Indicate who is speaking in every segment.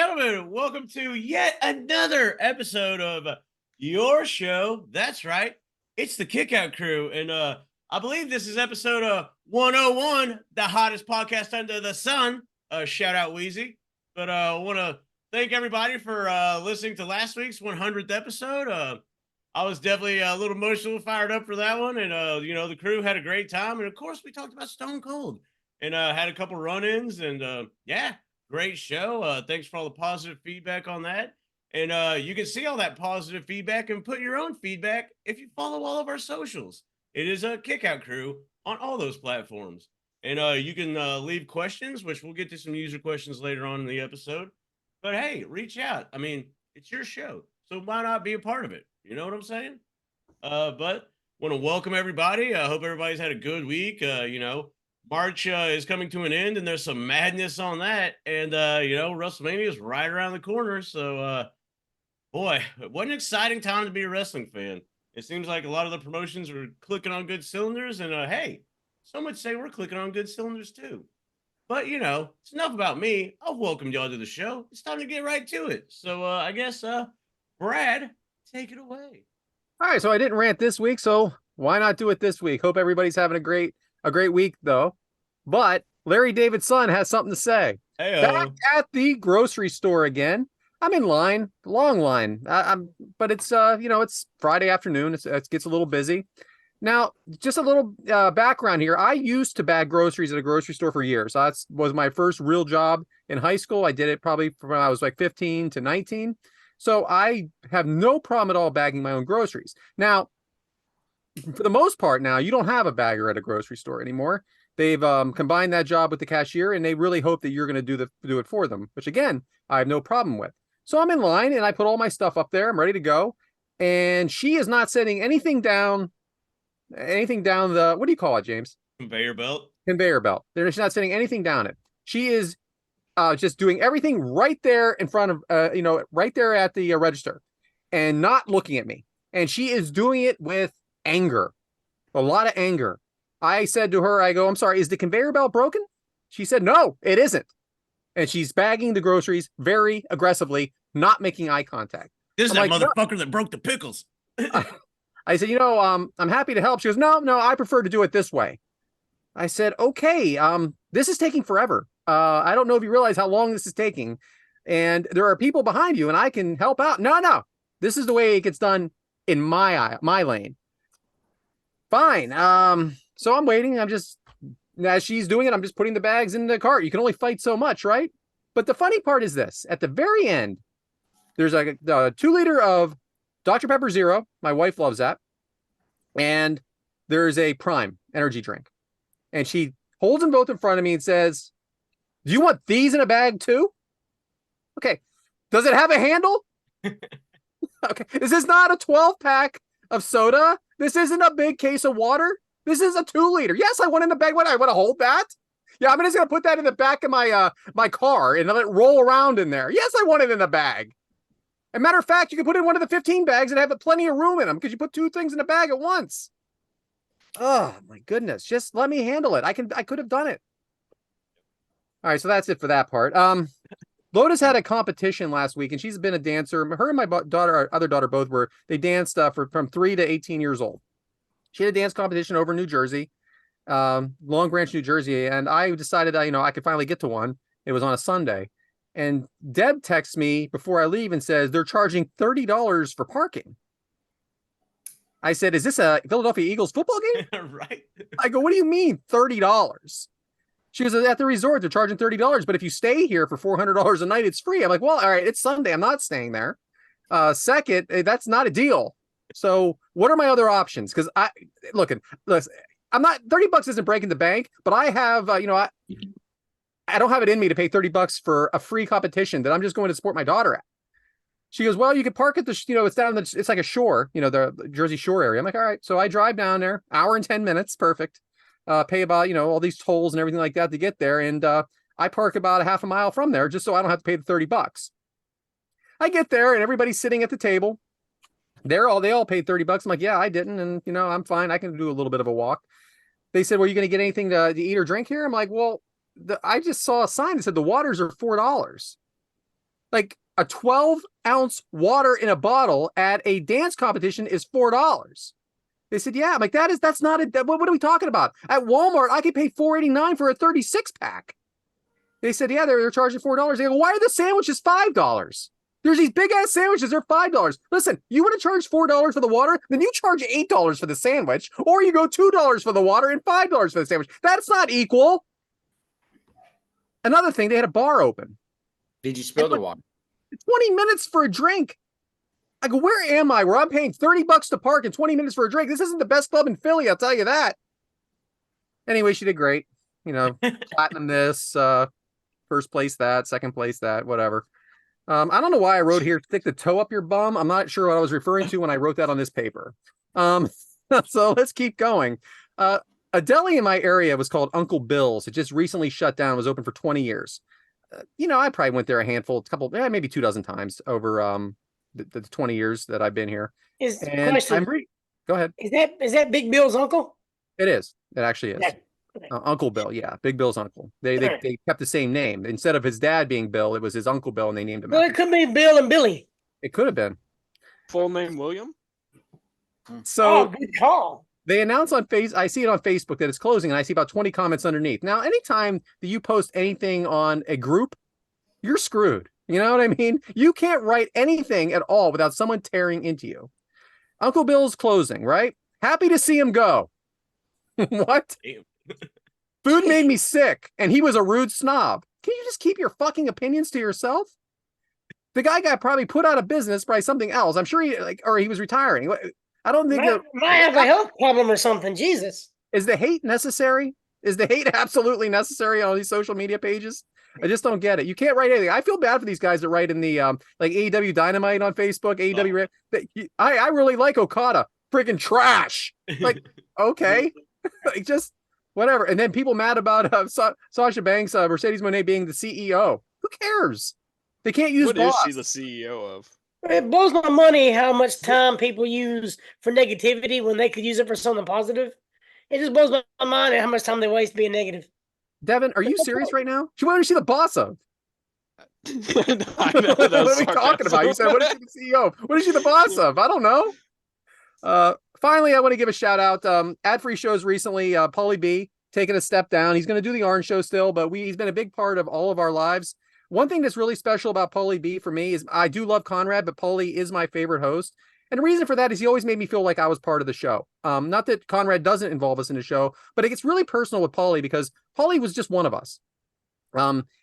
Speaker 1: gentlemen, welcome to yet another episode of your show. That's right, it's the Kickout Crew, and I believe this is episode 101, the hottest podcast under the sun. Shout out Wheezy, but I want to thank everybody for listening to last week's 100th episode. I was definitely a little emotional, fired up for that one, and the crew had a great time, and of course we talked about Stone Cold, and had a couple run-ins, and yeah. Great show. Thanks for all the positive feedback on that. And you can see all that positive feedback and put your own feedback if you follow all of our socials. It is a Kickout Crew on all those platforms. And you can leave questions, which we'll get to some user questions later on in the episode. But hey, reach out. I mean, it's your show, so why not be a part of it? You know what I'm saying? But want to welcome everybody. I hope everybody's had a good week. March is coming to an end, and there's some madness on that. And, Wrestlemania is right around the corner. So, boy, what an exciting time to be a wrestling fan. It seems like a lot of the promotions are clicking on good cylinders. And, hey, some would say we're clicking on good cylinders, too. But, it's enough about me. I've welcomed y'all to the show. It's time to get right to it. So, I guess, Brad, take it away.
Speaker 2: All right, so I didn't rant this week, so why not do it this week? Hope everybody's having a great week, though. But Larry David's son has something to say.
Speaker 1: Hey-o.
Speaker 2: Back at the grocery store again. I'm in line, long line. But it's it's Friday afternoon. It gets a little busy. Now, just a little background here. I used to bag groceries at a grocery store for years. That was my first real job in high school. I did it probably from when I was like 15 to 19. So I have no problem at all bagging my own groceries. Now, for the most part, now you don't have a bagger at a grocery store anymore. They've combined that job with the cashier, and they really hope that you're going to do it for them, which again, I have no problem with. So I'm in line, and I put all my stuff up there. I'm ready to go, and she is not setting anything down the, what do you call it, James?
Speaker 1: Conveyor belt.
Speaker 2: Conveyor belt. She's not setting anything down it. She is just doing everything right there in front of, right there at the register, and not looking at me. And she is doing it with anger, a lot of anger. I said to her, I go, I'm sorry, is the conveyor belt broken? She said, no, it isn't. And she's bagging the groceries very aggressively, not making eye contact.
Speaker 1: This is that motherfucker that broke the pickles.
Speaker 2: I said, I'm happy to help. She goes, no, I prefer to do it this way. I said, okay, this is taking forever. I don't know if you realize how long this is taking. And there are people behind you, and I can help out. No, this is the way it gets done in my lane. Fine. So I'm waiting. As she's doing it, I'm just putting the bags in the cart. You can only fight so much, right? But the funny part is this. At the very end, there's a 2-liter of Dr. Pepper Zero. My wife loves that. And there's a Prime energy drink. And she holds them both in front of me and says, do you want these in a bag too? Okay. Does it have a handle? Okay. Is this not a 12-pack of soda? This isn't a big case of water. This is a 2-liter. Yes, I want in the bag. What, I want to hold that? Yeah, I'm just going to put that in the back of my car and let it roll around in there. Yes, I want it in a bag. As a matter of fact, you can put it in one of the 15 bags and have plenty of room in them because you put 2 things in a bag at once. Oh, my goodness. Just let me handle it. I could have done it. All right, so that's it for that part. Lotus had a competition last week, and she's been a dancer. Her and my other daughter both were. They danced from 3 to 18 years old. She had a dance competition over in New Jersey, Long Branch, New Jersey, and I decided I could finally get to one. It was on a Sunday, and Deb texts me before I leave and says they're charging $30 for parking. I said, "Is this a Philadelphia Eagles football game?"
Speaker 1: Right.
Speaker 2: I go, "What do you mean $30?" She goes, "At the resort, they're charging $30, but if you stay here for $400 a night, it's free." I'm like, "Well, all right, it's Sunday. I'm not staying there." Second, that's not a deal. So what are my other options? Because listen, I'm not, $30 isn't breaking the bank, but I have, I don't have it in me to pay $30 for a free competition that I'm just going to support my daughter at. She goes, well, you could park at the, it's down, it's like a shore, the Jersey Shore area. I'm like, all right. So I drive down there, hour and 10 minutes. Perfect. Pay about, all these tolls and everything like that to get there. And I park about a half a mile from there just so I don't have to pay the $30. I get there and everybody's sitting at the table. They all paid $30. I'm like, yeah, I didn't. And, I'm fine. I can do a little bit of a walk. They said, well, you going to get anything to eat or drink here? I'm like, well, I just saw a sign that said the waters are $4. Like a 12-ounce water in a bottle at a dance competition is $4. They said, yeah. I'm like, that's not it. What are we talking about? At Walmart, I could pay $4.89 for a 36-pack. They said, yeah, they're charging $4. They go, why are the sandwiches $5? There's these big ass sandwiches. They're $5. Listen, you want to charge $4 for the water? Then you charge $8 for the sandwich, or you go $2 for the water and $5 for the sandwich. That's not equal. Another thing, they had a bar open.
Speaker 3: Did you spill the water?
Speaker 2: 20 minutes for a drink. I go, where am I? Where I'm paying $30 to park and 20 minutes for a drink. This isn't the best club in Philly, I'll tell you that. Anyway, she did great. You know, platinum this, first place that, second place that, whatever. I don't know why I wrote here, stick the toe up your bum. I'm not sure what I was referring to when I wrote that on this paper. So let's keep going. A deli in my area was called Uncle Bill's. It just recently shut down. It was open for 20 years. You know, I probably went there maybe 2 dozen times over the 20 years that I've been here. Go ahead.
Speaker 4: Is that Big Bill's uncle?
Speaker 2: It is. It actually is.
Speaker 4: Yeah.
Speaker 2: Uncle Bill, yeah, Big Bill's uncle. They kept the same name. Instead of his dad being Bill, it was his Uncle Bill, and they named him.
Speaker 4: Well, it could be Bill and Billy.
Speaker 2: It could have been.
Speaker 5: Full name William?
Speaker 2: So
Speaker 4: good call.
Speaker 2: They announced on I see it on Facebook that it's closing, and I see about 20 comments underneath. Now, anytime that you post anything on a group, you're screwed. You know what I mean? You can't write anything at all without someone tearing into you. Uncle Bill's closing, right? Happy to see him go. What? Food made me sick, and he was a rude snob. Can you just keep your fucking opinions to yourself? The guy got probably put out of business by something else. I'm sure he was retiring. I don't think
Speaker 4: might have a health problem or something. Jesus.
Speaker 2: Is the hate necessary? Is the hate absolutely necessary on these social media pages? I just don't get it. You can't write anything. I feel bad for these guys that write in the like AEW Dynamite on Facebook, AEW. I really like Okada. Freaking trash. Like, okay. Like, just whatever. And then people mad about Sasha Banks, Mercedes Moné being the CEO. Who cares? They can't use
Speaker 5: What
Speaker 2: boss.
Speaker 5: is she the CEO of?
Speaker 4: It blows my money how much time people use for negativity when they could use it for something positive. It just blows my mind how much time they waste being negative.
Speaker 2: Devyn, are you serious right now? What is she the boss of?
Speaker 5: I know,
Speaker 2: what are we talking about? You said, what is she the CEO of? What is she the boss of? I don't know. Finally, I want to give a shout out. Ad-free shows recently. Paulie B taking a step down. He's going to do the Orange Show still, but he's been a big part of all of our lives. One thing that's really special about Paulie B for me is I do love Conrad, but Paulie is my favorite host. And the reason for that is he always made me feel like I was part of the show. Not that Conrad doesn't involve us in the show, but it gets really personal with Paulie because Paulie was just one of us.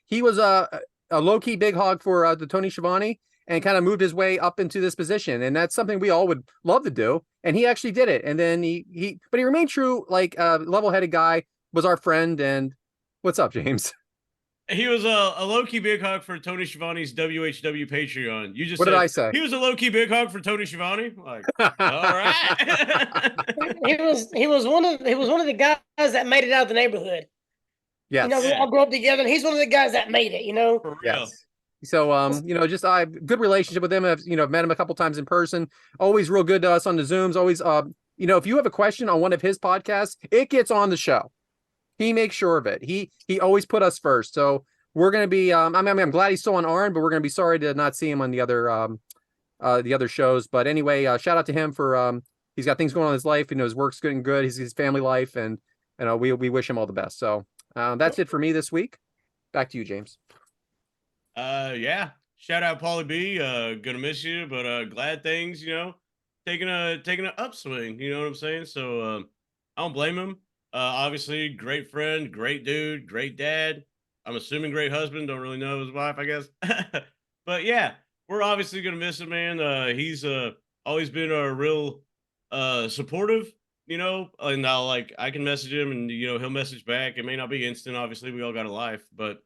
Speaker 2: He was a low-key big hog for the Tony Schiavone and kind of moved his way up into this position. And that's something we all would love to do. And he actually did it. And then he remained true, like a level-headed guy, was our friend. And what's up, James?
Speaker 1: He was a low-key big hog for Tony Schiavone's WHW Patreon. You just
Speaker 2: what did I say?
Speaker 1: He was a low-key big hog for Tony Schiavone. Like, all right.
Speaker 4: he was one of the guys that made it out of the neighborhood.
Speaker 2: Yes.
Speaker 4: You know, we all grew up together, and he's one of the guys that made it. You know.
Speaker 1: For real.
Speaker 2: Yes. So, just I good relationship with him. I've met him a couple times in person. Always real good to us on the Zooms. Always, if you have a question on one of his podcasts, it gets on the show. He makes sure of it. He always put us first. So we're going to be, I'm glad he's still on Arn, but we're going to be sorry to not see him on the other shows. But anyway, shout out to him for, he's got things going on in his life. His work's getting good. His family life. And, we wish him all the best. So that's it for me this week. Back to you, James.
Speaker 1: Yeah. Shout out Paulie B. Gonna miss you, but glad things, taking an upswing. You know what I'm saying? So I don't blame him. Obviously, great friend, great dude, great dad. I'm assuming great husband. Don't really know his wife, I guess. But yeah, we're obviously gonna miss him, man. He's always been a real supportive, and I can message him, and he'll message back. It may not be instant, obviously. We all got a life, but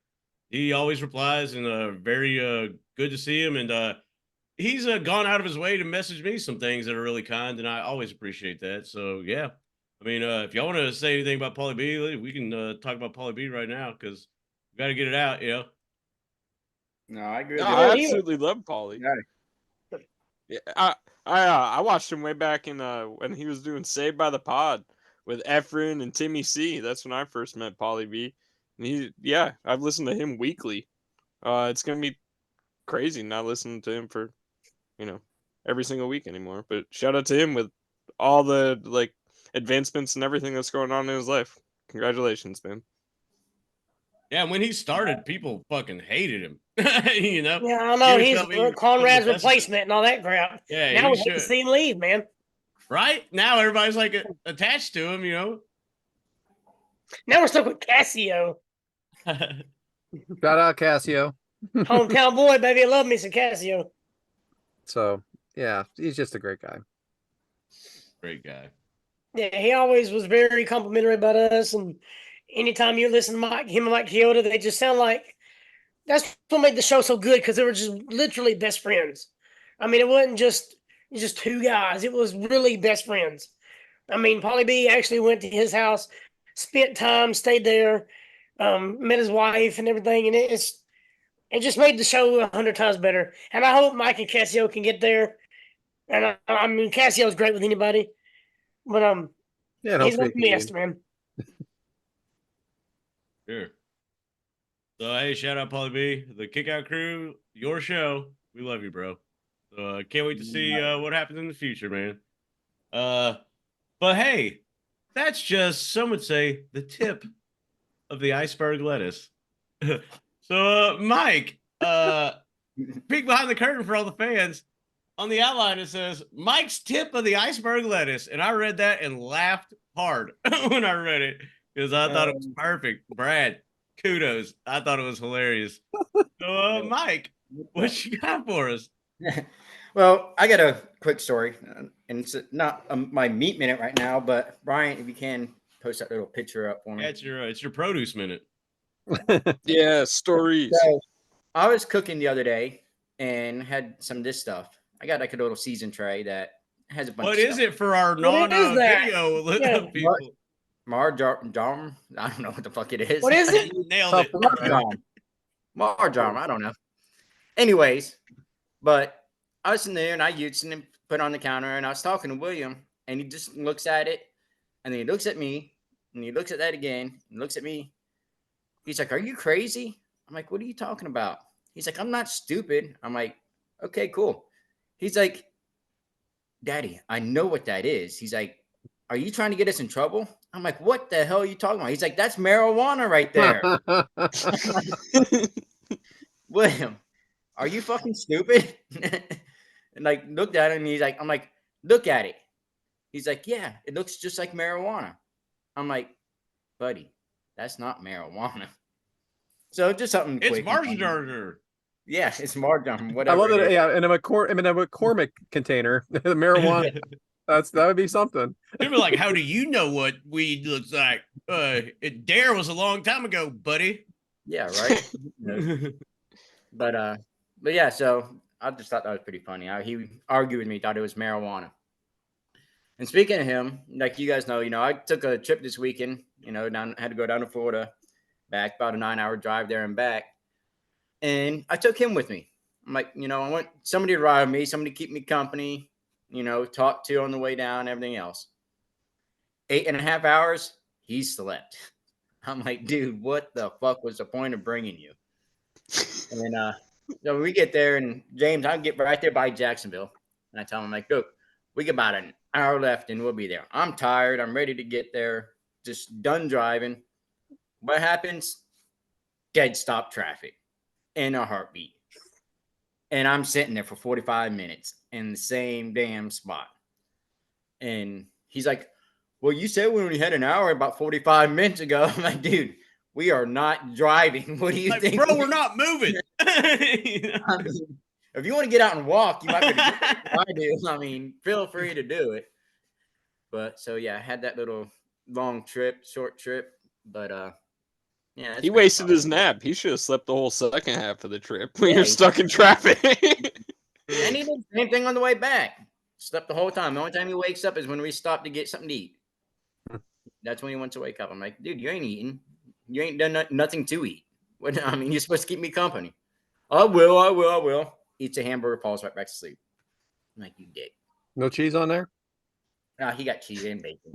Speaker 1: he always replies, and very good to see him. And he's gone out of his way to message me some things that are really kind, and I always appreciate that. So yeah. I mean, if y'all want to say anything about Paulie B, we can talk about Paulie B right now because we got to get it out,
Speaker 3: No, I agree.
Speaker 5: No, I absolutely love Paulie.
Speaker 3: Yeah.
Speaker 5: I watched him way back in when he was doing Saved by the Pod with Efren and Timmy C. That's when I first met Paulie B. And I've listened to him weekly. It's gonna be crazy not listening to him for, every single week anymore. But shout out to him with all the advancements and everything that's going on in his life. Congratulations, man.
Speaker 1: Yeah, when he started, people fucking hated him.
Speaker 4: Yeah, I know.
Speaker 1: He was
Speaker 4: He's
Speaker 1: coming-
Speaker 4: Conrad's
Speaker 1: the best of it.
Speaker 4: replacement and all that crap.
Speaker 1: Yeah,
Speaker 4: Now
Speaker 1: he
Speaker 4: we hate to
Speaker 1: should.
Speaker 4: see him leave, man.
Speaker 1: Right? Now everybody's like attached to him,
Speaker 4: Now we're stuck with Cassio.
Speaker 2: Shout out Cassio.
Speaker 4: Hometown boy, baby. I love me some Cassio.
Speaker 2: So yeah, he's just a great guy.
Speaker 1: Great guy.
Speaker 4: Yeah, he always was very complimentary about us. And anytime you listen to him and Mike Chioda, they just sound like that's what made the show so good because they were just literally best friends. I mean, it wasn't just two guys; it was really best friends. I mean, Paulie B actually went to his house, spent time, stayed there, met his wife and everything, and it just made the show 100 times better. And I hope Mike and Cassio can get there. And I mean, Cassio's great with anybody, but
Speaker 2: Yeah,
Speaker 4: he's gonna be missed, man.
Speaker 1: Sure. So hey, shout out Paulie B, the Kickout Crew, your show. We love you, bro. So can't wait to see what happens in the future, man. But hey, that's just, some would say, the tip of the iceberg lettuce. So Mike, peek behind the curtain for all the fans. On the outline, it says Mike's tip of the iceberg lettuce, and I read that and laughed hard when I read it because I thought it was perfect. Brad, kudos. I thought it was hilarious. So, Mike, what you got for us?
Speaker 3: Well, I got a quick story, and it's not my meat minute right now, but Brian, if you can post that little picture up for me.
Speaker 1: Yeah, it's your produce minute.
Speaker 5: Yeah, stories.
Speaker 3: So, I was cooking the other day and had some of this stuff. I got like a little season tray that has a bunch
Speaker 1: What
Speaker 3: of
Speaker 1: is
Speaker 3: stuff.
Speaker 1: it for our
Speaker 4: What is that?
Speaker 1: non-video
Speaker 4: Yeah.
Speaker 1: people?
Speaker 3: Marjoram. I don't know what the fuck it is.
Speaker 4: What is it?
Speaker 1: You nailed it.
Speaker 3: Marjoram. I don't know. Anyways, but I was in there and I used it and put it on the counter and I was talking to William and he just looks at it and then he looks at me and he looks at that again and looks at me. He's like, "Are you crazy?" I'm like, "What are you talking about?" He's like, "I'm not stupid." I'm like, "Okay, cool." He's like, "Daddy, I know what that is." He's like, "Are you trying to get us in trouble?" I'm like, "What the hell are you talking about?" He's like, "That's marijuana right there." William, are you fucking stupid? And like looked at him and I'm like, "Look at it." He's like, "Yeah, it looks just like marijuana." I'm like, "Buddy, that's not marijuana." So just something
Speaker 1: It's
Speaker 3: quick and funny.
Speaker 1: margarine.
Speaker 3: Yeah, it's margarine.
Speaker 2: I
Speaker 3: Whatever.
Speaker 2: love
Speaker 3: it
Speaker 2: it.
Speaker 3: is.
Speaker 2: Yeah, in a McCormick container, the marijuana. That would be something.
Speaker 1: People are like, "How do you know what weed looks like?" Dare was a long time ago, buddy.
Speaker 3: Yeah, right. But yeah. So I just thought that was pretty funny. He argued with me, thought it was marijuana. And speaking of him, like you guys know, I took a trip this weekend. Had to go down to Florida, back about a 9-hour drive there and back. And I took him with me. I'm like, I want somebody to ride with me, somebody to keep me company, talk to on the way down, everything else. 8.5 hours, he slept. I'm like, dude, what the fuck was the point of bringing you? And so we get there, and James, I get right there by Jacksonville. And I tell him, like, look, we got about an hour left, and we'll be there. I'm tired. I'm ready to get there. Just done driving. What happens? Dead stop traffic. In a heartbeat. And I'm sitting there for 45 minutes in the same damn spot. And he's like, "Well, you said we only had an hour about 45 minutes ago." I'm like, "Dude, we are not driving. What do you think?"
Speaker 1: Bro, we're not moving.
Speaker 3: I mean, if you want to get out and walk, you might be able to get what I do. I mean, feel free to do it. But so yeah, I had that little short trip. But yeah,
Speaker 5: He wasted his nap. He should have slept the whole second half of the trip when you're stuck in traffic.
Speaker 3: And he did the same thing on the way back. Slept the whole time. The only time he wakes up is when we stop to get something to eat. That's when he wants to wake up. I'm like, "Dude, you ain't eating. You ain't done nothing to eat. I mean, you're supposed to keep me company." I will. Eats a hamburger, falls right back to sleep. I'm like, "You dick."
Speaker 2: No cheese on there?
Speaker 3: He got cheese and bacon.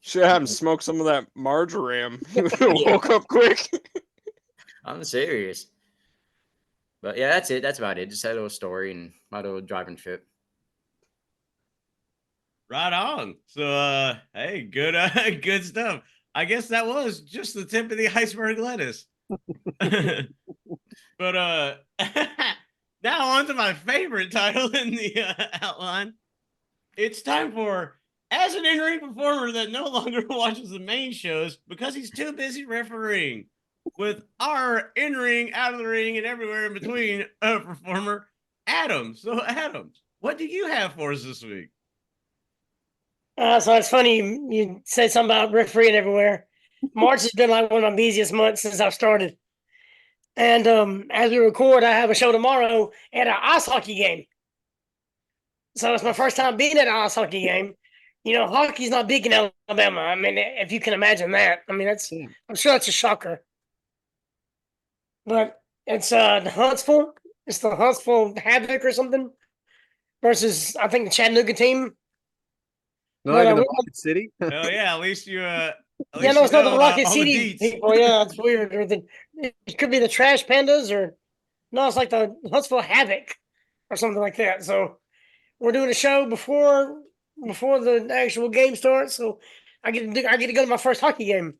Speaker 5: Should have had him smoke some of that marjoram. He would have woke up quick.
Speaker 3: I'm serious. But yeah, that's it. That's about it. Just a little story and my little driving trip.
Speaker 1: Right on. So, hey, good, good stuff. I guess that was just the tip of the iceberg lettuce. But now on to my favorite title in the outline. It's time for, as an in-ring performer that no longer watches the main shows because he's too busy refereeing, with our in-ring, out of the ring, and everywhere in between performer, Adam. So, Adam, what do you have for us this week?
Speaker 4: So it's funny you said something about refereeing everywhere. March has been like one of my busiest months since I've started. And as we record, I have a show tomorrow at an ice hockey game. So it's my first time being at an ice hockey game. You know, hockey's not big in Alabama. I mean, if you can imagine that. I mean, I'm sure that's a shocker. But it's the Huntsville. It's the Huntsville Havoc or something versus, I think, the Chattanooga team.
Speaker 2: No,
Speaker 4: But,
Speaker 2: even the Rocket City.
Speaker 1: Oh yeah, at least you.
Speaker 4: Yeah, no, it's not the Rocket City
Speaker 1: deets.
Speaker 4: people. Yeah, it's weird. Or it could be the Trash Pandas, or no, it's like the Huntsville Havoc or something like that. So we're doing a show before the actual game starts. So I get to go to my first hockey game.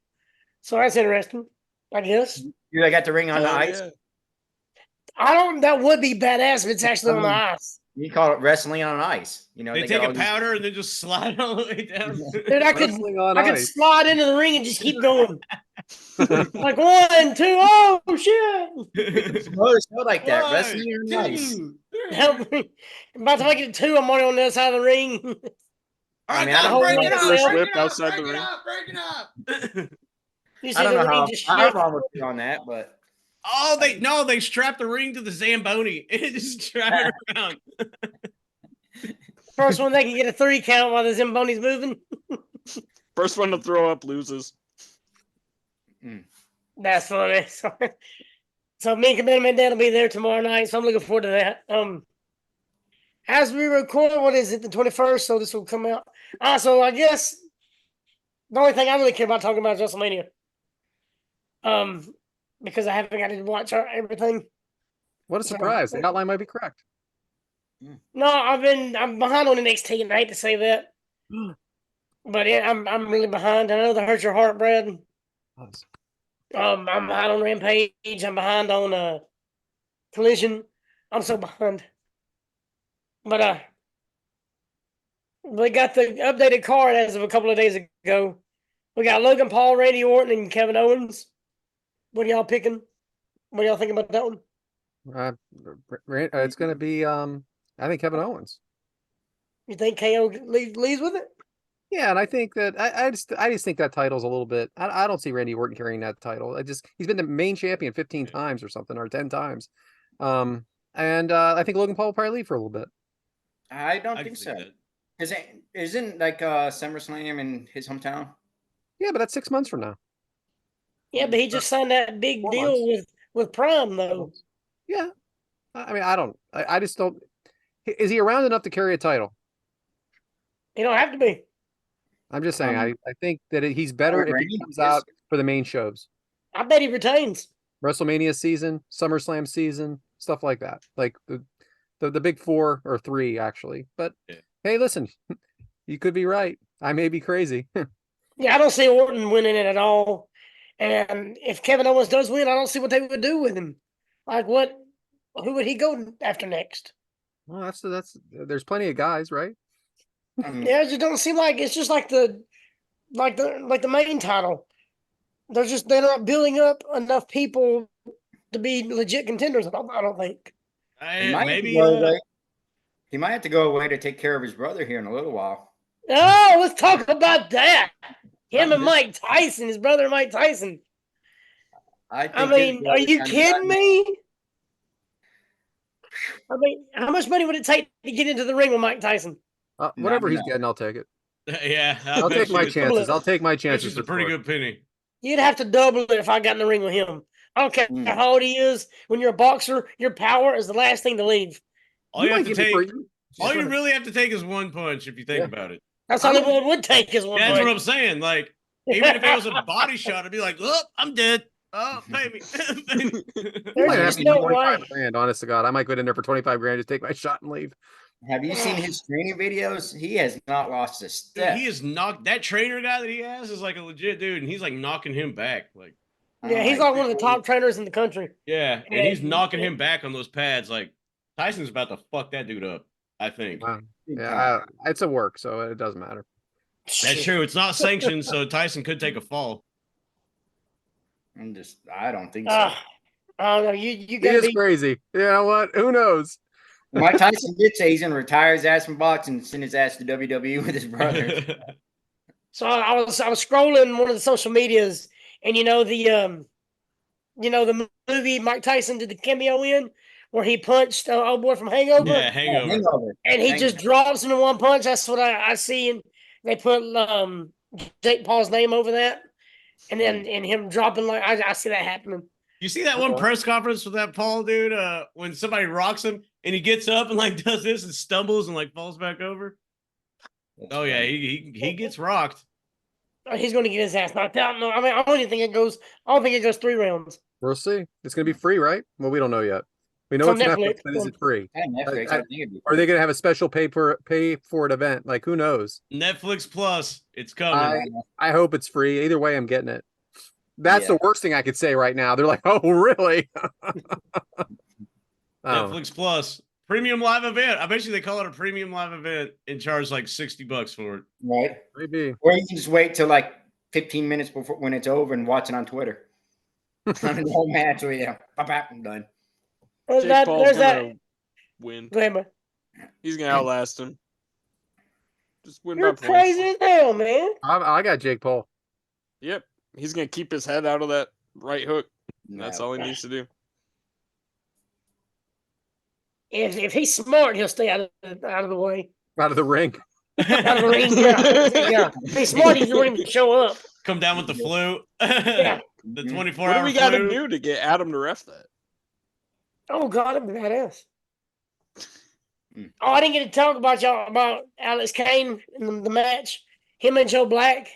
Speaker 4: So that's interesting, I guess.
Speaker 3: You got the ring on the ice.
Speaker 1: Yeah.
Speaker 4: That would be badass if it's actually on the ice.
Speaker 3: You call it wrestling on ice. You know,
Speaker 1: They take a powder and then just slide all the way down.
Speaker 4: Dude, I could slide into the ring and just keep going. Like 1, 2, oh shit!
Speaker 3: It's like that. Wrestling on ice.
Speaker 4: Help me. By the time I get to 2, I'm already on the other side of the ring.
Speaker 1: All right,
Speaker 3: I
Speaker 1: break
Speaker 3: don't
Speaker 1: it
Speaker 3: know.
Speaker 1: up.
Speaker 5: Slip outside the ring.
Speaker 1: Break it up.
Speaker 4: You
Speaker 3: I don't know how
Speaker 4: shift.
Speaker 3: wrong with you on that, but
Speaker 1: Oh, they strap the ring to the Zamboni and just drive it around.
Speaker 4: First one, they can get a 3 count while the Zamboni's moving.
Speaker 5: First one to throw up loses.
Speaker 4: That's funny. So me and Commander Dad will be there tomorrow night, so I'm looking forward to that. As we record, what is it, the 21st? So this will come out. So I guess the only thing I really care about talking about is WrestleMania. Because I haven't got to watch everything.
Speaker 2: What a surprise! The outline might be correct.
Speaker 4: No, I'm behind on NXT, and I hate to say that, but I'm really behind. I know that hurts your heart, Brad. I'm behind on Rampage. I'm behind on Collision. I'm so behind. But we got the updated card as of a couple of days ago. We got Logan Paul, Randy Orton, and Kevin Owens. What are y'all picking? What do y'all think about that one?
Speaker 2: It's going to be, I think Kevin Owens.
Speaker 4: You think KO leads with it?
Speaker 2: Yeah, and I think that I just think that title's a little bit. I don't see Randy Orton carrying that title. He's been the main champion 15 times or something, or 10 times. And I think Logan Paul will probably leave for a little bit.
Speaker 3: I don't think so. Isn't like SummerSlam in his hometown?
Speaker 2: Yeah, but that's 6 months from now.
Speaker 4: Yeah, but he just signed that big
Speaker 2: 4
Speaker 4: deal
Speaker 2: months.
Speaker 4: with Prime, though.
Speaker 2: Yeah, I mean, I just don't. Is he around enough to carry a title?
Speaker 4: He don't have to be.
Speaker 2: I'm just saying. I think that he's better if he comes out for the main shows.
Speaker 4: I bet he retains.
Speaker 2: WrestleMania season, SummerSlam season, stuff like that. Like the big 4 or 3 actually. But hey, listen, you could be right. I may be crazy.
Speaker 4: Yeah, I don't see Orton winning it at all. And if Kevin Owens does win, I don't see what they would do with him. Like what? Who would he go after next?
Speaker 2: Well, that's there's plenty of guys, right?
Speaker 4: Yeah, it just don't seem like it's just like the main title. They're not building up enough people to be legit contenders. I don't think.
Speaker 3: He might have to go away to take care of his brother here in a little while.
Speaker 4: Oh, let's talk about that. Him and Mike Tyson, his brother Mike Tyson. I mean, are you kidding me? I mean, how much money would it take to get into the ring with Mike Tyson?
Speaker 2: Whatever he's getting, I'll take it.
Speaker 1: Yeah,
Speaker 2: I'll take my chances. I'll take my chances.
Speaker 1: It's a pretty good penny.
Speaker 4: You'd have to double it if I got in the ring with him. I don't care how old he is. When you're a boxer, your power is the last thing to leave.
Speaker 1: All you really have to take is one punch if you think about it.
Speaker 4: That's all anyone would take is one punch.
Speaker 1: That's what I'm saying. Like, even if it was a body shot, I'd be like, oh, I'm dead. Oh, pay me. Pay me.
Speaker 2: You might
Speaker 4: There's
Speaker 2: have
Speaker 4: no
Speaker 2: 25
Speaker 4: way.
Speaker 2: grand, honest to God. I might go in there for 25 grand, just take my shot and leave.
Speaker 3: Have you seen his training videos? He has not lost a
Speaker 1: Dude,
Speaker 3: step.
Speaker 1: he is knocked. That trainer guy that he has is like a legit dude, and he's like knocking him back. Like,
Speaker 4: Yeah, he's like one of the top trainers in the country.
Speaker 1: yeah, and he's knocking him back on those pads. Like, Tyson's about to fuck that dude up, I think.
Speaker 2: Wow. Yeah, it's a work, so it doesn't matter.
Speaker 1: That's true. It's not sanctioned, so Tyson could take a fall.
Speaker 3: I don't think so.
Speaker 4: Oh no, you
Speaker 2: He
Speaker 4: gotta
Speaker 2: is
Speaker 4: be
Speaker 2: crazy. You know what? Who knows?
Speaker 3: Mike Tyson did say he's gonna retire his ass from boxing and send his ass to WWE with his brother.
Speaker 4: So I was scrolling one of the social medias, and the movie Mike Tyson did the cameo in where he punched old boy from Hangover.
Speaker 1: Yeah, Hangover.
Speaker 4: And he just drops him in one punch. That's what I see. And they put Jake Paul's name over that, and then him dropping like I see that happening.
Speaker 1: You see that one press conference with that Paul dude? When somebody rocks him and he gets up and like does this and stumbles and like falls back over. Oh yeah, he gets rocked.
Speaker 4: He's going to get his ass knocked out. No, I mean I don't think it goes 3 rounds.
Speaker 2: We'll see. It's going to be free, right? Well, we don't know yet. We know
Speaker 4: So
Speaker 2: it's Netflix,
Speaker 4: Netflix.
Speaker 2: but is it free?
Speaker 3: Netflix, I think it'd be
Speaker 2: Are they going to have a special pay for it event? Like, who knows?
Speaker 1: Netflix Plus, it's coming.
Speaker 2: I hope it's free. Either way, I'm getting it. That's the worst thing I could say right now. They're like, oh, really?
Speaker 1: Netflix Plus. Premium live event. I bet you they call it a premium live event and charge like $60 for it.
Speaker 3: right.
Speaker 2: Maybe.
Speaker 3: Or you can just wait till like 15 minutes before when it's over and watch it on Twitter. On the whole match, or I'm done.
Speaker 4: There's
Speaker 5: Jake Paul's
Speaker 4: there's
Speaker 5: gonna
Speaker 4: that.
Speaker 5: win.
Speaker 4: Go ahead, man.
Speaker 5: He's gonna outlast him. Just win
Speaker 4: You're
Speaker 5: by points.
Speaker 4: crazy as hell, man.
Speaker 2: I got Jake Paul.
Speaker 5: Yep. He's gonna keep his head out of that right hook. That's all he needs to do.
Speaker 4: If he's smart, he'll stay out of the way.
Speaker 2: Out of the ring.
Speaker 4: Out of the ring, yeah. If he's smart, he wouldn't even show up.
Speaker 1: Come down with the flu.
Speaker 4: Yeah.
Speaker 1: The
Speaker 3: Mhm.
Speaker 1: 24
Speaker 5: What do
Speaker 1: hour
Speaker 5: we got to
Speaker 1: flu.
Speaker 5: do to get Adam to ref that?
Speaker 4: Oh God, I'm badass. Oh, I didn't get to talk about Alex Kane in the match. Him and Joe Black.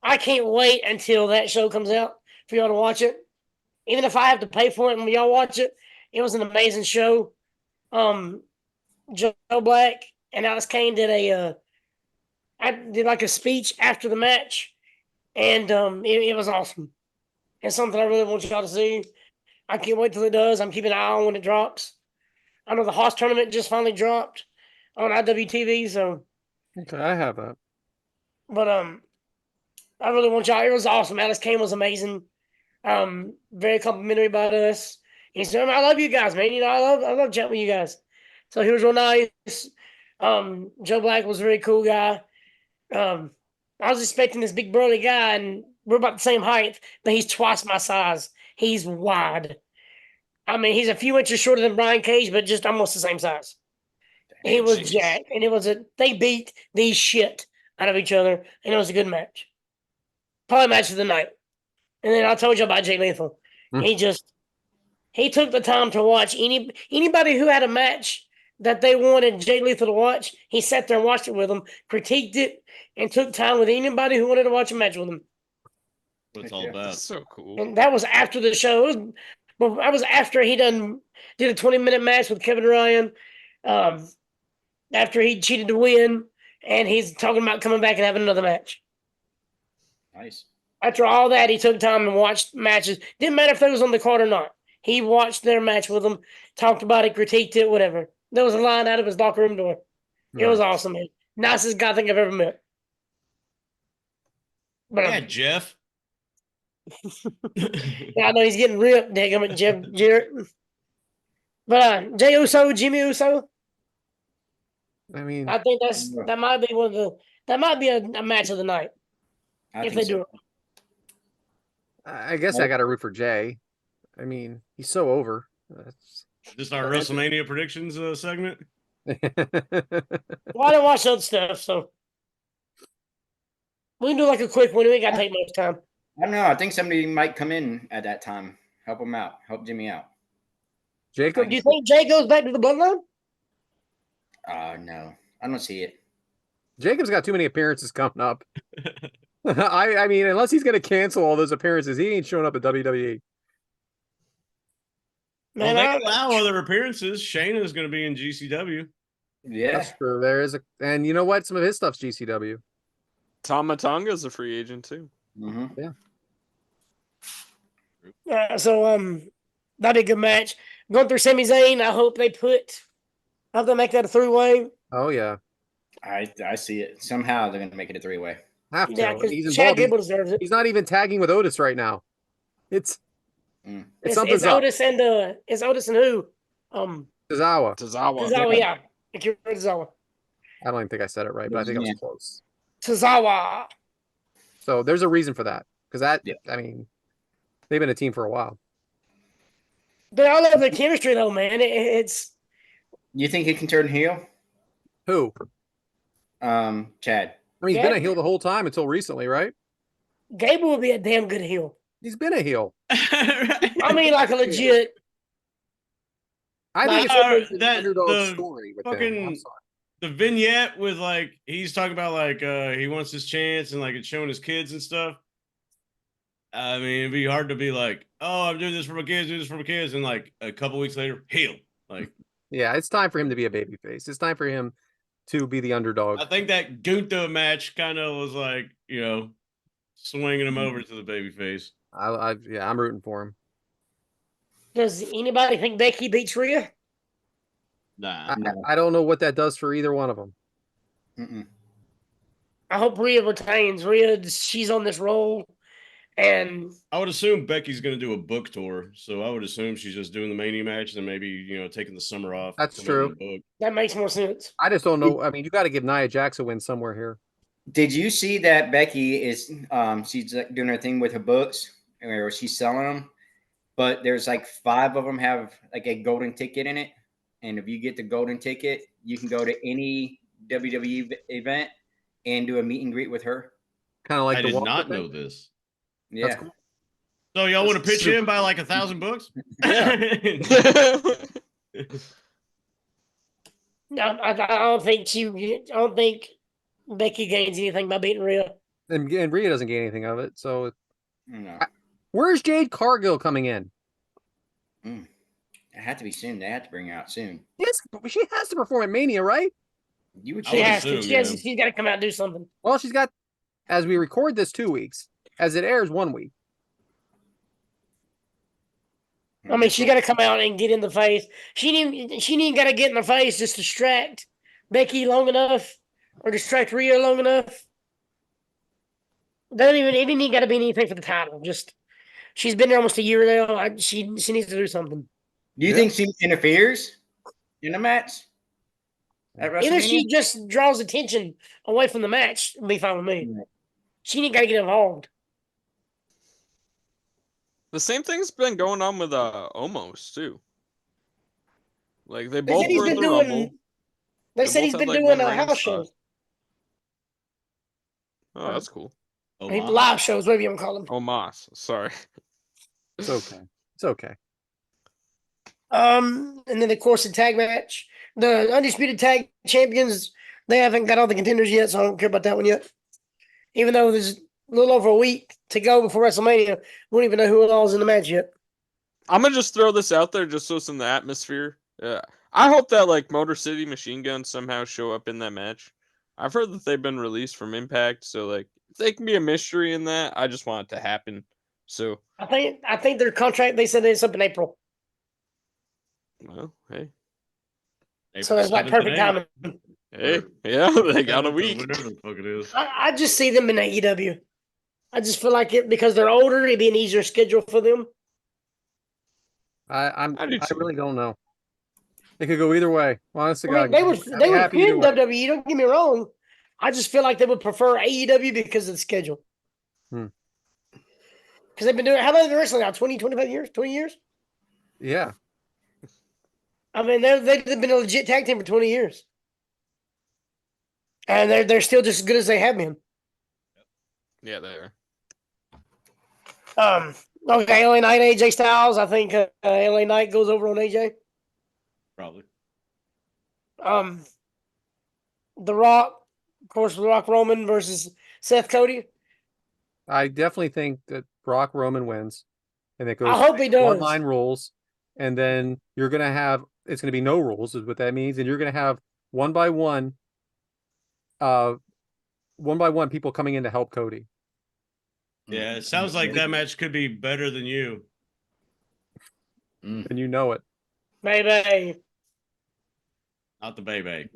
Speaker 4: I can't wait until that show comes out for y'all to watch it. Even if I have to pay for it and y'all watch it, it was an amazing show. Joe Black and Alex Kane did like a speech after the match, and it was awesome. It's something I really want y'all to see. I can't wait till it does. I'm keeping an eye on when it drops. I know the Haas tournament just finally dropped on IWTV, so.
Speaker 2: Okay, I have that.
Speaker 4: But I really want y'all. It was awesome. Alex Kane was amazing. Very complimentary about us. He said, "I love you guys, man. You know, I love chatting with you guys." So he was real nice. Joe Black was a very cool guy. I was expecting this big burly guy, and we're about the same height, but he's twice my size. He's wide. I mean, he's a few inches shorter than Brian Cage, but just almost the same size. He was jacked, and they beat the shit out of each other, and it was a good match. Probably match of the night. And then I told you about Jay Lethal. He took the time to watch anybody who had a match that they wanted Jay Lethal to watch. He sat there and watched it with them, critiqued it, and took time with anybody who wanted to watch a match with him.
Speaker 1: What it's all about.
Speaker 5: That's so cool.
Speaker 4: And that was after the show. That was after he did a 20-minute match with Kevin Ryan. After he cheated to win, and he's talking about coming back and having another match.
Speaker 3: Nice.
Speaker 4: After all that, he took time and watched matches. Didn't matter if they was on the card or not. He watched their match with them, talked about it, critiqued it, whatever. There was a line out of his locker room door. It was awesome, man. Nicest guy I think I've ever met. But
Speaker 1: Yeah, Jeff.
Speaker 4: yeah, I know he's getting ripped, daggum it, Jeff Jarrett. But Jey Uso, Jimmy Uso,
Speaker 2: I mean,
Speaker 4: I think that might be a match of the night if they do it.
Speaker 2: I guess I got to root for Jay. I mean, he's so over.
Speaker 1: Just our WrestleMania predictions segment.
Speaker 4: Well, I didn't watch other stuff, so we can do like a quick one. We ain't got to take much time.
Speaker 3: I don't know. I think somebody might come in at that time. Help him out. Help Jimmy out.
Speaker 2: Jacob?
Speaker 4: Do you think Jay goes back to the bloodline?
Speaker 3: No. I don't see it.
Speaker 2: Jacob's got too many appearances coming up. I mean, unless he's going to cancel all those appearances, he ain't showing up at WWE.
Speaker 1: Well,
Speaker 4: Man,
Speaker 1: they allow other appearances. Shayna's going to be in GCW.
Speaker 3: Yeah.
Speaker 2: That's true. There is and you know what? Some of his stuff's GCW.
Speaker 5: Tama Tonga's a free agent too.
Speaker 3: Mm-hmm.
Speaker 4: That'd be a good match. Going through Sami Zayn, I hope they make that a three-way.
Speaker 2: Oh yeah,
Speaker 3: I see it. Somehow they're gonna make it a three-way.
Speaker 2: have to.
Speaker 4: Yeah,
Speaker 2: He's
Speaker 4: because Chad
Speaker 2: involved.
Speaker 4: Gable deserves it.
Speaker 2: He's not even tagging with Otis right now. It's
Speaker 4: It's
Speaker 2: something's up.
Speaker 4: Otis and who?
Speaker 2: Tozawa.
Speaker 4: Tozawa, yeah. Akira Tozawa.
Speaker 2: I don't even think I said it right, but I think I was close.
Speaker 4: Tozawa.
Speaker 2: So there's a reason for that. Because
Speaker 3: Yeah.
Speaker 2: I mean, they've been a team for a while.
Speaker 4: But I love the chemistry though, man. It's
Speaker 3: You think he can turn heel?
Speaker 2: Who?
Speaker 3: Chad.
Speaker 2: I mean, he's
Speaker 4: Yeah.
Speaker 2: been a heel the whole time until recently, right?
Speaker 4: Gable would be a damn good heel.
Speaker 2: He's been a heel.
Speaker 4: I mean, like a legit.
Speaker 2: I think it's an underdog story with him. I'm sorry.
Speaker 1: The vignette with like he's talking about like he wants his chance and like it's showing his kids and stuff. I mean, it'd be hard to be like, oh, I'm doing this for my kids, do this for my kids, and like a couple weeks later, heel. Like,
Speaker 2: Yeah, it's time for him to be a babyface. It's time for him to be the underdog.
Speaker 1: I think that Gunther match kind of was like, swinging him over to the babyface.
Speaker 2: I'm rooting for him.
Speaker 4: Does anybody think Becky beats Rhea?
Speaker 1: Nah.
Speaker 2: I don't know what that does for either one of them.
Speaker 3: Mm-mm.
Speaker 4: I hope Rhea retains. She's on this roll. And
Speaker 1: I would assume Becky's going to do a book tour, so I would assume she's just doing the Mania match and maybe taking the summer off.
Speaker 2: That's true.
Speaker 4: That makes more sense.
Speaker 2: I just don't know. I mean, you got to give Nia Jax a win somewhere here.
Speaker 3: Did you see that Becky is she's doing her thing with her books, or she's selling them? But there's like 5 of them have like a golden ticket in it, and if you get the golden ticket, you can go to any WWE event and do a meet and greet with her.
Speaker 2: Kind of like
Speaker 1: I
Speaker 2: the
Speaker 1: did
Speaker 2: Walker
Speaker 1: not
Speaker 2: thing.
Speaker 1: know this.
Speaker 3: Yeah.
Speaker 2: Cool.
Speaker 1: So y'all want to pitch in by like 1,000 books?
Speaker 4: No, I don't think Becky gains anything by beating Rhea.
Speaker 2: And Rhea doesn't get anything of it. So
Speaker 3: No.
Speaker 2: where's Jade Cargill coming in?
Speaker 3: It had to be soon. They had to bring her out soon.
Speaker 2: Yes, she has to perform at Mania, right?
Speaker 3: You would
Speaker 1: I
Speaker 4: She
Speaker 1: would
Speaker 3: say
Speaker 4: has to.
Speaker 1: assume,
Speaker 4: She's got to come out and do something.
Speaker 2: Well, she's got, as we record this, 2 weeks. As it airs, 1 week.
Speaker 4: I mean, she got to come out and get in the face. She didn't got to get in the face, just distract Becky long enough or distract Rhea long enough. It didn't even got to be anything for the title. Just she's been there almost a year now. She needs to do something.
Speaker 3: Do you think she interferes in the match at
Speaker 4: Either
Speaker 3: WrestleMania?
Speaker 4: she just draws attention away from the match, it'll be fine with me.
Speaker 3: Right.
Speaker 4: She ain't got to get involved.
Speaker 5: The same thing's been going on with Omos too. Like they
Speaker 4: They
Speaker 5: both
Speaker 4: said he's
Speaker 5: were in
Speaker 4: been
Speaker 5: the
Speaker 4: doing.
Speaker 5: Rumble.
Speaker 4: They
Speaker 5: They
Speaker 4: said
Speaker 5: both
Speaker 4: he's
Speaker 5: had,
Speaker 4: been
Speaker 5: like,
Speaker 4: doing
Speaker 5: in-ring
Speaker 4: house
Speaker 5: stuff.
Speaker 4: shows,
Speaker 5: Oh, that's cool.
Speaker 1: Oh,
Speaker 4: I mean,
Speaker 1: wow.
Speaker 4: live shows, whatever you want to call them.
Speaker 5: Omos, sorry.
Speaker 2: It's okay. It's okay.
Speaker 4: And then of course the tag match, the undisputed tag champions. They haven't got all the contenders yet, so I don't care about that one yet. Even though there's a little over a week to go before WrestleMania, we don't even know who all is in the match yet.
Speaker 5: I'm gonna just throw this out there just so it's in the atmosphere. I hope that like Motor City Machine Guns somehow show up in that match. I've heard that they've been released from Impact, so like if they can be a mystery in that, I just want it to happen. So
Speaker 4: I think their contract. They said it's up in April,
Speaker 5: well, hey.
Speaker 4: so that's like perfect timing.
Speaker 5: Hey, yeah, they got a week.
Speaker 1: Whatever the fuck it is.
Speaker 4: I just see them in AEW. I just feel like it because they're older. It'd be an easier schedule for them.
Speaker 2: I
Speaker 5: do too.
Speaker 2: really don't know. It could go either way. Honest to
Speaker 4: I mean,
Speaker 2: God,
Speaker 4: they would
Speaker 2: I'd be happy
Speaker 4: fit
Speaker 2: either
Speaker 4: in
Speaker 2: way.
Speaker 4: WWE. Don't get me wrong. I just feel like they would prefer AEW because of the schedule.
Speaker 2: Hmm.
Speaker 4: Because they've been doing. How long have they been wrestling now? 20, 25 years? 20 years?
Speaker 2: Yeah.
Speaker 4: I mean, they've been a legit tag team for 20 years. And they're still just as good as they have been.
Speaker 5: Yeah, they are.
Speaker 4: Okay, LA Knight, AJ Styles. I think LA Knight goes over on AJ.
Speaker 1: Probably.
Speaker 4: The Rock, of course, The Rock Roman versus Seth Cody.
Speaker 2: I definitely think that Brock Roman wins, and it goes
Speaker 4: I hope he does.
Speaker 2: one-line rules, and then you're gonna have it's gonna be no rules is what that means, and you're gonna have one by one people coming in to help Cody.
Speaker 1: Yeah, it sounds like that match could be better than you.
Speaker 2: And you know it.
Speaker 4: Maybe.
Speaker 1: Not the baby.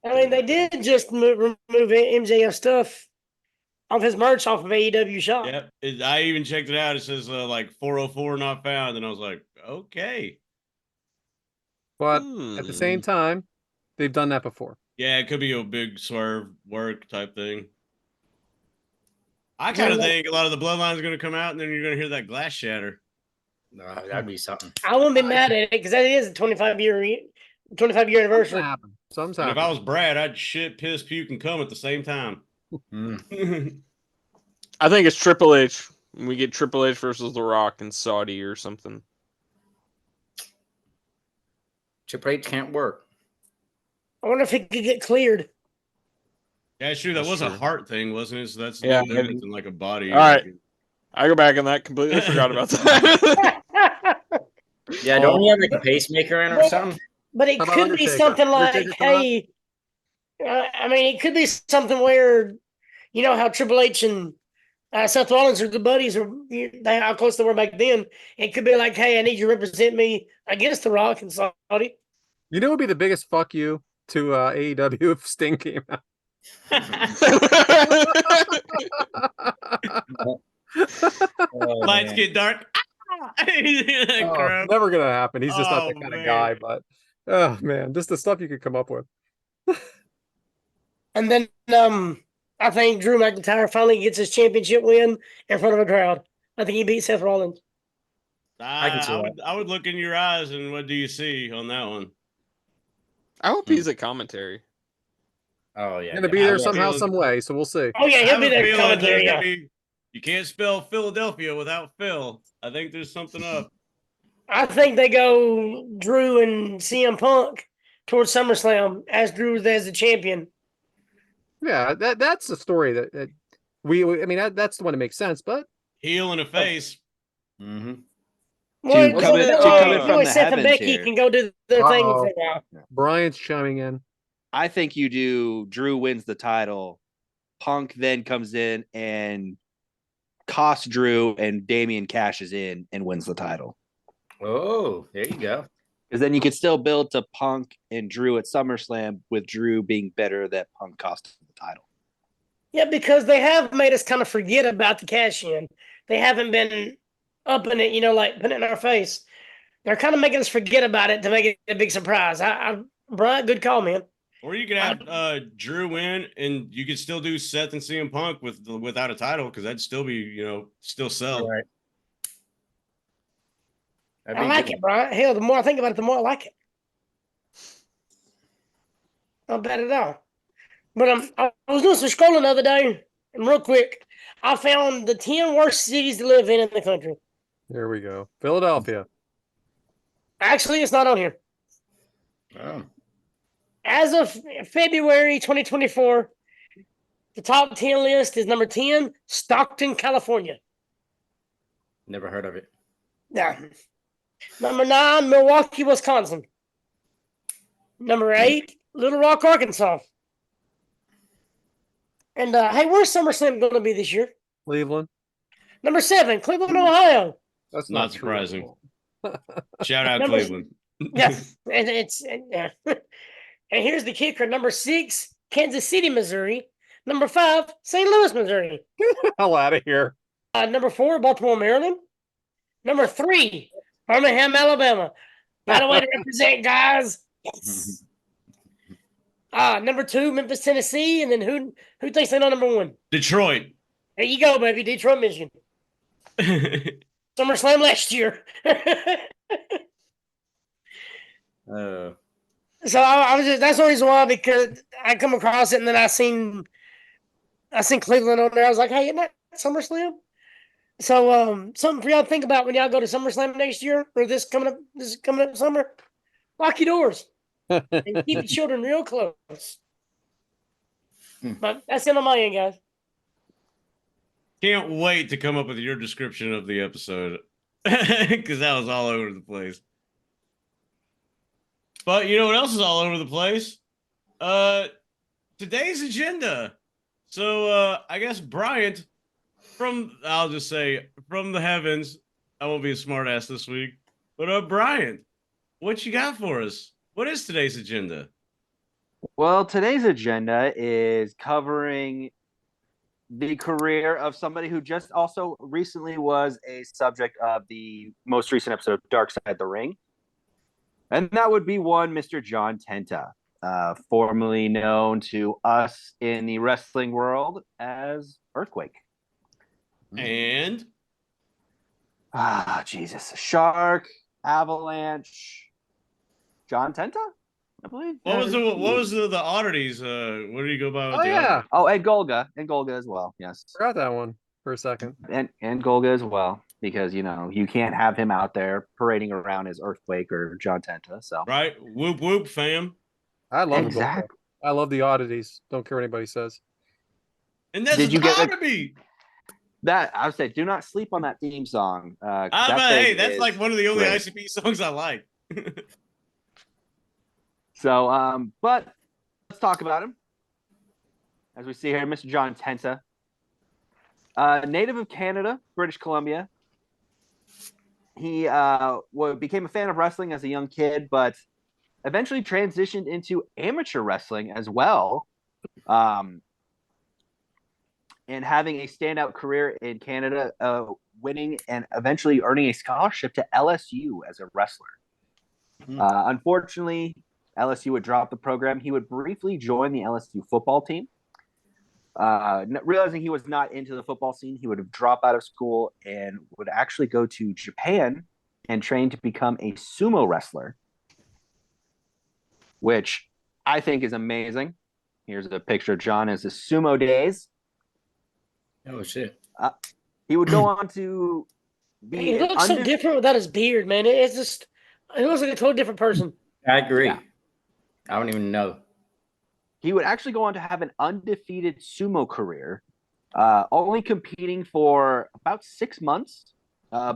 Speaker 4: I mean, they did just remove MJF stuff off his merch off of AEW shop.
Speaker 1: Yep. I even checked it out. It says like 404 not found. And I was like, okay.
Speaker 2: But at the same time, they've done that before.
Speaker 1: Yeah, it could be a big swerve work type thing. I kind of think a lot of the bloodlines are going to come out and then you're going to hear that glass shatter.
Speaker 3: No, that'd be something.
Speaker 4: I wouldn't be mad at it because that is a 25-year anniversary.
Speaker 2: Something's
Speaker 1: And
Speaker 2: happening.
Speaker 1: if I was Brad, I'd shit, piss, puke, and come at the same time.
Speaker 5: I think it's Triple H. We get Triple H versus The Rock in Saudi or something.
Speaker 3: Triple H can't work.
Speaker 4: I wonder if he could get cleared.
Speaker 1: Yeah, sure. That was a heart thing, wasn't it? So that's
Speaker 5: Yeah,
Speaker 1: no different than like a body.
Speaker 5: All right. I go back on that. Completely forgot about that.
Speaker 3: Yeah, don't we have like a pacemaker in or something?
Speaker 4: But it could be something like, hey, I mean, it could be something where, you know, how Triple H and Seth Rollins are good buddies, or how close they were back then. It could be like, hey, I need you to represent me against The Rock and Saudi.
Speaker 2: You know, what would be the biggest fuck you to AEW if Sting came out.
Speaker 1: Lights get dark.
Speaker 2: Never gonna happen. He's just not that kind of guy. But oh man, just the stuff you could come up with.
Speaker 4: And then I think Drew McIntyre finally gets his championship win in front of a crowd. I think he beat Seth Rollins.
Speaker 1: I would look in your eyes and what do you see on that one?
Speaker 5: I hope he's a commentary.
Speaker 3: Oh yeah,
Speaker 2: He's gonna be there somehow, some way. So we'll see.
Speaker 4: Oh yeah, he'll be there commentary. Yeah.
Speaker 1: You can't spell Philadelphia without Phil. I think there's something up.
Speaker 4: I think they go Drew and CM Punk towards SummerSlam as Drew as the champion.
Speaker 2: Yeah, that's the story that we I mean that's the one that makes sense. But
Speaker 1: heel in a face.
Speaker 3: Mm-hmm.
Speaker 4: Well,
Speaker 6: To come in from the
Speaker 4: Seth and
Speaker 6: heavens
Speaker 4: Becky
Speaker 6: here.
Speaker 4: can go do their thing for a while.
Speaker 2: Brian's chiming in.
Speaker 6: I think you do. Drew wins the title. Punk then comes in and costs Drew, and Damian cashes in and wins the title.
Speaker 3: Oh, there you go.
Speaker 6: Because then you could still build to Punk and Drew at SummerSlam with Drew being better that Punk cost him the title.
Speaker 4: Yeah, because they have made us kind of forget about the cash in. They haven't been upping it, you know, like putting it in our face. They're kind of making us forget about it to make it a big surprise. Brian, good call, man.
Speaker 1: Or you could have Drew win, and you could still do Seth and CM Punk without a title because that'd still be, you know, still sell.
Speaker 3: Right.
Speaker 4: I like it, Brian. Hell, the more I think about it, the more I like it. Not bad at all. But I was doing some scrolling the other day, and real quick, I found the 10 worst cities to live in the country.
Speaker 2: There we go. Philadelphia.
Speaker 4: Actually, it's not on here.
Speaker 3: Oh.
Speaker 4: As of February 2024, the top 10 list is number 10, Stockton, California.
Speaker 3: Never heard of it.
Speaker 4: Yeah. Number 9, Milwaukee, Wisconsin. Number 8, Little Rock, Arkansas. And hey, where's SummerSlam going to be this year?
Speaker 2: Cleveland.
Speaker 4: Number 7, Cleveland, Ohio.
Speaker 2: That's
Speaker 1: Not surprising. Shout out Cleveland.
Speaker 4: Yeah, and here's the kicker: number 6, Kansas City, Missouri. Number 5, St. Louis, Missouri.
Speaker 2: Hell out of here.
Speaker 4: Number 4, Baltimore, Maryland. Number 3, Birmingham, Alabama. By the way to represent, guys. Yes. Number 2, Memphis, Tennessee, and then who thinks they know number 1?
Speaker 1: Detroit.
Speaker 4: There you go, baby. Detroit, Michigan. SummerSlam last year. So I was just, that's the reason why, because I come across it and then I seen Cleveland on there. I was like, hey, isn't that SummerSlam? So something for y'all to think about when y'all go to SummerSlam next year, or this coming up summer. Lock your doors and keep the children real close. But that's it on my end, guys.
Speaker 1: Can't wait to come up with your description of the episode because that was all over the place. But you know what else is all over the place? Today's agenda. So I guess Bryant I'll just say from the heavens. I won't be a smartass this week. But Bryant, what you got for us? What is today's agenda?
Speaker 6: Well, today's agenda is covering the career of somebody who just also recently was a subject of the most recent episode of Dark Side of the Ring. And that would be one Mr. John Tenta, formerly known to us in the wrestling world as Earthquake.
Speaker 1: And
Speaker 6: Jesus. Shark, Avalanche, John Tenta, I believe.
Speaker 1: what was the oddities? What do you go by with
Speaker 2: Oh
Speaker 1: the
Speaker 2: yeah,
Speaker 1: oddities?
Speaker 6: Oh, and Golga as well. Yes.
Speaker 2: forgot that one for a second.
Speaker 6: And Golga as well, because you can't have him out there parading around as Earthquake or John Tenta. So
Speaker 1: Right? Whoop whoop, fam.
Speaker 2: I love
Speaker 6: Exactly.
Speaker 2: Golga. I love the oddities. Don't care what anybody says.
Speaker 1: And that's
Speaker 6: Did you
Speaker 1: an
Speaker 6: get
Speaker 1: oddity.
Speaker 6: that I would say, do not sleep on that theme song.
Speaker 1: Hey, that's
Speaker 6: is
Speaker 1: like one of the only
Speaker 6: great.
Speaker 1: ICP songs I like.
Speaker 6: So, but let's talk about him. As we see here, Mr. John Tenta, native of Canada, British Columbia. He became a fan of wrestling as a young kid, but eventually transitioned into amateur wrestling as well, and having a standout career in Canada, winning and eventually earning a scholarship to LSU as a wrestler. Unfortunately, LSU would drop the program. He would briefly join the LSU football team. Realizing he was not into the football scene, he would have dropped out of school and would actually go to Japan and train to become a sumo wrestler, which I think is amazing. Here's a picture of John as his sumo days.
Speaker 3: Oh shit!
Speaker 6: He would go on to be
Speaker 4: He looks so different without his beard, man. He looks like a totally different person.
Speaker 3: I agree.
Speaker 6: Yeah.
Speaker 3: I don't even know.
Speaker 6: He would actually go on to have an undefeated sumo career, only competing for about 6 months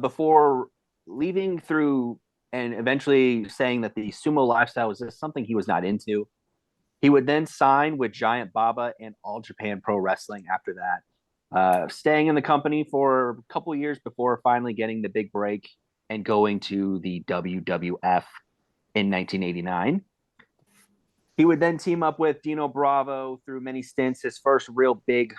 Speaker 6: before leaving through and eventually saying that the sumo lifestyle was just something he was not into. He would then sign with Giant Baba and All Japan Pro Wrestling after that, staying in the company for a couple years before finally getting the big break and going to the WWF in 1989. He would then team up with Dino Bravo through many stints. His first real big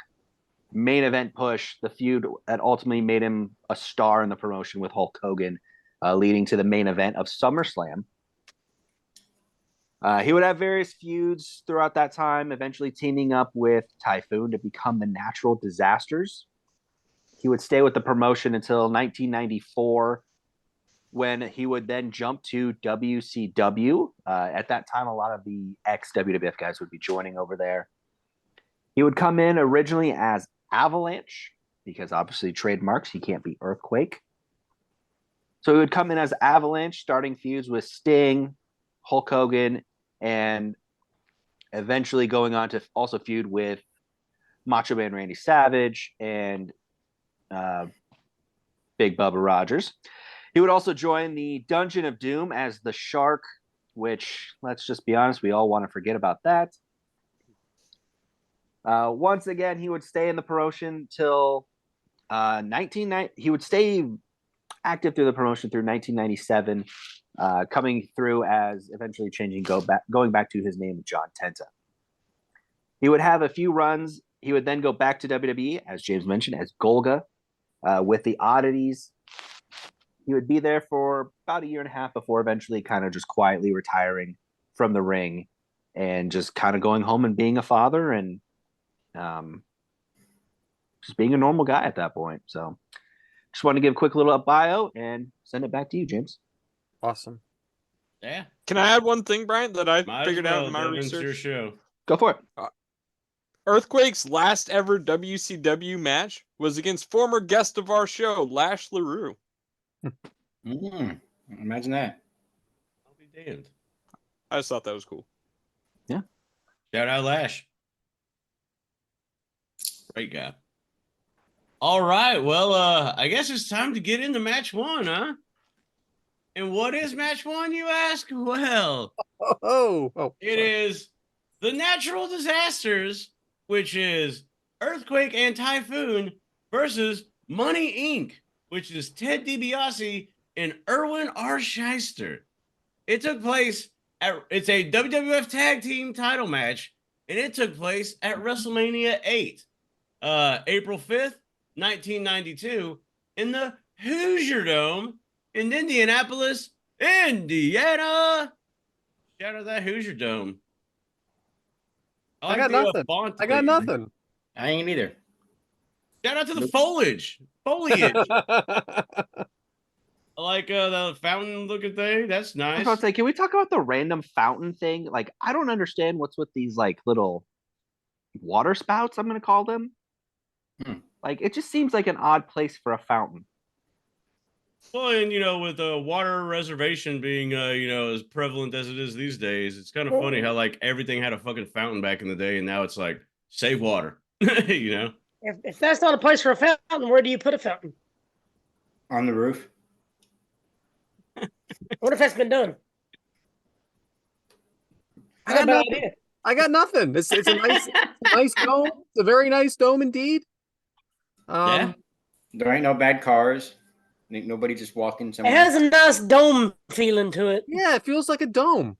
Speaker 6: main event push, the feud that ultimately made him a star in the promotion with Hulk Hogan, leading to the main event of SummerSlam. He would have various feuds throughout that time, eventually teaming up with Typhoon to become the Natural Disasters. He would stay with the promotion until 1994, when he would then jump to WCW. At that time, a lot of the ex-WWF guys would be joining over there. He would come in originally as Avalanche, because obviously trademarks, he can't be Earthquake. So he would come in as Avalanche, starting feuds with Sting, Hulk Hogan, and eventually going on to also feud with Macho Man Randy Savage and Big Bubba Rogers. He would also join the Dungeon of Doom as the Shark, which, let's just be honest, we all want to forget about that. Once again, he would stay in the promotion till 1990. He would stay active through the promotion through 1997, coming through as eventually going back to his name, John Tenta. He would have a few runs. He would then go back to WWE, as James mentioned, as Golga with the Oddities. He would be there for about a year and a half before eventually kind of just quietly retiring from the ring and just kind of going home and being a father and just being a normal guy at that point. So just want to give a quick little bio and send it back to you, James.
Speaker 2: Awesome.
Speaker 1: Yeah.
Speaker 5: Can I add one thing, Brian, that I
Speaker 1: Might
Speaker 5: figured
Speaker 1: as
Speaker 5: out
Speaker 1: well,
Speaker 5: in my
Speaker 1: Devyn, it's your
Speaker 5: research?
Speaker 1: show.
Speaker 6: Go for it.
Speaker 5: Earthquake's last ever WCW match was against former guest of our show, Lash LaRue.
Speaker 3: Imagine that.
Speaker 1: I'll be damned.
Speaker 5: I just thought that was cool.
Speaker 1: Shout out Lash. Great guy. All right. Well, I guess it's time to get into match one, huh? And what is match one, you ask? Well, it is the natural disasters, which is Earthquake and Typhoon versus Money Inc., which is Ted DiBiase and Erwin R. Shyster. It took place it's a WWF Tag Team title match, and it took place at WrestleMania 8, April 5th, 1992, in the Hoosier Dome in Indianapolis, Indiana. Shout out that Hoosier Dome.
Speaker 2: I got nothing. I got nothing.
Speaker 3: I ain't either.
Speaker 1: Shout out to the foliage. I like the fountain looking thing. That's nice.
Speaker 6: I was about to say, can we talk about the random fountain thing? Like, I don't understand what's with these like little water spouts, I'm gonna call them. Like, it just seems like an odd place for a fountain.
Speaker 1: Well, and with water reservation being as prevalent as it is these days, it's kind of funny how like everything had a fucking fountain back in the day, and now it's like save water.
Speaker 4: If that's not a place for a fountain, where do you put a fountain?
Speaker 3: On the roof.
Speaker 4: What if that's been done?
Speaker 2: I got nothing. It's a nice dome. It's a very nice dome indeed.
Speaker 3: There ain't no bad cars. Ain't nobody just walking somewhere.
Speaker 4: It has a nice dome feeling to it.
Speaker 2: Yeah, it feels like a dome.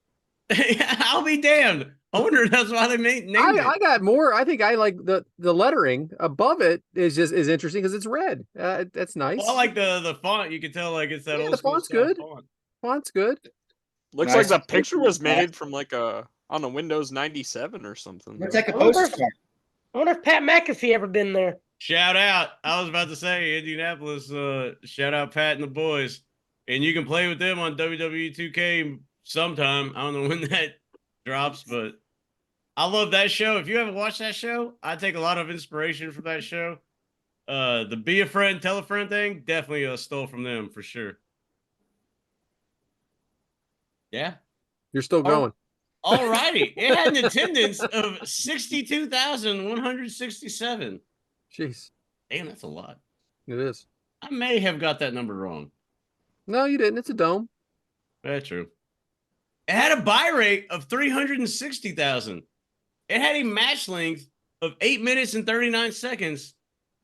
Speaker 1: I'll be damned. I wonder if that's why they named it.
Speaker 2: I got more. I think I like the lettering above it is interesting because it's red. That's nice.
Speaker 1: Well, I like the font. You can tell like it's that old
Speaker 2: the font's good.
Speaker 1: Font.
Speaker 2: Font's good.
Speaker 5: Looks like the picture was made from like on a Windows 97 or something.
Speaker 3: It's like a postcard.
Speaker 4: I wonder if Pat McAfee ever been there.
Speaker 1: Shout out. I was about to say Indianapolis. Shout out Pat and the boys. And you can play with them on WWE 2K sometime. I don't know when that drops, but I love that show. If you haven't watched that show, I take a lot of inspiration from that show. The be a friend, tell a friend thing, definitely stole from them for sure. Yeah.
Speaker 2: You're still going.
Speaker 1: All righty. It had an attendance of 62,167.
Speaker 2: Jeez.
Speaker 1: Damn, that's a lot.
Speaker 2: It is.
Speaker 1: I may have got that number wrong.
Speaker 2: No, you didn't. It's a dome.
Speaker 1: That's true. It had a buy rate of 360,000. It had a match length of 8 minutes and 39 seconds.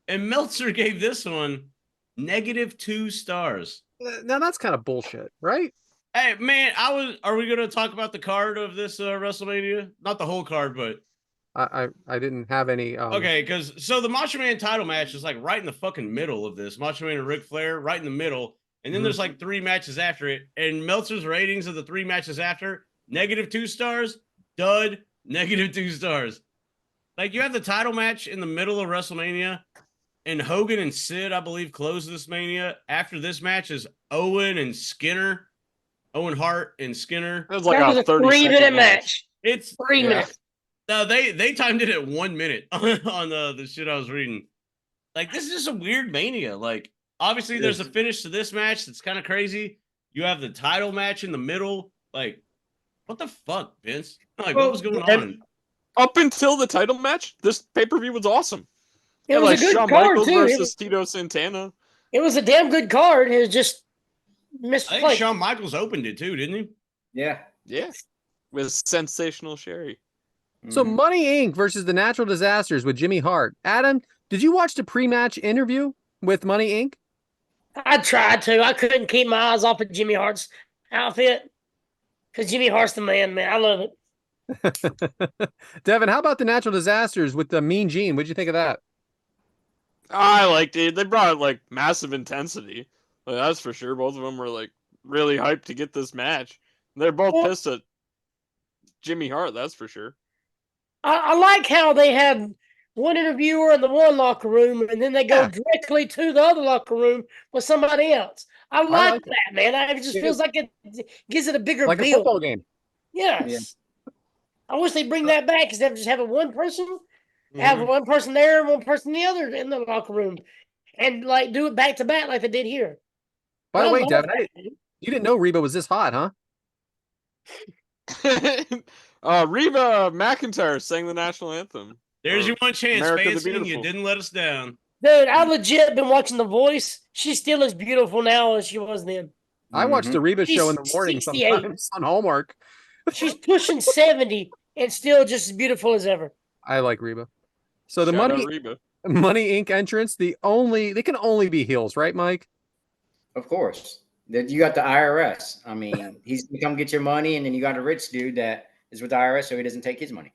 Speaker 1: And Meltzer gave this one -2 stars.
Speaker 2: Now that's kind of bullshit, right?
Speaker 1: Hey, man, are we going to talk about the card of this WrestleMania? Not the whole card, but.
Speaker 2: I didn't have any.
Speaker 1: Okay, so the Macho Man title match is like right in the fucking middle of this. Macho Man and Ric Flair right in the middle. And then there's like 3 matches after it. And Meltzer's ratings of the 3 matches after, -2 stars, dud, -2 stars. Like you have the title match in the middle of WrestleMania. And Hogan and Sid, I believe, close this Mania. After this match is Owen and Skinner. Owen Hart and Skinner.
Speaker 5: It was like
Speaker 4: that was a 3-minute match.
Speaker 1: It's
Speaker 4: 3 minutes.
Speaker 1: No, they timed it at 1 minute on the shit I was reading. Like, this is just a weird Mania. Like, obviously, there's a finish to this match that's kind of crazy. You have the title match in the middle. Like, what the fuck, Vince? Like, what was going on?
Speaker 5: Up until the title match, this pay-per-view was awesome.
Speaker 4: It was
Speaker 5: like
Speaker 4: a good
Speaker 5: Shawn
Speaker 4: card,
Speaker 5: Michaels
Speaker 4: too.
Speaker 5: versus Tito Santana.
Speaker 4: It was a damn good card. It was just
Speaker 1: I
Speaker 4: misplaced.
Speaker 1: think Shawn Michaels opened it, too, didn't he?
Speaker 3: Yeah.
Speaker 5: Yeah. With Sensational Sherry.
Speaker 2: So Money Inc. versus the Natural Disasters with Jimmy Hart. Adam, did you watch the pre-match interview with Money Inc.?
Speaker 4: I tried to. I couldn't keep my eyes off of Jimmy Hart's outfit because Jimmy Hart's the man. I love it.
Speaker 2: Devyn, how about the Natural Disasters with the Mean Gene? What'd you think of that?
Speaker 5: I liked it. They brought like massive intensity. Like, that's for sure. Both of them were like really hyped to get this match. They're both pissed at Jimmy Hart, that's for sure.
Speaker 4: I like how they had one interviewer in the one locker room, and then they go directly to the other locker room with somebody else. I like that, man. It just feels like it gives it a bigger
Speaker 2: like
Speaker 4: build.
Speaker 2: a football game.
Speaker 4: Yes. Yeah. I wish they bring that back instead of just having one person, have one person there and one person the other in the locker room, and like do it back to back like they did here.
Speaker 2: By the way, Devyn, you didn't know Reba was this hot, huh?
Speaker 5: Reba McEntire sang the national anthem.
Speaker 1: There's
Speaker 5: Or
Speaker 1: your one chance,
Speaker 5: America the
Speaker 1: Fancy. You
Speaker 5: Beautiful.
Speaker 1: didn't let us down.
Speaker 4: Dude, I legit been watching The Voice. She still looks beautiful now as she was then.
Speaker 2: I watched the Reba show in the
Speaker 4: She's
Speaker 2: morning
Speaker 4: 68.
Speaker 2: sometimes on Hallmark.
Speaker 4: She's pushing 70 and still just as beautiful as ever.
Speaker 2: I like Reba. So the
Speaker 5: Shout out
Speaker 2: Money
Speaker 5: Reba.
Speaker 2: Inc. entrance, they can only be heels, right, Mike?
Speaker 3: Of course. That you got the IRS. I mean, he's gonna come get your money, and then you got a rich dude that is with the IRS, so he doesn't take his money.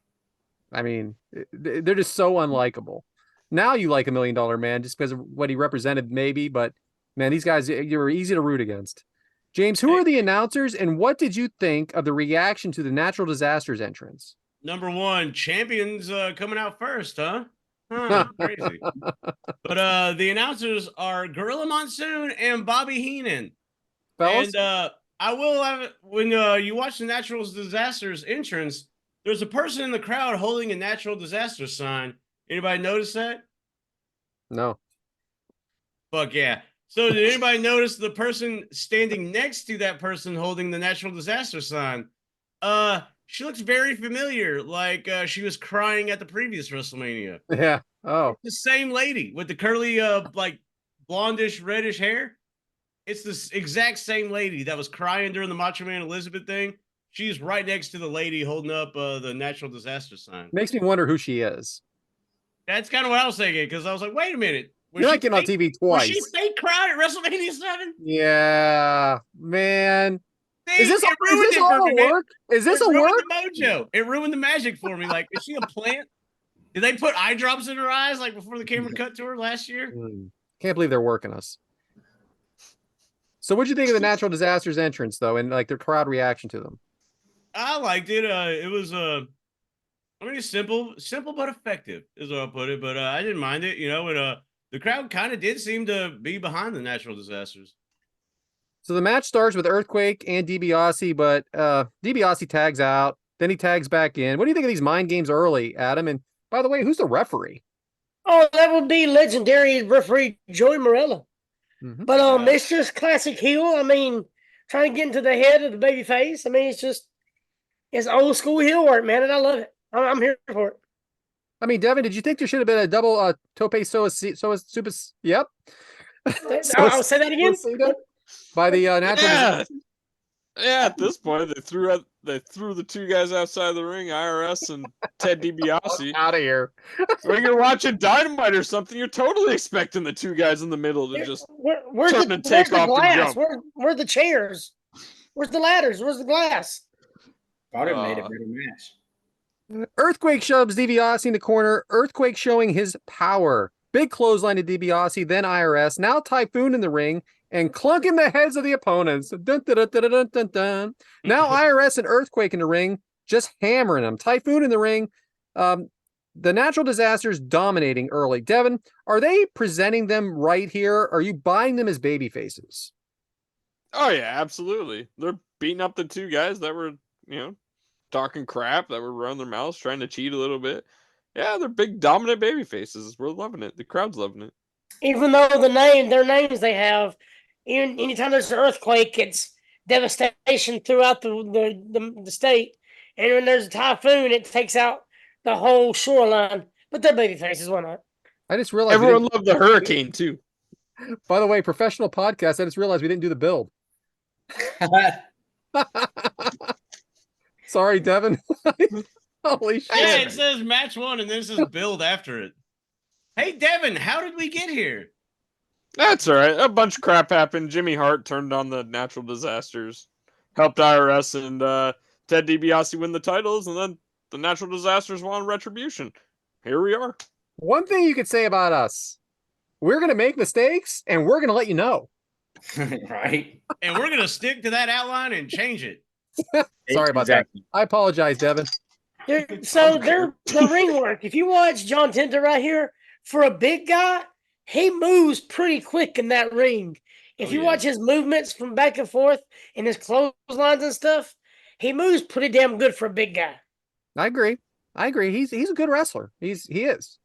Speaker 2: I mean, they're just so unlikable. Now you like $1 Million Man just because of what he represented, maybe, but man, these guys, you were easy to root against. James, who are the announcers, and what did you think of the reaction to the Natural Disasters entrance?
Speaker 1: Number one, champions coming out first, huh? Huh, crazy. But the announcers are Gorilla Monsoon and Bobby Heenan.
Speaker 2: Fellas?
Speaker 1: And I will have it when you watch the Natural Disasters entrance, there's a person in the crowd holding a natural disaster sign. Anybody notice that?
Speaker 2: No.
Speaker 1: Fuck yeah. So did anybody notice the person standing next to that person holding the natural disaster sign? She looks very familiar, like she was crying at the previous WrestleMania.
Speaker 2: Yeah. Oh.
Speaker 1: The same lady with the curly, like blondish, reddish hair. It's this exact same lady that was crying during the Macho Man Elizabeth thing. She's right next to the lady holding up the natural disaster sign.
Speaker 2: Makes me wonder who she is.
Speaker 1: That's kind of what I was thinking, because I was like, wait a minute.
Speaker 2: You're not getting on TV twice.
Speaker 1: Was she fake crying at WrestleMania 7?
Speaker 2: Yeah, man.
Speaker 1: See,
Speaker 2: Is this
Speaker 1: it ruined it
Speaker 2: all
Speaker 1: for
Speaker 2: a
Speaker 1: me, man.
Speaker 2: work? Is this
Speaker 1: It
Speaker 2: a
Speaker 1: ruined
Speaker 2: work?
Speaker 1: the mojo. It ruined the magic for me. Like, is she a plant? Did they put eye drops in her eyes like before the camera cut to her last year?
Speaker 2: Can't believe they're working us. So what'd you think of the Natural Disasters entrance, though, and like their crowd reaction to them?
Speaker 1: I liked it. It was I mean, it's simple but effective is what I'll put it. But I didn't mind it, and the crowd kind of did seem to be behind the Natural Disasters.
Speaker 2: So the match starts with Earthquake and DiBiase, but DiBiase tags out, then he tags back in. What do you think of these mind games early, Adam? And by the way, who's the referee?
Speaker 4: Oh, that would be legendary referee Joey Morella.
Speaker 2: Mm-hmm.
Speaker 4: But it's just classic heel. I mean, trying to get into the head of the baby face. I mean, it's old school heel work, man, and I love it. I'm here for it.
Speaker 2: I mean, Devyn, did you think there should have been a double tope super? Yep.
Speaker 4: I'll say that again.
Speaker 2: By the Natural Disasters.
Speaker 5: Yeah, at this point, they threw the two guys outside the ring, IRS and Ted DiBiase.
Speaker 2: Out of here.
Speaker 5: When you're watching Dynamite or something, you're totally expecting the two guys in the middle to just
Speaker 4: where's
Speaker 5: turn
Speaker 4: the,
Speaker 5: and take
Speaker 4: where's
Speaker 5: off
Speaker 4: the
Speaker 5: and
Speaker 4: glass?
Speaker 5: jump.
Speaker 4: Where's the chairs? Where's the ladders? Where's the glass?
Speaker 3: Thought it made a better match.
Speaker 2: Earthquake shoves DiBiase in the corner. Earthquake showing his power. Big clothesline to DiBiase, then IRS. Now Typhoon in the ring and clunking the heads of the opponents. Dun, dun, dun, dun, dun, dun, dun. Now IRS and Earthquake in the ring, just hammering them. Typhoon in the ring. The Natural Disasters dominating early. Devyn, are they presenting them right here? Are you buying them as baby faces?
Speaker 5: Oh yeah, absolutely. They're beating up the two guys that were, talking crap, that were running their mouths, trying to cheat a little bit. Yeah, they're big dominant baby faces. We're loving it. The crowd's loving it.
Speaker 4: Even though their names they have, anytime there's an earthquake, it's devastation throughout the state. And when there's a typhoon, it takes out the whole shoreline. But they're baby faces, why not?
Speaker 2: I just realized
Speaker 5: Everyone loved the hurricane too.
Speaker 2: By the way, professional podcast. I just realized we didn't do the build. Sorry, Devyn. Holy shit.
Speaker 1: Yeah, it says match 1 and then it says build after it. Hey, Devyn, how did we get here?
Speaker 5: That's all right. A bunch of crap happened. Jimmy Hart turned on the Natural Disasters, helped IRS and Ted DiBiase win the titles, and then the Natural Disasters won Retribution. Here we are.
Speaker 2: One thing you could say about us, we're going to make mistakes and we're going to let you know.
Speaker 3: Right.
Speaker 1: And we're going to stick to that outline and change it.
Speaker 2: Sorry about that. I apologize, Devyn.
Speaker 4: So the ring work. If you watch John Tenta right here, for a big guy, he moves pretty quick in that ring. If you watch his movements from back and forth and his clotheslines and stuff, he moves pretty damn good for a big guy.
Speaker 2: I agree. He's a good wrestler. He is.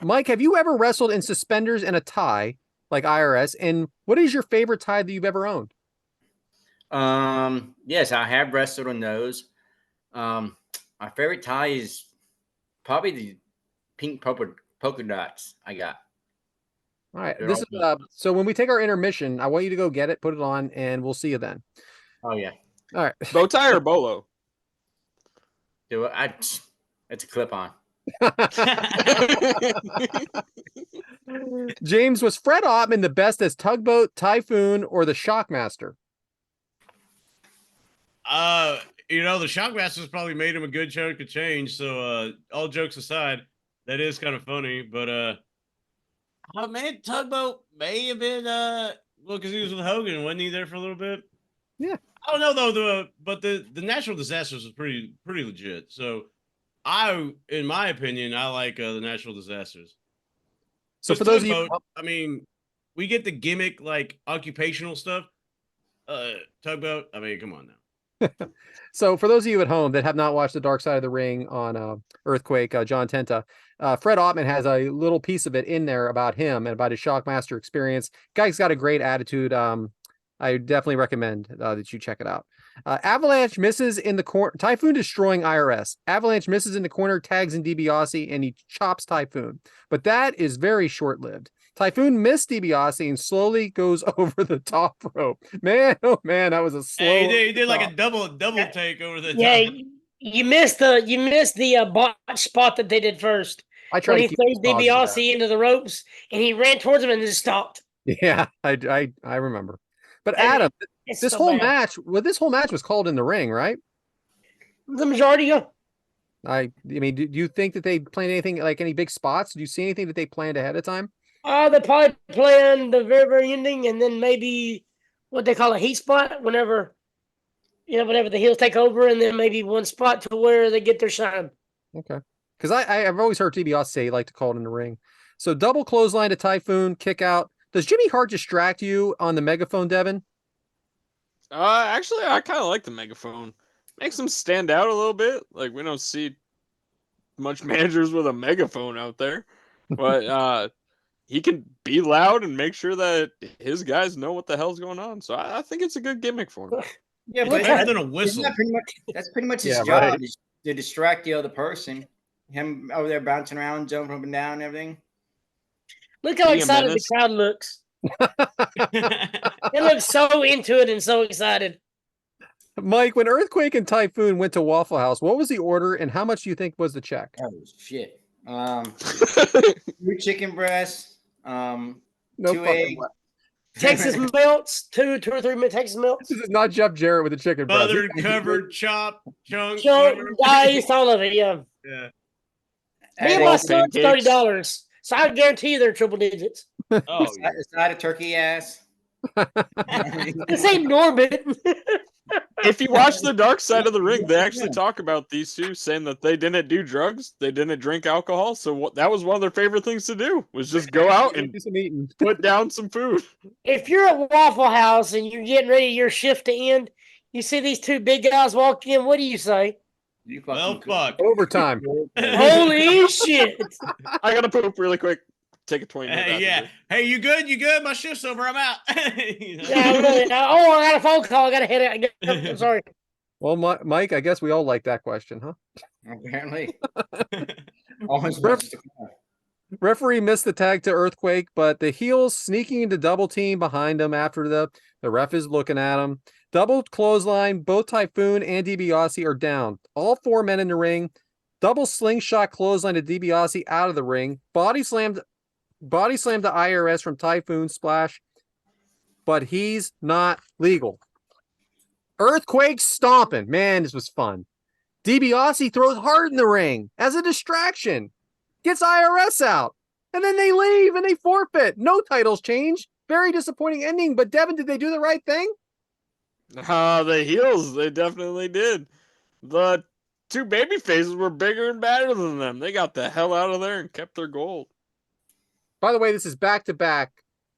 Speaker 2: Mike, have you ever wrestled in suspenders and a tie like IRS? And what is your favorite tie that you've ever owned?
Speaker 3: Yes, I have wrestled on those. My favorite tie is probably pink polka dots. I got.
Speaker 2: All right.
Speaker 3: They're
Speaker 2: This is
Speaker 3: all
Speaker 2: so when we take our intermission, I want you to go get it, put it on, and we'll see you then.
Speaker 3: Oh yeah.
Speaker 2: All right.
Speaker 5: Bow tie or bolo?
Speaker 3: Do it. It's a clip on.
Speaker 2: James, was Fred Ottman the best as Tugboat, Typhoon, or the Shockmaster?
Speaker 1: The Shockmasters probably made him a good chunk of change. So, all jokes aside, that is kind of funny. But, oh man, Tugboat may have been, because he was with Hogan, wasn't he there for a little bit?
Speaker 2: Yeah.
Speaker 1: I don't know though, but the Natural Disasters was pretty legit. So, in my opinion, I like the Natural Disasters.
Speaker 2: So for those of you,
Speaker 1: Tugboat, I mean, we get the gimmick like occupational stuff. Tugboat, I mean, come on now.
Speaker 2: so for those of you at home that have not watched The Dark Side of the Ring on Earthquake, John Tenta, Fred Ottman has a little piece of it in there about him and about his Shockmaster experience. Guy's got a great attitude. I definitely recommend that you check it out. Avalanche misses in the corner. Typhoon destroying IRS. Avalanche misses in the corner, tags in DiBiase, and he chops Typhoon. But that is very short-lived. Typhoon missed DiBiase and slowly goes over the top rope. Man, oh man, that was a slow.
Speaker 1: Hey, he did like a double take over the
Speaker 4: Yeah,
Speaker 1: top.
Speaker 4: you missed the botch spot that they did first.
Speaker 2: I tried
Speaker 4: When
Speaker 2: to
Speaker 4: he
Speaker 2: keep
Speaker 4: throws
Speaker 2: the pauses
Speaker 4: DiBiase into the ropes and he ran towards him and just stopped.
Speaker 2: down. Yeah, I remember. But
Speaker 4: I mean,
Speaker 2: Adam,
Speaker 4: It's
Speaker 2: this
Speaker 4: so
Speaker 2: whole
Speaker 4: bad.
Speaker 2: match, this whole match was called in the ring, right?
Speaker 4: The majority of
Speaker 2: I mean, do you think that they planned anything like any big spots? Do you see anything that they planned ahead of time?
Speaker 4: they probably planned the very ending and then maybe what they call a heat spot whenever the heels take over, and then maybe one spot to where they get their shine.
Speaker 2: Okay. Because I've always heard DiBiase say he liked to call it in the ring. So double clothesline to Typhoon, kick out. Does Jimmy Hart distract you on the megaphone, Devyn?
Speaker 5: Actually, I kind of like the megaphone. Makes them stand out a little bit. Like, we don't see much managers with a megaphone out there. But he can be loud and make sure that his guys know what the hell's going on. So I think it's a good gimmick for him.
Speaker 3: Yeah,
Speaker 1: It's
Speaker 3: but
Speaker 1: better than a
Speaker 3: isn't
Speaker 1: whistle.
Speaker 3: that's pretty much his
Speaker 2: Yeah,
Speaker 3: job
Speaker 2: right.
Speaker 3: is to distract the other person. Him over there bouncing around, jumping up and down, and everything.
Speaker 4: Look how
Speaker 5: Be a
Speaker 4: excited the
Speaker 5: menace.
Speaker 4: crowd looks. They look so into it and so excited.
Speaker 2: Mike, when Earthquake and Typhoon went to Waffle House, what was the order and how much do you think was the check?
Speaker 3: Oh shit! 2 chicken breasts.
Speaker 2: No
Speaker 3: 2
Speaker 2: fucking
Speaker 3: eggs.
Speaker 2: way.
Speaker 4: Texas melts, two or three Texas melts.
Speaker 2: This is not Jeff Jarrett with the chicken breast.
Speaker 1: Smothered, covered, chopped, chunked.
Speaker 4: Chunk,
Speaker 1: whatever.
Speaker 4: dice, all of it, yeah.
Speaker 1: Yeah.
Speaker 4: Me and
Speaker 3: And
Speaker 4: my
Speaker 3: a
Speaker 4: son's
Speaker 5: pancakes.
Speaker 4: $30. So I guarantee you they're triple digits.
Speaker 1: Oh, yeah.
Speaker 3: side of turkey ass.
Speaker 4: This ain't Norbit.
Speaker 5: If you watch The Dark Side of the Ring, they actually talk about these two, saying that they didn't do drugs, they didn't drink alcohol, so that was one of their favorite things to do, was just go out and
Speaker 2: Do some eating.
Speaker 5: put down some food.
Speaker 4: If you're at Waffle House and you're getting ready your shift to end, you see these two big guys walk in, what do you say?
Speaker 3: You
Speaker 1: Well,
Speaker 3: fucking
Speaker 1: fuck.
Speaker 2: Overtime.
Speaker 4: Holy shit.
Speaker 5: I gotta poop really quick. Take a 20-minute
Speaker 1: Hey, yeah. Hey, you good? You good? My shift's over. I'm out. You know?
Speaker 4: Yeah, really. Oh, I got a phone call. I got to head out. I'm sorry.
Speaker 2: Well, Mike, I guess we all like that question, huh?
Speaker 3: Apparently. Always
Speaker 2: Ref-
Speaker 3: watches the car.
Speaker 2: Referee missed the tag to Earthquake, but the heels sneaking into double team behind him after the ref is looking at him. Double clothesline, both Typhoon and DiBiase are down. All 4 men in the ring. Double slingshot clothesline to DiBiase out of the ring. Body slam to IRS from Typhoon splash, but he's not legal. Earthquake stomping. Man, this was fun. DiBiase throws hard in the ring as a distraction. Gets IRS out. And then they leave and they forfeit. No titles change. Very disappointing ending. But Devyn, did they do the right thing?
Speaker 5: The heels, they definitely did. The two baby faces were bigger and badder than them. They got the hell out of there and kept their gold.
Speaker 2: By the way, this is back-to-back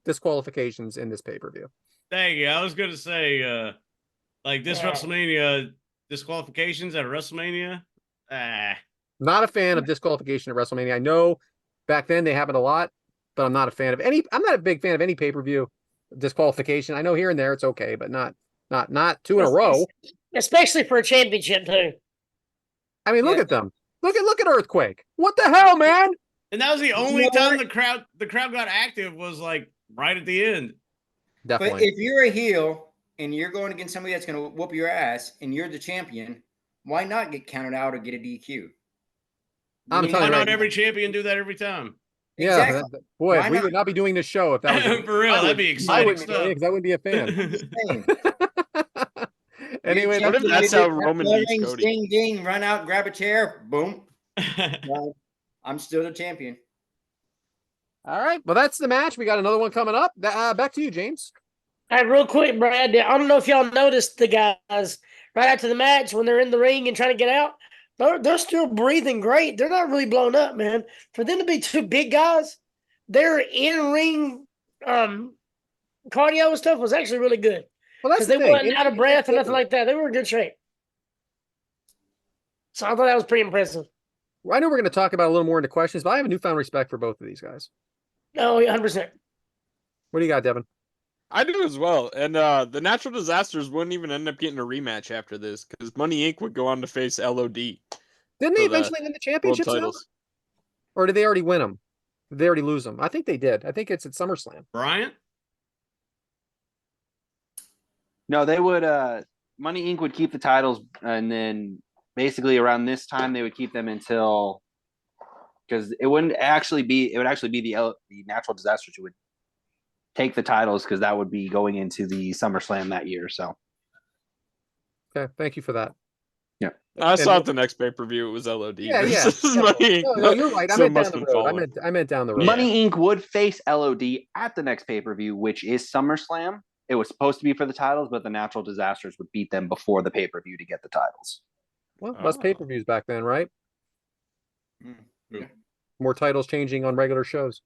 Speaker 2: disqualifications in this pay-per-view.
Speaker 1: Thank you. I was going to say, like this WrestleMania disqualifications at WrestleMania.
Speaker 2: Not a fan of disqualification at WrestleMania. I know back then they happened a lot, but I'm not a fan of any. I'm not a big fan of any pay-per-view disqualification. I know here and there it's okay, but not 2 in a row.
Speaker 4: Especially for a championship, too.
Speaker 2: I mean, look
Speaker 3: Yeah.
Speaker 2: at them. Look at Earthquake. What the hell, man?
Speaker 1: And that was the
Speaker 3: You
Speaker 1: only
Speaker 3: know
Speaker 1: time
Speaker 3: what?
Speaker 1: the crowd got active was like right at the end.
Speaker 3: But
Speaker 2: Definitely.
Speaker 3: if you're a heel and you're going against somebody that's going to whoop your ass and you're the champion, why not get counted out or get a DQ?
Speaker 2: I'm
Speaker 3: You
Speaker 2: telling
Speaker 1: Why
Speaker 2: you
Speaker 1: not
Speaker 2: right
Speaker 1: every champion do that every time?
Speaker 2: Yeah,
Speaker 3: Exactly.
Speaker 2: boy,
Speaker 3: Why
Speaker 2: we
Speaker 3: not?
Speaker 2: would not be doing this show if that was the case.
Speaker 1: For real,
Speaker 2: I
Speaker 1: that'd be
Speaker 2: I
Speaker 1: exciting
Speaker 2: wouldn't be doing it
Speaker 1: stuff.
Speaker 2: because I wouldn't be a fan.
Speaker 3: I'm just saying.
Speaker 2: Anyway,
Speaker 3: You're
Speaker 5: What if
Speaker 3: champion,
Speaker 5: that's
Speaker 3: you
Speaker 5: how
Speaker 3: just
Speaker 5: Roman
Speaker 3: have
Speaker 5: beats
Speaker 3: rings,
Speaker 5: Cody?
Speaker 3: Ding, ding, run out, grab a chair, boom. Well, I'm still the champion.
Speaker 2: all right. Well, that's the match. We got another one coming up. Back to you, James.
Speaker 4: Hey, real quick, Brad. I don't know if y'all noticed the guys right after the match when they're in the ring and trying to get out. They're still breathing great. They're not really blown up, man. For them to be two big guys, their in ring cardio and stuff was actually really good
Speaker 2: Well, that's
Speaker 4: because
Speaker 2: the
Speaker 4: they
Speaker 2: thing.
Speaker 4: weren't out of breath or nothing like that. They were in good shape. So I thought that was pretty impressive.
Speaker 2: I know we're going to talk about a little more into questions, but I have a newfound respect for both of these guys.
Speaker 4: Oh, 100%.
Speaker 2: What do you got, Devin?
Speaker 5: I do as well. And the Natural Disasters wouldn't even end up getting a rematch after this because Money Inc. would go on to face LOD
Speaker 2: Didn't
Speaker 5: for
Speaker 2: they
Speaker 5: the
Speaker 2: eventually win the
Speaker 5: world
Speaker 2: championships now?
Speaker 5: titles.
Speaker 2: Or did they already win them? Did they already lose them? I think they did. I think it's at SummerSlam.
Speaker 1: Bryant?
Speaker 6: No, they would. Money Inc. would keep the titles, and then basically around this time they would keep them until because it wouldn't actually be. It would actually be the Natural Disasters who would take the titles because that would be going into the SummerSlam that year. So
Speaker 2: Okay, thank you for that.
Speaker 5: I saw at the next pay-per-view it was LOD.
Speaker 2: Yeah.
Speaker 5: versus Money Inc.
Speaker 2: No, you're right. I
Speaker 5: So it
Speaker 2: meant down
Speaker 5: must
Speaker 2: the
Speaker 5: have been
Speaker 2: road.
Speaker 5: following.
Speaker 2: I meant down the road.
Speaker 6: Money Inc. would face LOD at the next pay-per-view, which is SummerSlam. It was supposed to be for the titles, but the Natural Disasters would beat them before the pay-per-view to get the titles.
Speaker 2: Well, less
Speaker 5: Oh.
Speaker 2: pay-per-views back then, right?
Speaker 3: Yeah.
Speaker 2: More titles changing on regular shows.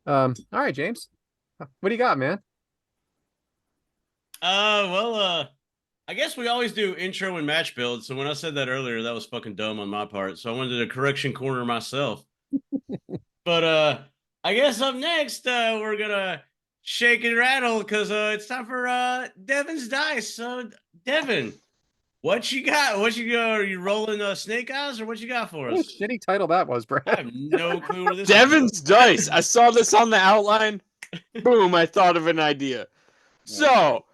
Speaker 2: All right, James. What do you got, man?
Speaker 1: I guess we always do intro and match build. So when I said that earlier, that was fucking dumb on my part. So I wanted to correction corner myself. But I guess up next, we're gonna shake and rattle because it's time for Devyn's dice. So Devyn, what you got? What you got? Are you rolling snake eyes or what you got for
Speaker 2: What a
Speaker 1: us?
Speaker 2: shitty title that was, Brad.
Speaker 1: I have no clue where this is
Speaker 5: Devyn's dice. I saw this on the outline. Boom! I thought of an idea. So,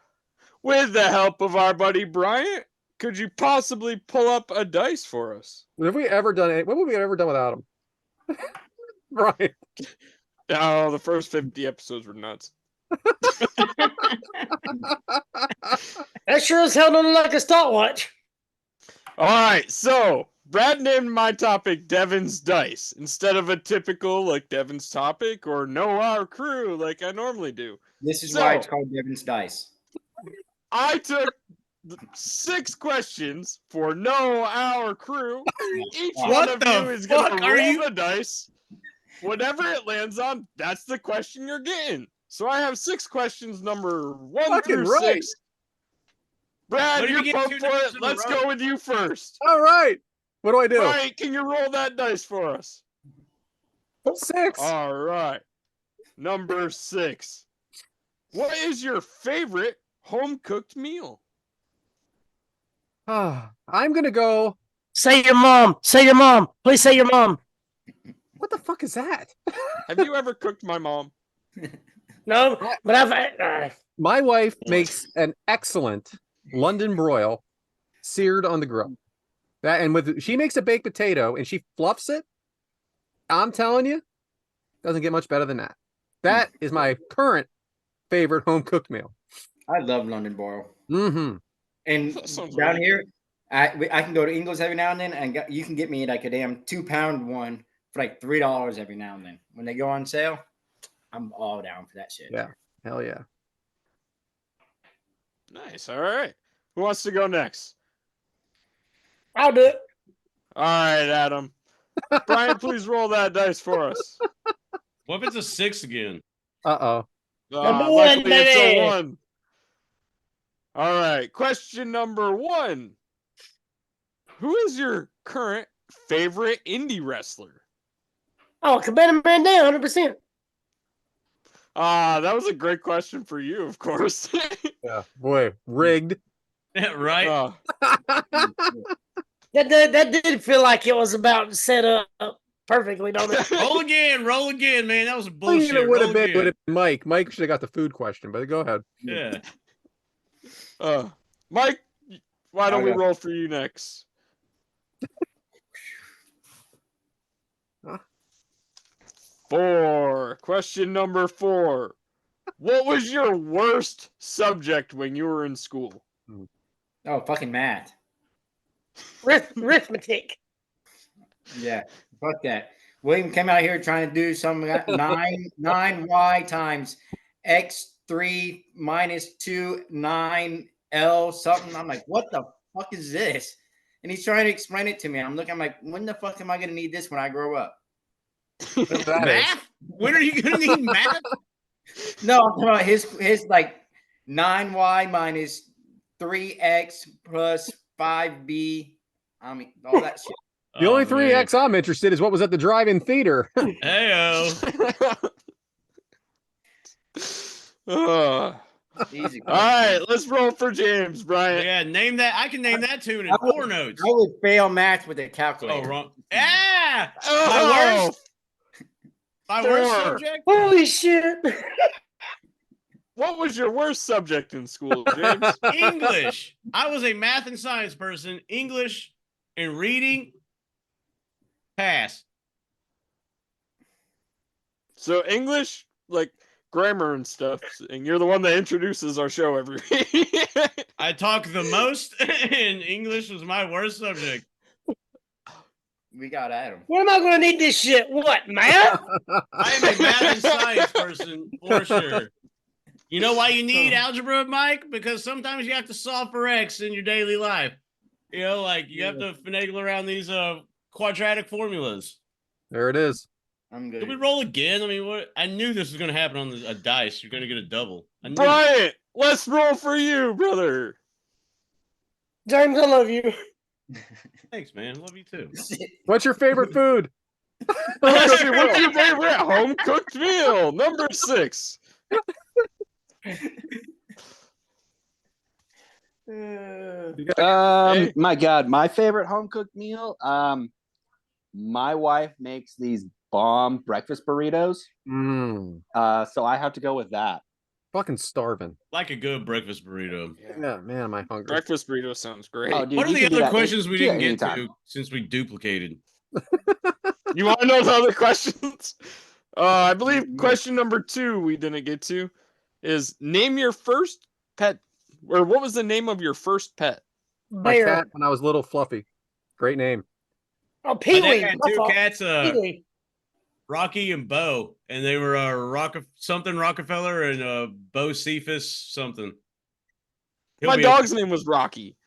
Speaker 5: with the help of our buddy Bryant, could you possibly pull up a dice for us?
Speaker 2: Have we ever done it? What would we have ever done without him? Right.
Speaker 5: Oh, the first 50 episodes were nuts.
Speaker 4: That sure as hell don't look like a stopwatch.
Speaker 5: All right, so Brad named my topic Devyn's Dice instead of a typical like Devyn's topic or Know Our Crew like I normally do.
Speaker 3: This is
Speaker 5: So-
Speaker 3: why it's called Devyn's Dice.
Speaker 5: I took 6 questions for Know Our Crew. Each
Speaker 3: What
Speaker 5: one of
Speaker 1: the
Speaker 5: you is going
Speaker 1: fuck
Speaker 5: to
Speaker 1: are
Speaker 5: roll
Speaker 1: you-
Speaker 5: the dice. Whatever it lands on, that's the question you're getting. So I have 6 questions, number 1
Speaker 2: Fucking
Speaker 5: through
Speaker 2: right.
Speaker 5: 6. Brad,
Speaker 1: What if
Speaker 5: you're
Speaker 1: you get
Speaker 5: pumped
Speaker 1: 2
Speaker 5: for
Speaker 1: numbers
Speaker 5: it.
Speaker 1: in a
Speaker 5: Let's
Speaker 1: row?
Speaker 5: go with you first.
Speaker 2: All right. What do I do?
Speaker 5: Right, can you roll that dice for us?
Speaker 2: 6.
Speaker 5: All right. Number 6. What is your favorite home cooked meal?
Speaker 2: I'm gonna go.
Speaker 4: Say your mom. Say your mom. Please say your mom.
Speaker 2: What the fuck is that?
Speaker 5: Have you ever cooked my mom?
Speaker 4: No, but I've.
Speaker 2: My wife makes an excellent London broil seared on the grill. That and with she makes a baked potato and she fluffs it. I'm telling you, doesn't get much better than that. That is my current favorite home cooked meal.
Speaker 3: I love London broil.
Speaker 2: Mm-hmm.
Speaker 3: And
Speaker 5: That sounds
Speaker 3: down
Speaker 5: really
Speaker 3: here, I can go to Ingles every now and then, and you can get me like a damn 2-pound one for like $3 every now and then. When they go on sale, I'm all down for that shit.
Speaker 2: Yeah. Hell yeah.
Speaker 5: Nice. All right. Who wants to go next?
Speaker 4: I'll do it.
Speaker 5: All right, Adam. Brian, please roll that dice for us.
Speaker 1: What if it's a 6 again?
Speaker 2: Uh-oh.
Speaker 4: Number
Speaker 5: Luckily
Speaker 4: one,
Speaker 5: it's
Speaker 4: baby.
Speaker 5: a 1. All right. Question number 1. Who is your current favorite indie wrestler?
Speaker 4: Oh, Cabana Man down, 100%.
Speaker 5: That was a great question for you, of course.
Speaker 2: Yeah. Boy, rigged.
Speaker 1: Right?
Speaker 5: Uh,
Speaker 4: That did feel like it was about set up. perfectly, don't it?
Speaker 1: Roll again, man. That was bullshit.
Speaker 2: It would
Speaker 1: Roll
Speaker 2: have been
Speaker 1: again.
Speaker 2: Mike. Mike should have got the food question, but go ahead.
Speaker 1: Yeah.
Speaker 5: Mike, why don't we
Speaker 3: Okay.
Speaker 5: roll for you next?
Speaker 2: Huh?
Speaker 5: 4. Question number 4. What was your worst subject when you were in school?
Speaker 3: Oh, fucking math.
Speaker 4: Arithmetic.
Speaker 3: Yeah, fuck that. William came out here trying to do some 9y times x3 minus 2 9l something. I'm like, what the fuck is this? And he's trying to explain it to me. I'm like, when the fuck am I gonna need this when I grow up?
Speaker 1: Math? When are you gonna need math?
Speaker 3: No, I'm talking about his like 9y minus 3x plus 5b. I mean, all that shit.
Speaker 2: The only
Speaker 1: Oh,
Speaker 2: 3X I'm interested is what was at the drive-in theater.
Speaker 1: Heyo.
Speaker 5: All
Speaker 3: Easy.
Speaker 5: right, let's roll for James, Brian.
Speaker 1: Yeah, name that. I can name that tune in 4 notes.
Speaker 3: I would fail math with a
Speaker 1: Oh,
Speaker 3: calculator.
Speaker 1: wrong. Yeah.
Speaker 5: Oh,
Speaker 1: My worst
Speaker 5: 4.
Speaker 1: subject?
Speaker 4: Holy shit.
Speaker 5: What was your worst subject in school, James?
Speaker 1: English. I was a math and science person. English and reading. Pass.
Speaker 5: So English, like grammar and stuff, and you're the one that introduces our show every week.
Speaker 1: I talk the most, and English was my worst subject.
Speaker 3: We got Adam.
Speaker 4: What am I going to need this shit? What, math?
Speaker 1: I am a math and science person for sure. You know why you need algebra, Mike? Because sometimes you have to solve for X in your daily life. You know, like you have to finagle around these quadratic formulas.
Speaker 2: There it is.
Speaker 3: I'm
Speaker 1: Did we
Speaker 3: good.
Speaker 1: roll again? I mean, what? I knew this was going to happen on a dice. You're going to get a double. I knew it.
Speaker 5: Brian, let's roll for you, brother.
Speaker 4: James, I love you.
Speaker 1: Thanks, man. Love you too.
Speaker 2: What's your favorite food?
Speaker 5: What's your favorite home cooked meal? Number 6. Hey.
Speaker 6: My God, my favorite home cooked meal. My wife makes these bomb breakfast burritos. So I have to go with that.
Speaker 2: Fucking starving.
Speaker 1: Like a good breakfast burrito.
Speaker 2: Yeah, man, am I hungry?
Speaker 5: Breakfast burrito sounds great.
Speaker 6: Oh, dude,
Speaker 1: What are
Speaker 6: you
Speaker 1: the
Speaker 6: can do
Speaker 1: other
Speaker 6: that
Speaker 1: questions we didn't get
Speaker 6: anytime.
Speaker 1: to since we duplicated?
Speaker 5: You want to know the other questions? I believe question number 2 we didn't get to is name your first pet, or what was the name of your first pet?
Speaker 2: My
Speaker 4: Bear.
Speaker 2: cat when I was little, Fluffy. Great name.
Speaker 4: Oh,
Speaker 1: My
Speaker 4: Pee
Speaker 1: dad
Speaker 4: Wee.
Speaker 1: had 2 cats,
Speaker 4: Pee-wee.
Speaker 1: Rocky and Bo, and they were Rockefeller and Bo Cephas something. He'll
Speaker 5: My
Speaker 1: be
Speaker 5: dog's name was Rocky.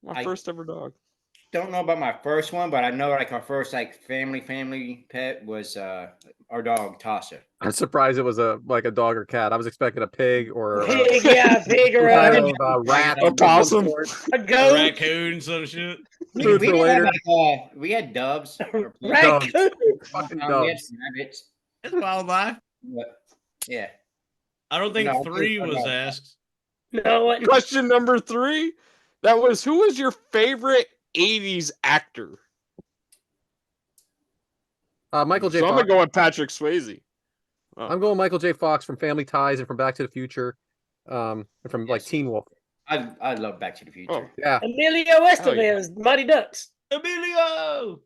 Speaker 5: My
Speaker 3: I-
Speaker 5: first ever dog.
Speaker 3: Don't know about my first one, but I know like my first like family pet was our dog Tasha.
Speaker 2: I'm surprised it was a dog or cat. I was expecting a pig or
Speaker 4: Pig, yeah, pig or
Speaker 2: kind
Speaker 4: a,
Speaker 2: of rat.
Speaker 5: A possum.
Speaker 4: a
Speaker 1: a
Speaker 4: goat.
Speaker 1: raccoon, some shit.
Speaker 2: Food for
Speaker 3: did
Speaker 2: later.
Speaker 3: have, like, we had doves.
Speaker 4: Raccoon.
Speaker 2: Fucking
Speaker 3: We had
Speaker 2: doves.
Speaker 3: rabbits.
Speaker 1: It's wildlife.
Speaker 3: But, yeah.
Speaker 1: I don't think
Speaker 3: No,
Speaker 1: 3
Speaker 3: it's
Speaker 1: was
Speaker 3: not.
Speaker 1: asked.
Speaker 4: No, what?
Speaker 5: Question number 3. That was, who was your favorite 80s actor?
Speaker 2: Michael J.
Speaker 5: So I'm
Speaker 2: Fox.
Speaker 5: gonna go with Patrick Swayze.
Speaker 2: I'm going Michael J. Fox from Family Ties and from Back to the Future, and from like
Speaker 3: Yes.
Speaker 2: Teen Wolf.
Speaker 3: I love Back to the Future.
Speaker 5: Oh,
Speaker 2: Yeah,
Speaker 4: Emilio Estevez, Mighty Ducks.
Speaker 1: Emilio!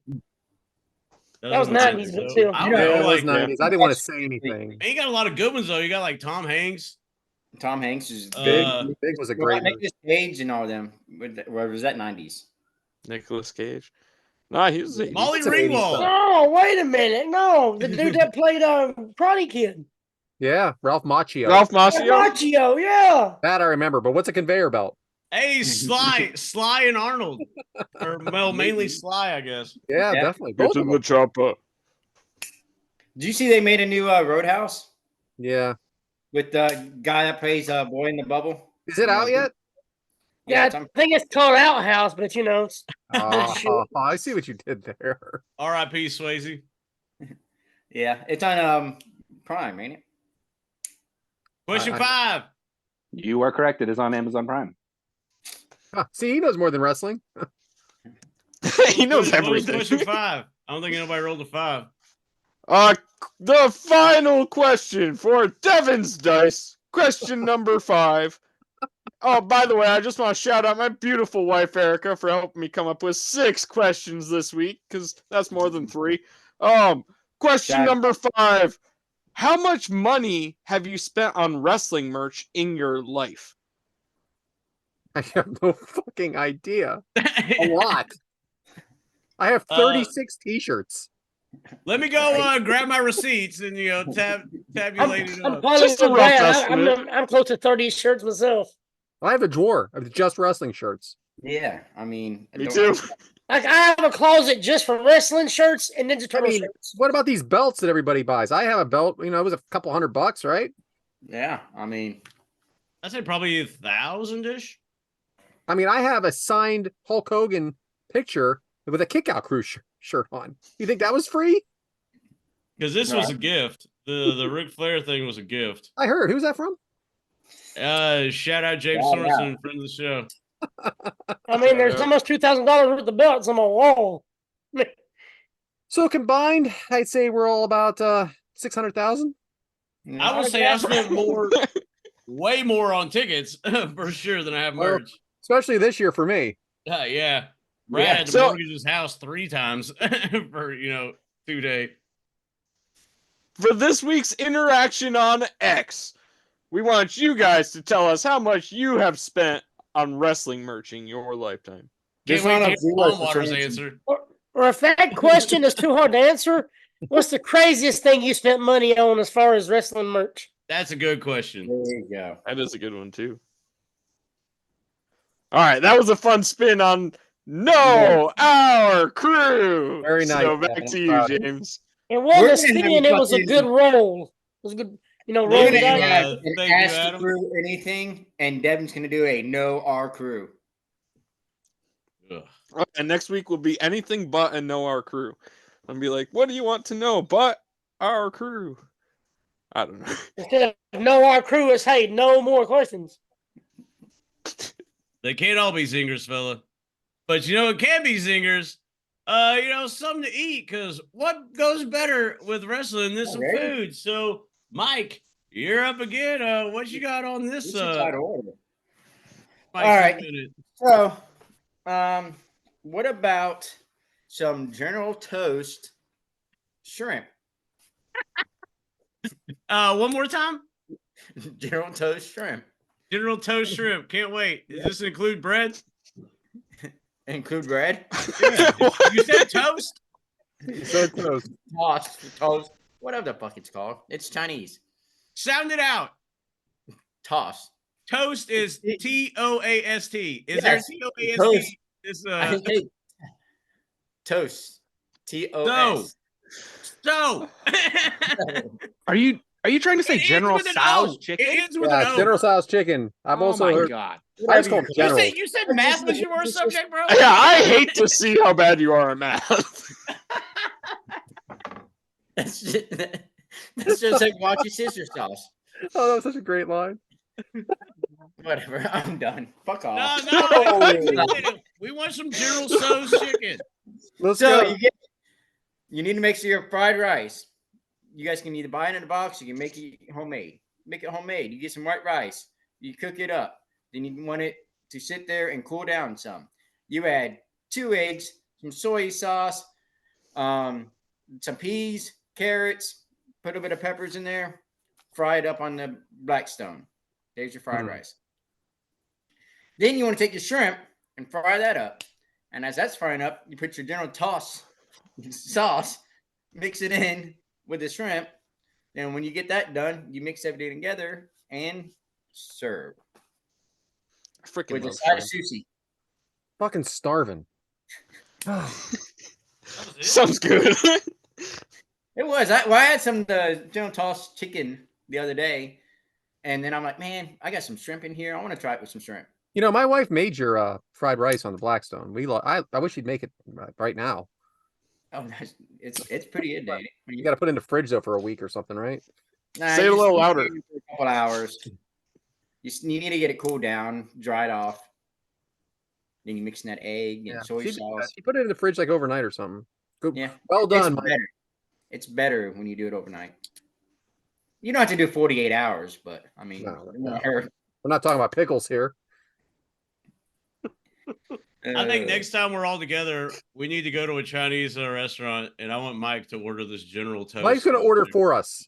Speaker 4: That was
Speaker 1: a good
Speaker 4: 90s,
Speaker 1: episode.
Speaker 4: but still.
Speaker 1: I
Speaker 2: yeah,
Speaker 1: don't know,
Speaker 2: it was
Speaker 1: like,
Speaker 2: 90s. I didn't want to say anything.
Speaker 1: man, you got a lot of good ones, though. You got, like, Tom Hanks.
Speaker 3: Tom Hanks is
Speaker 2: Big,
Speaker 1: Uh,
Speaker 2: Big was a
Speaker 3: well,
Speaker 2: great movie.
Speaker 3: Nicolas Cage and all of them. Where was that 90s?
Speaker 5: Nicolas Cage. Nah, he was 80s.
Speaker 1: Molly
Speaker 2: It's an 80s
Speaker 1: Ringwald.
Speaker 2: stuff.
Speaker 4: No, wait a minute. No, the dude that played Karate Kid.
Speaker 2: Yeah, Ralph Macchio.
Speaker 5: Ralph Macchio.
Speaker 4: Machio, yeah.
Speaker 2: That I remember. But what's a conveyor belt?
Speaker 1: Hey, Sly and Arnold. Or, well, mainly Sly, I guess.
Speaker 2: Yeah,
Speaker 3: Yeah.
Speaker 2: definitely.
Speaker 5: Get
Speaker 2: Both
Speaker 5: in
Speaker 2: of
Speaker 5: the
Speaker 2: them.
Speaker 5: chopper.
Speaker 3: Did you see they made a new Roadhouse
Speaker 2: Yeah.
Speaker 3: with the guy that plays Boy in the Bubble?
Speaker 2: Is it out yet?
Speaker 4: Yeah,
Speaker 3: it's
Speaker 4: I
Speaker 3: on-
Speaker 4: think it's called Outhouse, but it's,
Speaker 2: Oh, I see what you did there.
Speaker 1: R.I.P. Swayze.
Speaker 3: yeah, it's on Prime, ain't it?
Speaker 1: Question
Speaker 2: I-
Speaker 1: 5.
Speaker 6: You are correct. It is on Amazon Prime.
Speaker 2: Huh, see, he knows more than wrestling.
Speaker 5: He knows
Speaker 1: What was
Speaker 5: everything.
Speaker 1: question 5? I don't think anybody rolled a 5.
Speaker 5: The final question for Devyn's Dice. Question number 5. Oh, by the way, I just want to shout out my beautiful wife, Erica, for helping me come up with 6 questions this week, because that's more than 3. Question number 5. How much money have you spent on wrestling merch in your life?
Speaker 2: I have no fucking idea. A lot. I have 36 t-shirts.
Speaker 1: Let me go grab my receipts and tabulate it
Speaker 4: I'm
Speaker 1: up.
Speaker 4: probably
Speaker 5: Just a rough estimate.
Speaker 4: I'm close to 30 shirts myself.
Speaker 2: I have a drawer of just wrestling shirts.
Speaker 3: Yeah, I mean,
Speaker 5: Me too.
Speaker 4: Like I have a closet just for wrestling shirts and Ninja Turtle shirts.
Speaker 2: What about these belts that everybody buys? I have a belt, it was a couple $100, right?
Speaker 3: Yeah, I mean,
Speaker 1: I'd say probably 1,000-ish.
Speaker 2: I mean, I have a signed Hulk Hogan picture with a Kick Out Crew shirt on. You think that was free?
Speaker 1: Because this was a gift. The Ric Flair thing was a gift.
Speaker 2: I heard. Who's that from?
Speaker 1: Shout out James Sorensen, friend of the show.
Speaker 4: I mean, there's almost $2,000 worth of belts on my wall.
Speaker 2: So combined, I'd say we're all about 600,000.
Speaker 1: I would say I spent way more on tickets for sure than I have merch.
Speaker 2: Especially this year for me.
Speaker 1: Yeah. Brad had to mortgage his house 3 times for 2 days.
Speaker 5: For this week's interaction on X, we want you guys to tell us how much you have spent on wrestling merch in your lifetime.
Speaker 1: Can't wait to hear Palm Water's answer.
Speaker 4: Or if that question is too hard to answer, what's the craziest thing you spent money on as far as wrestling merch?
Speaker 1: That's a good question.
Speaker 3: There you go.
Speaker 5: That is a good one, too. All right, that was a fun spin on Our Crew.
Speaker 2: Very nice.
Speaker 5: So back to you, James.
Speaker 4: It wasn't a spin, it was a good roll. It was a good, roll
Speaker 3: We're
Speaker 4: it
Speaker 3: gonna
Speaker 4: out.
Speaker 3: ask the crew anything, and Devyn's gonna do a no our crew.
Speaker 5: And next week will be anything but a Our Crew. I'll be like, what do you want to know but our crew? I don't know.
Speaker 4: Instead of no our crew, it's hey, no more questions.
Speaker 1: They can't all be zingers, fella. But it can be zingers. Something to eat, because what goes better with wrestling than some food? So, Mike, you're up again. What you got on this?
Speaker 3: All right. So, what about some General Toast shrimp?
Speaker 1: One more time.
Speaker 3: General Toast shrimp.
Speaker 1: General Toast shrimp. Can't wait. Does this include bread?
Speaker 3: Include bread?
Speaker 1: Yeah. You said toast?
Speaker 2: You said toast.
Speaker 3: Toast. Whatever the fuck it's called. It's Chinese.
Speaker 1: Sound it out.
Speaker 3: Toast.
Speaker 1: Toast is T-O-A-S-T. Is
Speaker 3: Yes.
Speaker 1: there T-O-A-S-T?
Speaker 3: Toast. T-O-S.
Speaker 1: So.
Speaker 6: Are you trying to say General Tso's chicken?
Speaker 1: It ends with an O.
Speaker 2: General Tso's chicken. I've also heard.
Speaker 6: God.
Speaker 2: I just call it General.
Speaker 1: You said math was your worst subject, bro?
Speaker 5: Yeah, I hate to see how bad you are at math.
Speaker 3: That's just like watch your sister sauce.
Speaker 2: Oh, that was such a great line.
Speaker 3: Whatever. I'm done. Fuck off.
Speaker 1: No. We want some General Tso's chicken.
Speaker 2: Let's
Speaker 3: So
Speaker 2: go.
Speaker 3: you need to make sure your fried rice. You guys can either buy it in a box, you can make it homemade. Make it homemade. You get some white rice. You cook it up. Then you want it to sit there and cool down some. You add 2 eggs, some soy sauce, some peas, carrots, put a bit of peppers in there, fry it up on the Blackstone. There's your fried rice. Then you want to take your shrimp and fry that up. And as that's frying up, you put your General Toss sauce, mix it in with the shrimp. Then when you get that done, you mix everything together and serve.
Speaker 5: Freaking
Speaker 3: With a
Speaker 5: love
Speaker 3: side of
Speaker 5: shrimp.
Speaker 3: sushi.
Speaker 2: Fucking starving.
Speaker 5: Sounds good.
Speaker 3: It was. I had some of the General Toss chicken the other day. And then I'm like, man, I got some shrimp in here. I want to try it with some shrimp.
Speaker 2: My wife made your fried rice on the Blackstone. I wish she'd make it right now.
Speaker 3: Oh, it's pretty good, Danny.
Speaker 2: You got to put it in the fridge though for a week or something, right?
Speaker 5: Say it a little louder.
Speaker 3: For a couple hours. You need to get it cooled down, dry it off. Then you mix in that egg and soy sauce.
Speaker 2: You put it in the fridge like overnight or something. Good.
Speaker 3: Yeah.
Speaker 2: Well done,
Speaker 3: It's
Speaker 2: Mike.
Speaker 3: better. It's better when you do it overnight. You don't have to do 48 hours, but I mean,
Speaker 2: No,
Speaker 3: it won't
Speaker 2: no.
Speaker 3: hurt.
Speaker 2: We're not talking about pickles here.
Speaker 1: I think next time we're all together, we need to go to a Chinese restaurant, and I want Mike to order this General Toast.
Speaker 2: Mike's going to order for us.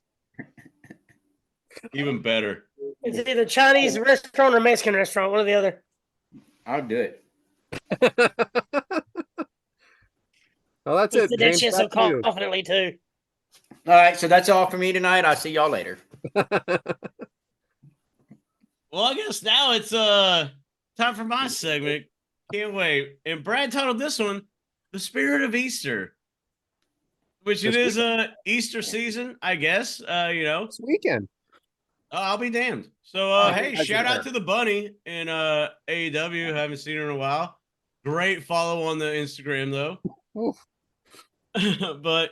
Speaker 1: Even better.
Speaker 4: It's either Chinese restaurant or Mexican restaurant, one or the other.
Speaker 3: I'll do it.
Speaker 2: Well, that's
Speaker 4: He
Speaker 2: it.
Speaker 4: said that
Speaker 2: James,
Speaker 4: shit so
Speaker 2: back to you.
Speaker 4: confidently too.
Speaker 3: All right, so that's all for me tonight. I'll see y'all later.
Speaker 1: Well, I guess now it's time for my segment. Can't wait. And Brad titled this one "The Spirit of Easter," which it is Easter season, I guess.
Speaker 2: This weekend.
Speaker 1: I'll be damned. So, hey,
Speaker 2: As
Speaker 1: shout
Speaker 2: you
Speaker 1: out
Speaker 2: are.
Speaker 1: to the bunny in AEW. Haven't seen her in a while. Great follow on the Instagram though.
Speaker 2: Oof.
Speaker 1: But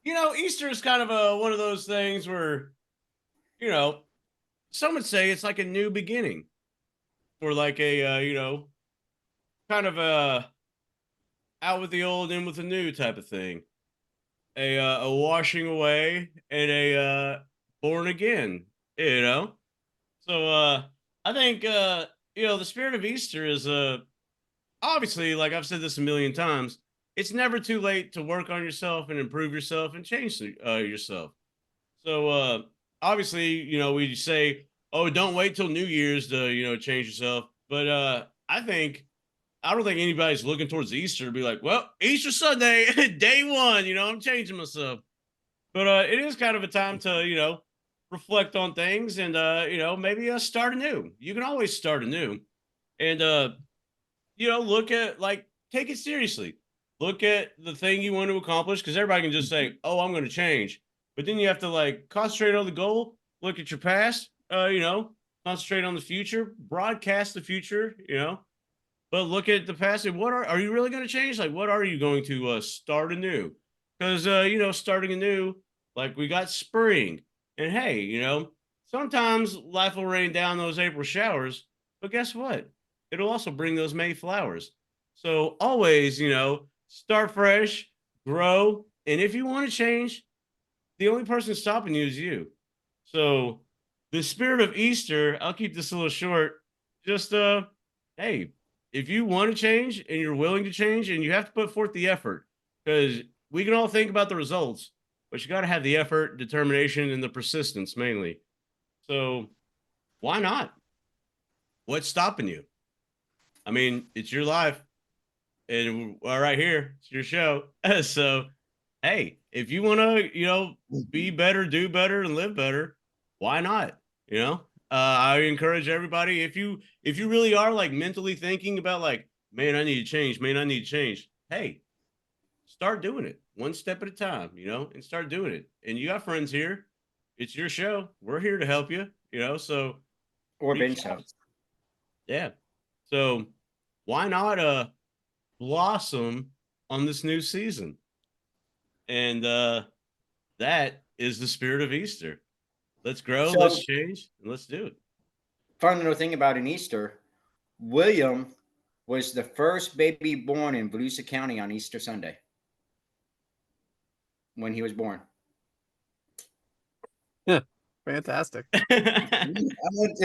Speaker 1: Easter is kind of one of those things where, some would say it's like a new beginning, or like a kind of a out with the old, in with the new type of thing. A washing away and a born again. So I think the spirit of Easter is obviously, like I've said this a million times, it's never too late to work on yourself and improve yourself and change yourself. So obviously, we say, oh, don't wait till New Year's to change yourself. But I don't think anybody's looking towards Easter to be like, well, Easter Sunday, day one, I'm changing myself. But it is kind of a time to reflect on things and maybe start anew. You can always start anew, and look at, like, take it seriously. Look at the thing you want to accomplish, because everybody can just say, oh, I'm going to change. But then you have to, like, concentrate on the goal, look at your past, concentrate on the future, broadcast the future, but look at the past and what are you really going to change? Like, what are you going to start anew? Because, starting anew, like, we got spring, and hey, sometimes life will rain down those April showers, but guess what? It'll also bring those May flowers. So always, start fresh, grow. And if you want to change, the only person stopping you is you. So the spirit of Easter, I'll keep this a little short. Just, hey, if you want to change and you're willing to change, and you have to put forth the effort, because we can all think about the results, but you got to have the effort, determination, and the persistence mainly. So why not? What's stopping you? I mean, it's your life, and we're right here. It's your show. So, hey, if you want to, be better, do better, and live better, why not? I encourage everybody, if you really are, like, mentally thinking about, like, man, I need to change, hey, start doing it one step at a time, and start doing it. And you got friends here. It's your show. We're here to help you, so.
Speaker 3: Or
Speaker 1: reach
Speaker 3: bench
Speaker 1: out.
Speaker 3: shots.
Speaker 1: Yeah. So why not blossom on this new season? And that is the spirit of Easter. Let's grow,
Speaker 3: So-
Speaker 1: let's change, and let's do it.
Speaker 3: Fun little thing about an Easter, William was the first baby born in Volusia County on Easter Sunday when he was born.
Speaker 2: Fantastic.
Speaker 3: It's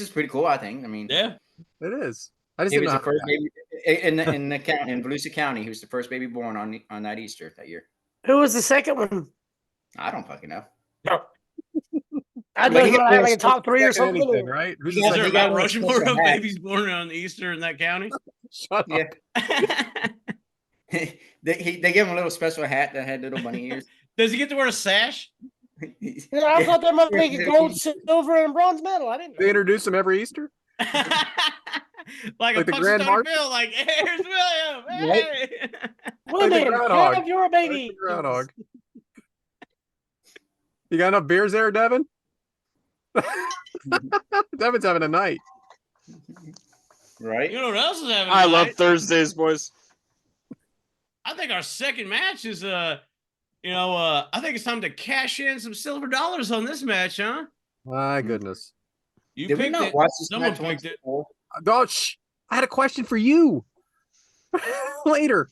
Speaker 3: just pretty cool, I think. I mean,
Speaker 1: Yeah.
Speaker 2: It is. I just
Speaker 3: he
Speaker 2: didn't
Speaker 3: was
Speaker 2: know.
Speaker 3: the first baby in the county in Volusia County. He was the first baby born on that Easter that year.
Speaker 4: Who was the second one?
Speaker 3: I don't fucking know.
Speaker 4: I
Speaker 3: But
Speaker 4: know
Speaker 3: he
Speaker 4: he
Speaker 3: got
Speaker 4: had like a top three or
Speaker 2: Second
Speaker 4: something.
Speaker 2: anything, right? Who's the
Speaker 3: Yeah,
Speaker 1: Is there
Speaker 3: they
Speaker 1: a
Speaker 3: got
Speaker 1: Mount
Speaker 3: a
Speaker 1: Rushmore
Speaker 3: special
Speaker 1: of
Speaker 3: hat.
Speaker 1: babies born on Easter in that county?
Speaker 2: Shut
Speaker 3: Yeah,
Speaker 2: up.
Speaker 3: they gave him a little special hat that had little bunny ears.
Speaker 1: Does he get to wear a sash?
Speaker 4: I thought there might be a gold, silver, and bronze medal. I didn't
Speaker 2: They
Speaker 4: know.
Speaker 2: introduce him every Easter.
Speaker 1: Like a
Speaker 2: Like the
Speaker 1: Punxsutawney
Speaker 2: Grand March?
Speaker 1: Bill, like, here's William.
Speaker 3: Right.
Speaker 1: Hey.
Speaker 4: Women,
Speaker 2: groundhog.
Speaker 4: have your baby.
Speaker 2: Like the groundhog. You got enough beers there, Devyn? Devyn's having a night.
Speaker 3: Right?
Speaker 1: You know what else is happening?
Speaker 5: I love
Speaker 1: tonight?
Speaker 5: Thursdays, boys.
Speaker 1: I think our second match is I think it's time to cash in some silver dollars on this match, huh?
Speaker 2: My goodness.
Speaker 1: You
Speaker 3: Did we
Speaker 1: picked
Speaker 3: not
Speaker 1: it.
Speaker 3: watch this
Speaker 1: Someone
Speaker 3: match once
Speaker 1: picked it.
Speaker 3: before?
Speaker 2: Oh, shh. I had a question for you later.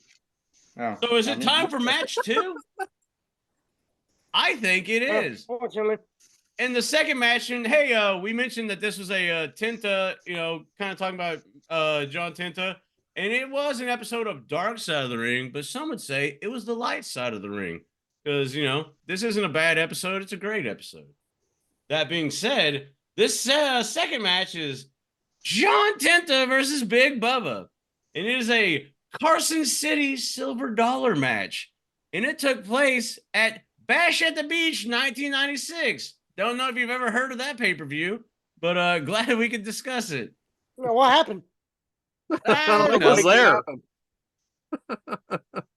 Speaker 3: Oh,
Speaker 1: So is
Speaker 3: I
Speaker 1: it
Speaker 3: mean-
Speaker 1: time for match 2? I think it is.
Speaker 4: Unfortunately.
Speaker 1: In the second match, and hey, we mentioned that this was a Tenta, kind of talking about John Tenta, and it was an episode of Dark Side of the Ring, but some would say it was the light side of the ring because this isn't a bad episode; it's a great episode. That being said, this second match is John Tenta versus Big Bubba, and it is a Carson City Silver Dollar match, and it took place at Bash at the Beach 1996. Don't know if you've ever heard of that pay-per-view, but glad we could discuss it.
Speaker 4: What happened?
Speaker 1: I don't
Speaker 5: Mike
Speaker 1: know.
Speaker 5: was there.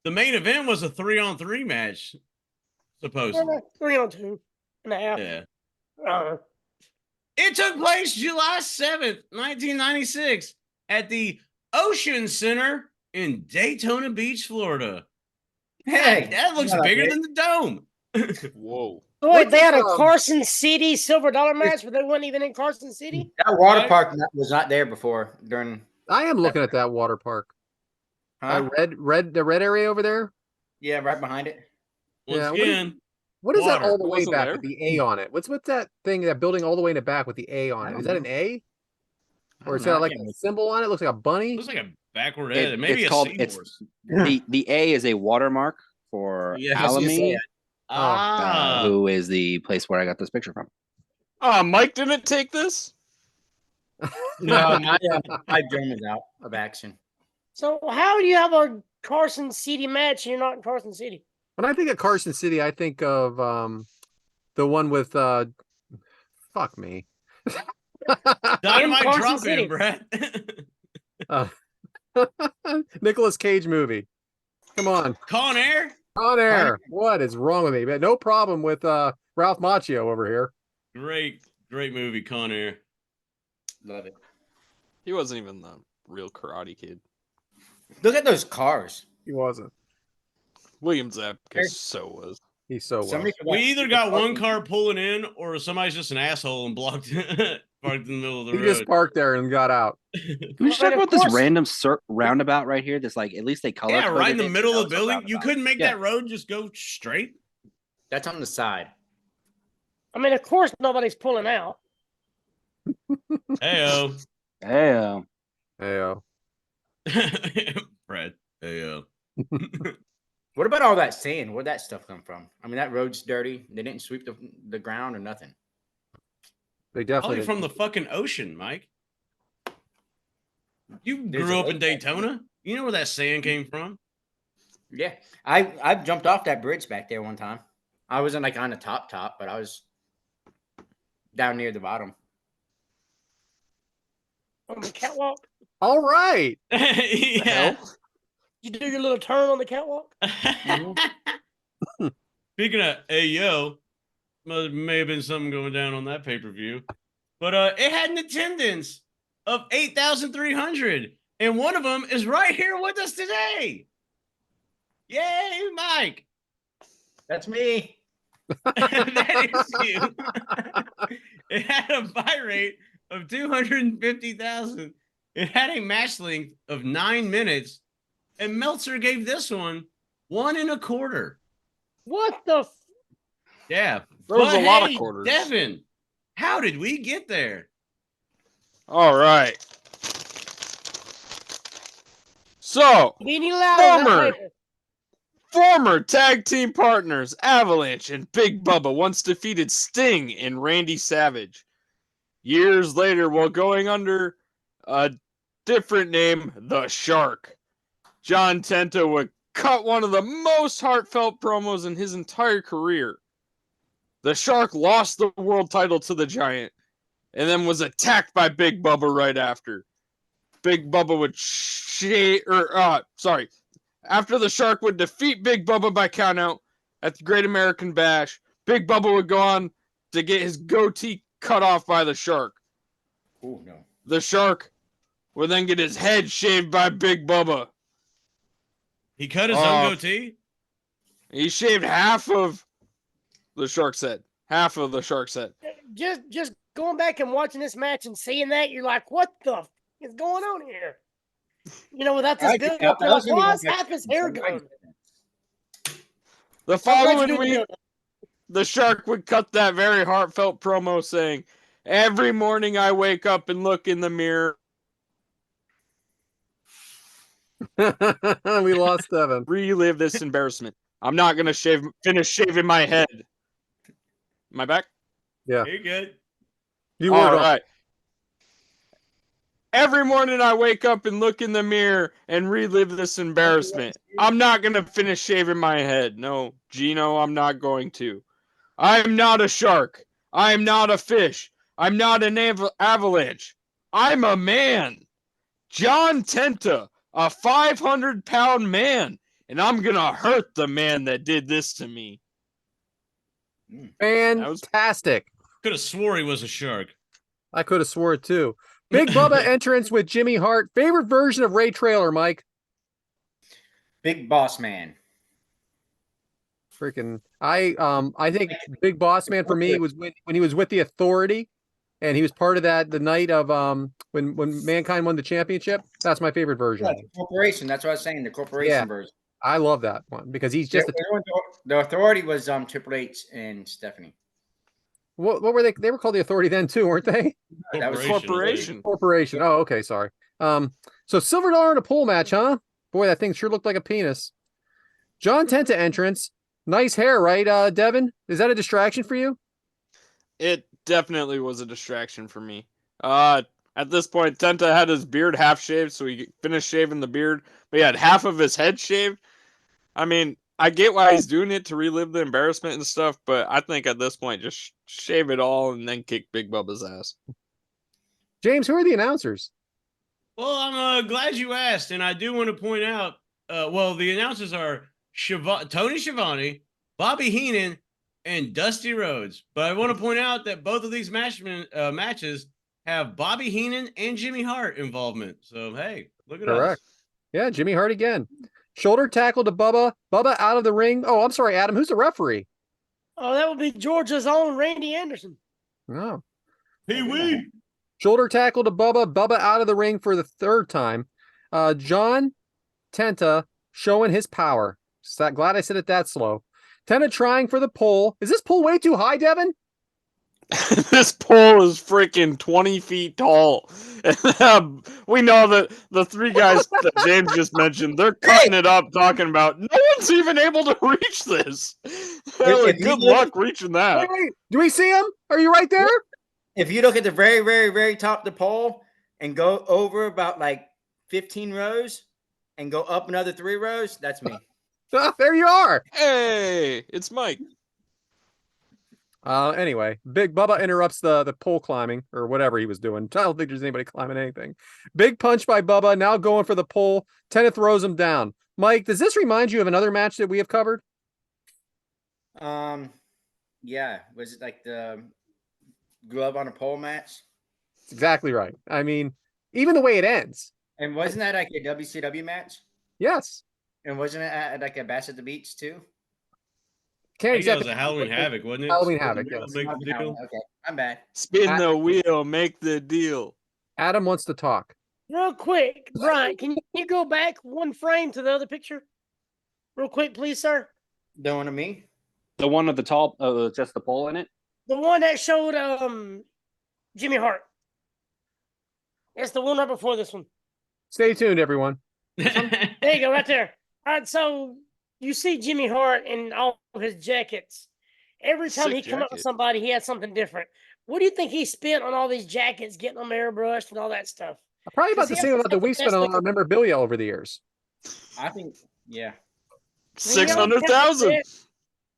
Speaker 1: The main event was a 3-on-3 match, supposedly.
Speaker 4: 3-on-2 and a half.
Speaker 1: Yeah.
Speaker 4: Uh,
Speaker 1: It took place July 7th, 1996 at the Ocean Center in Daytona Beach, Florida.
Speaker 3: Hey,
Speaker 1: That looks
Speaker 3: yeah,
Speaker 1: bigger
Speaker 3: it-
Speaker 1: than the dome.
Speaker 5: Whoa.
Speaker 4: so wait, they had a
Speaker 2: What's,
Speaker 4: Carson City Silver Dollar match, but they weren't even in Carson City?
Speaker 3: That water
Speaker 1: Right.
Speaker 3: park was not there before during.
Speaker 2: I am looking at that water park.
Speaker 3: Huh?
Speaker 2: The red area over there.
Speaker 3: Yeah, right behind it.
Speaker 1: Once
Speaker 2: Yeah, what is-
Speaker 1: again,
Speaker 2: What is that
Speaker 1: Water.
Speaker 2: all the way
Speaker 5: Wasn't
Speaker 2: back
Speaker 5: there?
Speaker 2: with the A on it? What's that thing, that building all the way in the back with the A on it? Is that an A? Or is that like a symbol on it? Looks like a bunny?
Speaker 1: looks like a backward
Speaker 6: It-
Speaker 1: head. Maybe
Speaker 6: it's
Speaker 1: a
Speaker 6: called-
Speaker 1: seahorse.
Speaker 6: The A is a watermark for
Speaker 1: Yeah, I was gonna say
Speaker 6: Alamy,
Speaker 1: it. Ah,
Speaker 6: who is the place where I got this picture from.
Speaker 5: Oh, Mike didn't take this?
Speaker 3: No, my drum is out of action.
Speaker 4: So how do you have a Carson City match and you're not in Carson City?
Speaker 2: When I think of Carson City, I think of the one with fuck me.
Speaker 1: Dynamite
Speaker 4: Carson
Speaker 1: drop
Speaker 4: City.
Speaker 1: in, Brett.
Speaker 2: Nicolas Cage movie. Come on.
Speaker 1: Con Air?
Speaker 2: On air. What is wrong with me? But no problem with Ralph Macchio over here.
Speaker 1: Great movie, Con Air.
Speaker 3: Love it.
Speaker 5: He wasn't even the real Karate Kid.
Speaker 3: Look at those cars.
Speaker 2: He wasn't.
Speaker 5: William Zabka so was.
Speaker 2: He so was.
Speaker 3: Somebody forgot-
Speaker 1: We either got one car pulling in or somebody's just an asshole and blocked parked in the middle of the
Speaker 2: He
Speaker 1: road.
Speaker 2: just parked there and got out.
Speaker 6: Can we just
Speaker 4: But
Speaker 6: talk
Speaker 4: of
Speaker 6: about this
Speaker 4: course-
Speaker 6: random roundabout right here? This, like, at least they color.
Speaker 1: Yeah, right in the
Speaker 6: coded it,
Speaker 1: middle
Speaker 6: so
Speaker 1: of the
Speaker 6: it's a
Speaker 1: building. You
Speaker 6: roundabout.
Speaker 1: couldn't make
Speaker 6: Yeah.
Speaker 1: that road just go straight.
Speaker 3: That's on the side.
Speaker 4: I mean, of course nobody's pulling out.
Speaker 1: Heyo.
Speaker 6: Yeah.
Speaker 2: Heyo.
Speaker 1: Fred. Heyo.
Speaker 3: What about all that sand? Where'd that stuff come from? I mean, that road's dirty. They didn't sweep the ground or nothing.
Speaker 2: They definitely
Speaker 1: Probably from the fucking ocean, Mike. You
Speaker 3: There's
Speaker 1: grew
Speaker 3: a
Speaker 1: up in
Speaker 3: lake there.
Speaker 1: Daytona. You know where that sand came from.
Speaker 3: Yeah, I jumped off that bridge back there one time. I wasn't like on the top, but I was down near the bottom.
Speaker 4: On the catwalk.
Speaker 2: All right.
Speaker 1: Yeah.
Speaker 4: You do your little turn on the catwalk.
Speaker 1: Speaking of AO, may have been something going down on that pay-per-view. But it had an attendance of 8,300. And one of them is right here with us today. Yay, Mike.
Speaker 3: That's me.
Speaker 1: That is you. It had a buy rate of 250,000. It had a match length of 9 minutes. And Meltzer gave this one 1 1/4.
Speaker 4: What the?
Speaker 1: Yeah.
Speaker 5: There was
Speaker 1: But
Speaker 5: a lot of
Speaker 1: hey,
Speaker 5: quarters.
Speaker 1: Devyn, how did we get there?
Speaker 5: All right. So,
Speaker 4: Beanie louder.
Speaker 5: Former.
Speaker 4: not later.
Speaker 5: former tag team partners Avalanche and Big Bubba once defeated Sting and Randy Savage. Years later, while going under a different name, The Shark, John Tenta would cut one of the most heartfelt promos in his entire career. The Shark lost the world title to the Giant and then was attacked by Big Bubba right after. Big Bubba would after the Shark would defeat Big Bubba by countout at the Great American Bash, Big Bubba would go on to get his goatee cut off by the Shark.
Speaker 3: Oh no.
Speaker 5: The Shark would then get his head shaved by Big Bubba.
Speaker 1: He cut his
Speaker 5: Oh.
Speaker 1: own goatee?
Speaker 5: He shaved half of the Shark's head. Half of the Shark's head.
Speaker 4: Just going back and watching this match and seeing that, you're like, what the is going on here? You know, without this
Speaker 3: I
Speaker 4: build
Speaker 3: think
Speaker 4: up,
Speaker 3: that
Speaker 4: you're
Speaker 3: was
Speaker 4: like,
Speaker 3: gonna
Speaker 4: why
Speaker 3: go
Speaker 4: is
Speaker 3: back
Speaker 4: half his
Speaker 3: to
Speaker 4: hair
Speaker 3: somebody
Speaker 4: gone?
Speaker 3: said that.
Speaker 5: The
Speaker 4: I'm glad
Speaker 5: following
Speaker 4: you
Speaker 5: week,
Speaker 4: did it.
Speaker 5: the Shark would cut that very heartfelt promo saying, "Every morning I wake up and look in the mirror,
Speaker 2: We lost Devyn.
Speaker 5: relive this embarrassment. I'm not gonna finish shaving my head." Am I back?
Speaker 2: Yeah,
Speaker 1: You're good.
Speaker 2: you
Speaker 5: All
Speaker 2: were.
Speaker 5: right. Every morning I wake up and look in the mirror and relive this embarrassment. I'm not going to finish shaving my head. No, Gino, I'm not going to. I'm not a shark. I'm not a fish. I'm not an avalanche. I'm a man. John Tenta, a 500-pound man. And I'm going to hurt the man that did this to me.
Speaker 2: Fantastic.
Speaker 1: Could have swore he was a shark.
Speaker 2: I could have swore it too. Big Bubba entrance with Jimmy Hart. Favorite version of Ray Traylor, Mike?
Speaker 3: Big Boss Man.
Speaker 2: Freaking, I think Big Boss Man for me was when he was with the Authority, and he was part of that the night of when Mankind won the championship. That's my favorite version.
Speaker 3: Yeah, the corporation. That's what I was saying. The corporation version.
Speaker 2: I love that one because he's just
Speaker 3: the Authority was Triple H and Stephanie.
Speaker 2: what were they? They were called the Authority then too, weren't they?
Speaker 3: That was
Speaker 5: Corporation.
Speaker 2: Corporation. Oh, okay, sorry. So silver dollar in a pole match, huh? Boy, that thing sure looked like a penis. John Tenta entrance. Nice hair, right, Devyn? Is that a distraction for you?
Speaker 5: It definitely was a distraction for me. At this point, Tenta had his beard half shaved, so he finished shaving the beard, but he had half of his head shaved. I mean, I get why he's doing it to relive the embarrassment and stuff, but I think at this point, just shave it all and then kick Big Bubba's ass.
Speaker 2: James, who are the announcers?
Speaker 1: Well, I'm glad you asked, and I do want to point out. The announcers are Tony Schiavone, Bobby Heenan, and Dusty Rhodes. But I want to point out that both of these matches have Bobby Heenan and Jimmy Hart involvement. So hey, look at us.
Speaker 2: Yeah, Jimmy Hart again. Shoulder tackle to Bubba. Bubba out of the ring. Oh, I'm sorry, Adam. Who's the referee?
Speaker 4: Oh, that would be Georgia's own Randy Anderson.
Speaker 2: No.
Speaker 1: Pee-wee.
Speaker 2: Shoulder tackle to Bubba. Bubba out of the ring for the third time. John Tenta showing his power. Glad I said it that slow. Tenta trying for the pole. Is this pole way too high, Devyn?
Speaker 5: This pole is freaking 20 feet tall. We know that the three guys that James just mentioned, they're cutting it up, talking about no one's even able to reach this. Good luck reaching that.
Speaker 2: Wait. Do we see him? Are you right there?
Speaker 3: If you look at the very, very, very top of the pole and go over about like 15 rows and go up another 3 rows, that's me.
Speaker 2: There you are.
Speaker 5: Hey, it's Mike.
Speaker 2: Anyway, Big Bubba interrupts the pole climbing or whatever he was doing. I don't think there's anybody climbing anything. Big punch by Bubba, now going for the pole. Tenta throws him down. Mike, does this remind you of another match that we have covered?
Speaker 3: Yeah. Was it like the glove on a pole match?
Speaker 2: That's exactly right. I mean, even the way it ends.
Speaker 3: And wasn't that like a WCW match?
Speaker 2: Yes.
Speaker 3: And wasn't it at like a Bash at the Beach too?
Speaker 2: Can't
Speaker 1: I think that was
Speaker 2: exactly.
Speaker 1: a Halloween Havoc, wasn't it?
Speaker 2: Halloween Havoc, yes.
Speaker 1: Make the deal.
Speaker 3: Okay, I'm bad.
Speaker 5: Spin the wheel, make the deal.
Speaker 2: Adam wants to talk.
Speaker 4: Real quick, Brian, can you go back one frame to the other picture? Real quick, please, sir.
Speaker 3: The one of me?
Speaker 6: The one with the tall, just the pole in it.
Speaker 4: The one that showed Jimmy Hart. It's the one right before this one.
Speaker 2: Stay tuned, everyone.
Speaker 4: There you go, right there. All right, so you see Jimmy Hart in all of his jackets. Every time
Speaker 5: Sick
Speaker 4: he come up with
Speaker 5: jacket.
Speaker 4: somebody, he had something different. What do you think he spent on all these jackets, getting them airbrushed and all that stuff?
Speaker 2: Probably about
Speaker 4: Does
Speaker 2: the
Speaker 4: he
Speaker 2: same
Speaker 4: have
Speaker 2: amount that we
Speaker 4: the
Speaker 2: spent
Speaker 4: best
Speaker 2: on our
Speaker 4: looking-
Speaker 2: memorabilia over the years.
Speaker 3: I think, yeah.
Speaker 5: 600,000.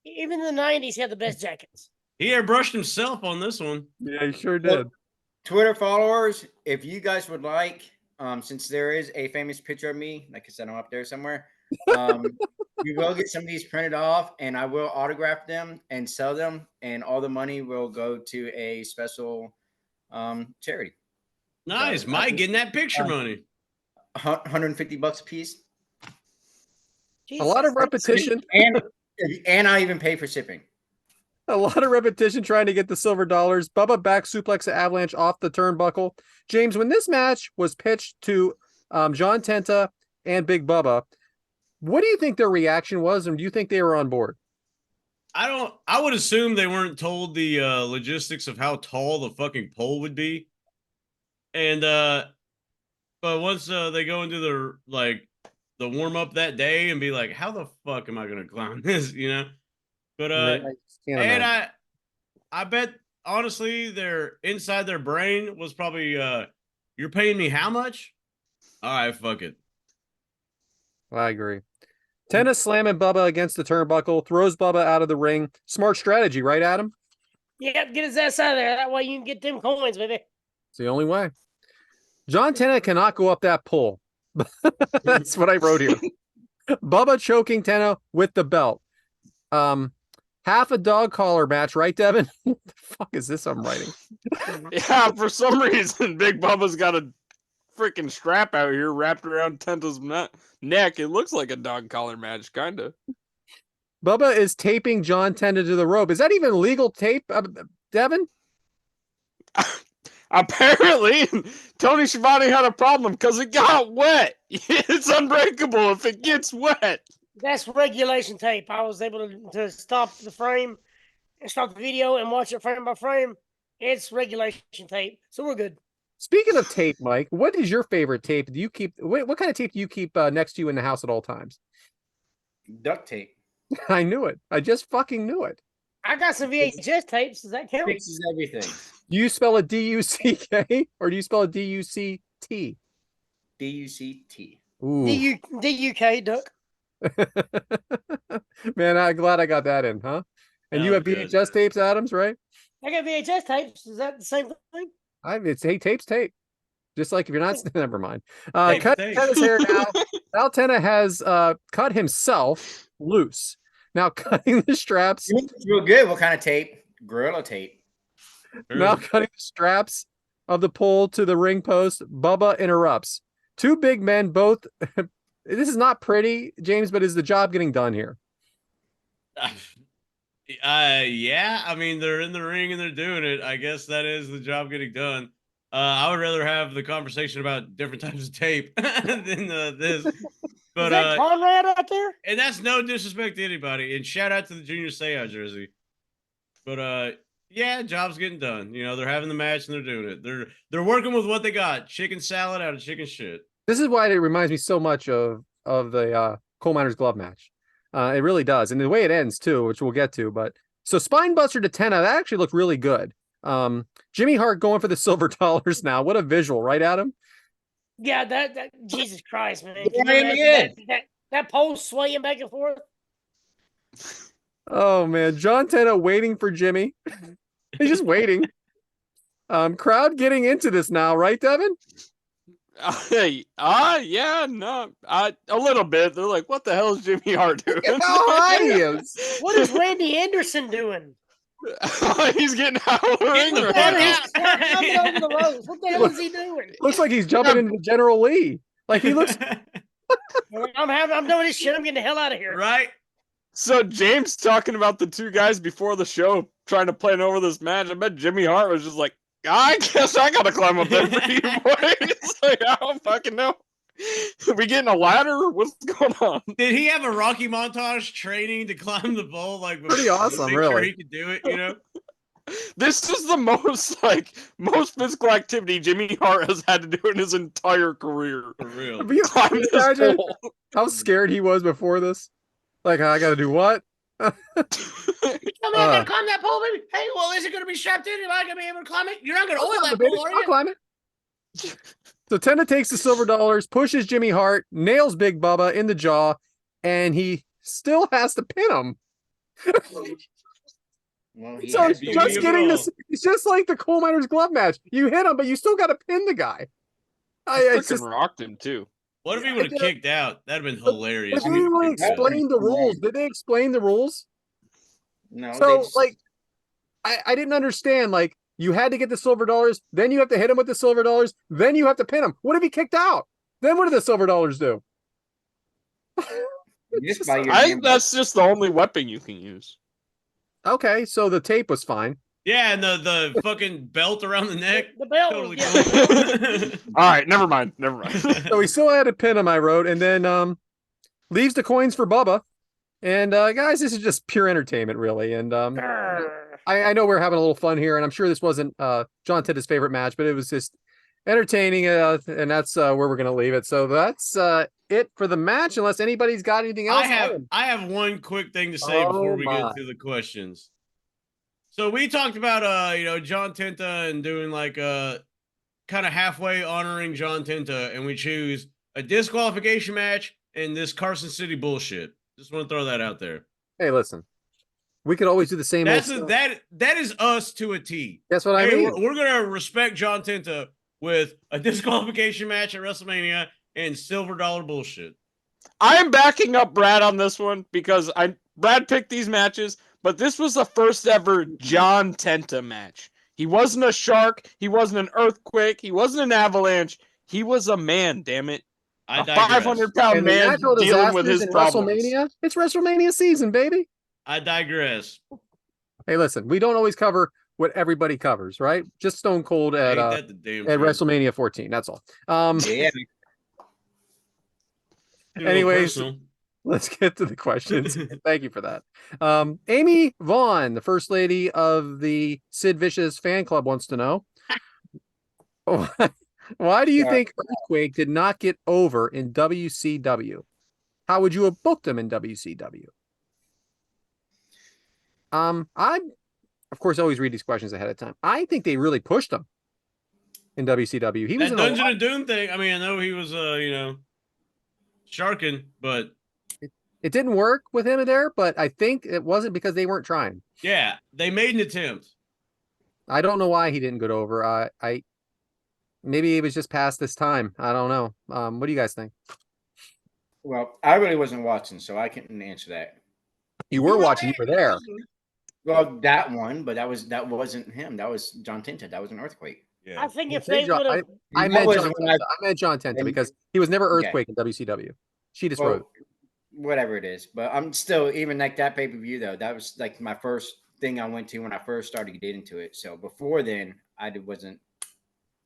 Speaker 4: Even in the 90s, he had the best jackets.
Speaker 1: He airbrushed himself on this one.
Speaker 2: Yeah, he sure
Speaker 3: did. Twitter followers, if you guys would like, since there is a famous picture of me, like I said, I'm up there somewhere. We will get some of these printed off, and I will autograph them and sell them, and all the money will go to a special charity.
Speaker 1: Nice,
Speaker 3: So,
Speaker 1: Mike getting that picture money.
Speaker 3: $150 a piece,
Speaker 2: A lot of repetition.
Speaker 3: and I even pay for shipping.
Speaker 2: A lot of repetition trying to get the silver dollars. Bubba back suplex to Avalanche off the turnbuckle. James, when this match was pitched to John Tenta and Big Bubba, what do you think their reaction was, and do you think they were on board?
Speaker 1: I would assume they weren't told the logistics of how tall the fucking pole would be. And but once they go into the warm up that day and be like, how the fuck am I gonna climb this? But and I bet honestly their inside their brain was probably you're paying me how much? All right, fuck it.
Speaker 2: I agree. Tenta slamming Bubba against the turnbuckle, throws Bubba out of the ring. Smart strategy, right, Adam?
Speaker 4: Yep, get his ass out of there. That way you can get them coins, baby.
Speaker 2: It's the only way. John Tenta cannot go up that pole. That's what I wrote here. Bubba choking Tenta with the belt. Half a dog collar match, right, Devyn? What the fuck is this I'm writing?
Speaker 5: Yeah, for some reason, Big Bubba's got a freaking strap out here wrapped around Tenta's neck. It looks like a dog collar match, kind of.
Speaker 2: Bubba is taping John Tenta to the rope. Is that even legal tape, Devyn?
Speaker 5: Apparently, Tony Schiavone had a problem because it got wet. It's unbreakable if it gets wet.
Speaker 4: That's regulation tape. I was able to stop the frame and stop the video and watch it frame by frame. It's regulation tape, so we're good.
Speaker 2: Speaking of tape, Mike, what is your favorite tape? Do you keep what kind of tape do you keep next to you in the house at all times?
Speaker 3: Duct tape.
Speaker 2: I knew it. I just fucking knew it.
Speaker 4: I got some VHS tapes. Does that count?
Speaker 3: Fixes everything.
Speaker 2: Do you spell it D-U-C-K or do you spell it D-U-C-T?
Speaker 3: D-U-C-T.
Speaker 2: Ooh.
Speaker 4: D-U-K, duck.
Speaker 2: Man, I'm glad I got that in, huh? And you have VHS tapes, Adams, right?
Speaker 4: I got VHS tapes. Is that the same thing?
Speaker 2: It's tape's tape. Just like if you're not, never mind.
Speaker 1: Tape,
Speaker 2: Cut
Speaker 1: tape.
Speaker 2: Tenta's hair now. Now Tenta has cut himself loose. Now cutting the straps.
Speaker 3: It's real good. What kind of tape? Gorilla tape.
Speaker 2: Now cutting the straps of the pole to the ring post. Bubba interrupts. Two big men, both. This is not pretty, James, but is the job getting done here?
Speaker 1: Yeah. I mean, they're in the ring and they're doing it. I guess that is the job getting done. I would rather have the conversation about different types of tape than this. But
Speaker 4: is that Conrad out there?
Speaker 1: And that's no disrespect to anybody. And shout out to the Junior Seau jersey. But yeah, job's getting done. They're having the match and they're doing it. They're working with what they got. Chicken salad out of chicken shit.
Speaker 2: This is why it reminds me so much of the coal miner's glove match. It really does, and the way it ends too, which we'll get to. But so Spinebuster to Tenta, that actually looked really good. Jimmy Hart going for the silver dollars now. What a visual, right, Adam?
Speaker 4: Yeah, that Jesus Christ, man! That pole swaying back and forth.
Speaker 2: Oh man, John Tenta waiting for Jimmy. He's just waiting. Crowd getting into this now, right, Devyn?
Speaker 5: Yeah, no, a little bit. They're like, "What the hell is Jimmy Hart doing?"
Speaker 2: How high he is.
Speaker 4: What is Randy Anderson doing?
Speaker 5: He's getting out of the ring.
Speaker 4: What the hell is he doing?
Speaker 2: Looks like he's jumping into the General Lee. Like he looks.
Speaker 4: I'm doing this shit. I'm getting the hell out of here.
Speaker 1: Right?
Speaker 5: So James talking about the two guys before the show trying to plan over this match. I bet Jimmy Hart was just like, I guess I gotta climb up there for you boys. It's like, I don't fucking know. Are we getting a ladder? What's going on?
Speaker 1: Did he have a Rocky montage training to climb the pole? Like,
Speaker 2: pretty awesome, really.
Speaker 1: Sure he could do it,
Speaker 5: This is the most physical activity Jimmy Hart has had to do in his entire career.
Speaker 1: For real.
Speaker 2: Can you imagine how scared he was before this? Like, I gotta do what?
Speaker 1: Tell me I gotta climb that pole, baby. Hey, well, is it gonna be strapped in? Am I gonna be able to climb it? You're not gonna oil that pole, are you?
Speaker 2: I'll climb it. So Tenta takes the silver dollars, pushes Jimmy Hart, nails Big Bubba in the jaw, and he still has to pin him.
Speaker 3: Well,
Speaker 2: So it's just getting this. It's just like the coal miner's glove match. You hit him, but you still got to pin the guy.
Speaker 5: It's just rocked him too.
Speaker 1: What if he would have kicked out? That'd have been hilarious.
Speaker 2: But they didn't really explain the rules. Did they explain the rules?
Speaker 3: No.
Speaker 2: So I didn't understand. Like, you had to get the silver dollars, then you have to hit him with the silver dollars, then you have to pin him. What if he kicked out? Then what do the silver dollars do?
Speaker 5: I think that's just the only weapon you can use.
Speaker 2: Okay, so the tape was fine.
Speaker 1: Yeah, and the fucking belt around the neck.
Speaker 4: The belt.
Speaker 1: Totally
Speaker 4: Yeah.
Speaker 1: cool.
Speaker 5: All right, never mind.
Speaker 2: So he still had to pin him, I wrote, and then leaves the coins for Bubba. And guys, this is just pure entertainment, really. And I know we're having a little fun here, and I'm sure this wasn't John Tenta's favorite match, but it was just entertaining, and that's where we're gonna leave it. So that's it for the match, unless anybody's got anything else.
Speaker 1: I have one quick thing to say before we get to the questions. So we talked about John Tenta and doing like kind of halfway honoring John Tenta, and we choose a disqualification match and this Carson City bullshit. Just want to throw that out there.
Speaker 2: Hey, listen, we could always do the same.
Speaker 1: That is us to a T.
Speaker 2: That's what I mean.
Speaker 1: We're gonna respect John Tenta with a disqualification match at WrestleMania and silver dollar bullshit.
Speaker 5: I am backing up Brad on this one because Brad picked these matches, but this was the first ever John Tenta match. He wasn't a shark. He wasn't an earthquake. He wasn't an avalanche. He was a man, damn it. A 500-pound man dealing with his problems.
Speaker 2: WrestleMania. It's WrestleMania season, baby.
Speaker 1: I digress.
Speaker 2: Hey, listen, we don't always cover what everybody covers, right? Just Stone Cold at WrestleMania 14. That's all.
Speaker 3: Yeah.
Speaker 2: Anyways, let's get to the questions. Thank you for that. Amy Vaughn, the first lady of the Sid Vicious fan club, wants to know why do you think Earthquake did not get over in WCW? How would you have booked him in WCW? I, of course, always read these questions ahead of time. I think they really pushed him in WCW. He was in
Speaker 1: Dungeon of Doom thing. I mean, I know he was, sharking, but
Speaker 2: it didn't work with him there. But I think it wasn't because they weren't trying.
Speaker 1: Yeah, they made an attempt.
Speaker 2: I don't know why he didn't get over. Maybe he was just past this time. I don't know. What do you guys think?
Speaker 3: Well, I really wasn't watching, so I couldn't answer that.
Speaker 2: You were watching. You were there.
Speaker 3: Well, that one, but that wasn't him. That was John Tenta. That was an Earthquake.
Speaker 1: Yeah.
Speaker 4: I think if they would have,
Speaker 2: I meant John Tenta because he was never Earthquake in WCW. She just wrote
Speaker 3: whatever it is, but I'm still even like that pay-per-view though. That was like my first thing I went to when I first started getting into it. So before then, I wasn't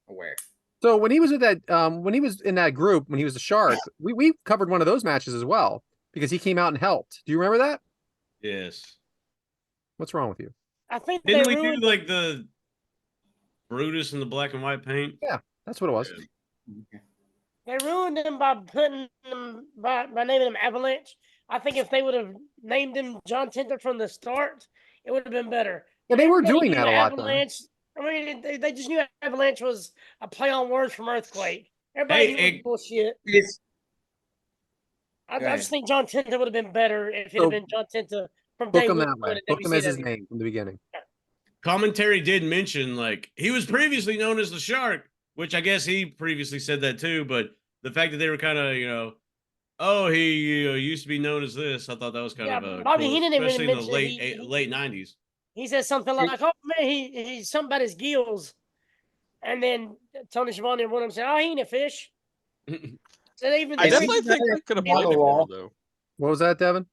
Speaker 3: aware.
Speaker 2: So when he was with that, when he was in that group, when he was a Shark, we covered one of those matches as well because he came out and helped. Do you remember that?
Speaker 1: Yes.
Speaker 2: What's wrong with you?
Speaker 4: I think
Speaker 1: didn't we do like the Brutus in the black and white paint?
Speaker 2: Yeah, that's what it was.
Speaker 3: Yeah.
Speaker 4: They ruined him by putting him by naming him Avalanche. I think if they would have named him John Tenta from the start, it would have been better.
Speaker 2: Yeah, they were doing that a lot.
Speaker 4: Avalanche. I mean, they just knew Avalanche was a play on words from Earthquake. Everybody knew bullshit. I just think John Tenta would have been better if it had been John Tenta from day one.
Speaker 2: Book him that way. Book him as his name from the beginning.
Speaker 1: Commentary did mention like he was previously known as the Shark, which I guess he previously said that too. But the fact that they were kind of, he used to be known as this, I thought that was kind of
Speaker 4: Bobby
Speaker 1: cool,
Speaker 4: Heenan
Speaker 1: especially in the
Speaker 4: mentioned
Speaker 1: late 90s.
Speaker 4: He said something like, "Oh man, he's something about his gills," and then Tony Schiavone and one of them said, "Oh, he ain't a fish." So
Speaker 5: I definitely think they could have played it more, though.
Speaker 2: What was that, Devin?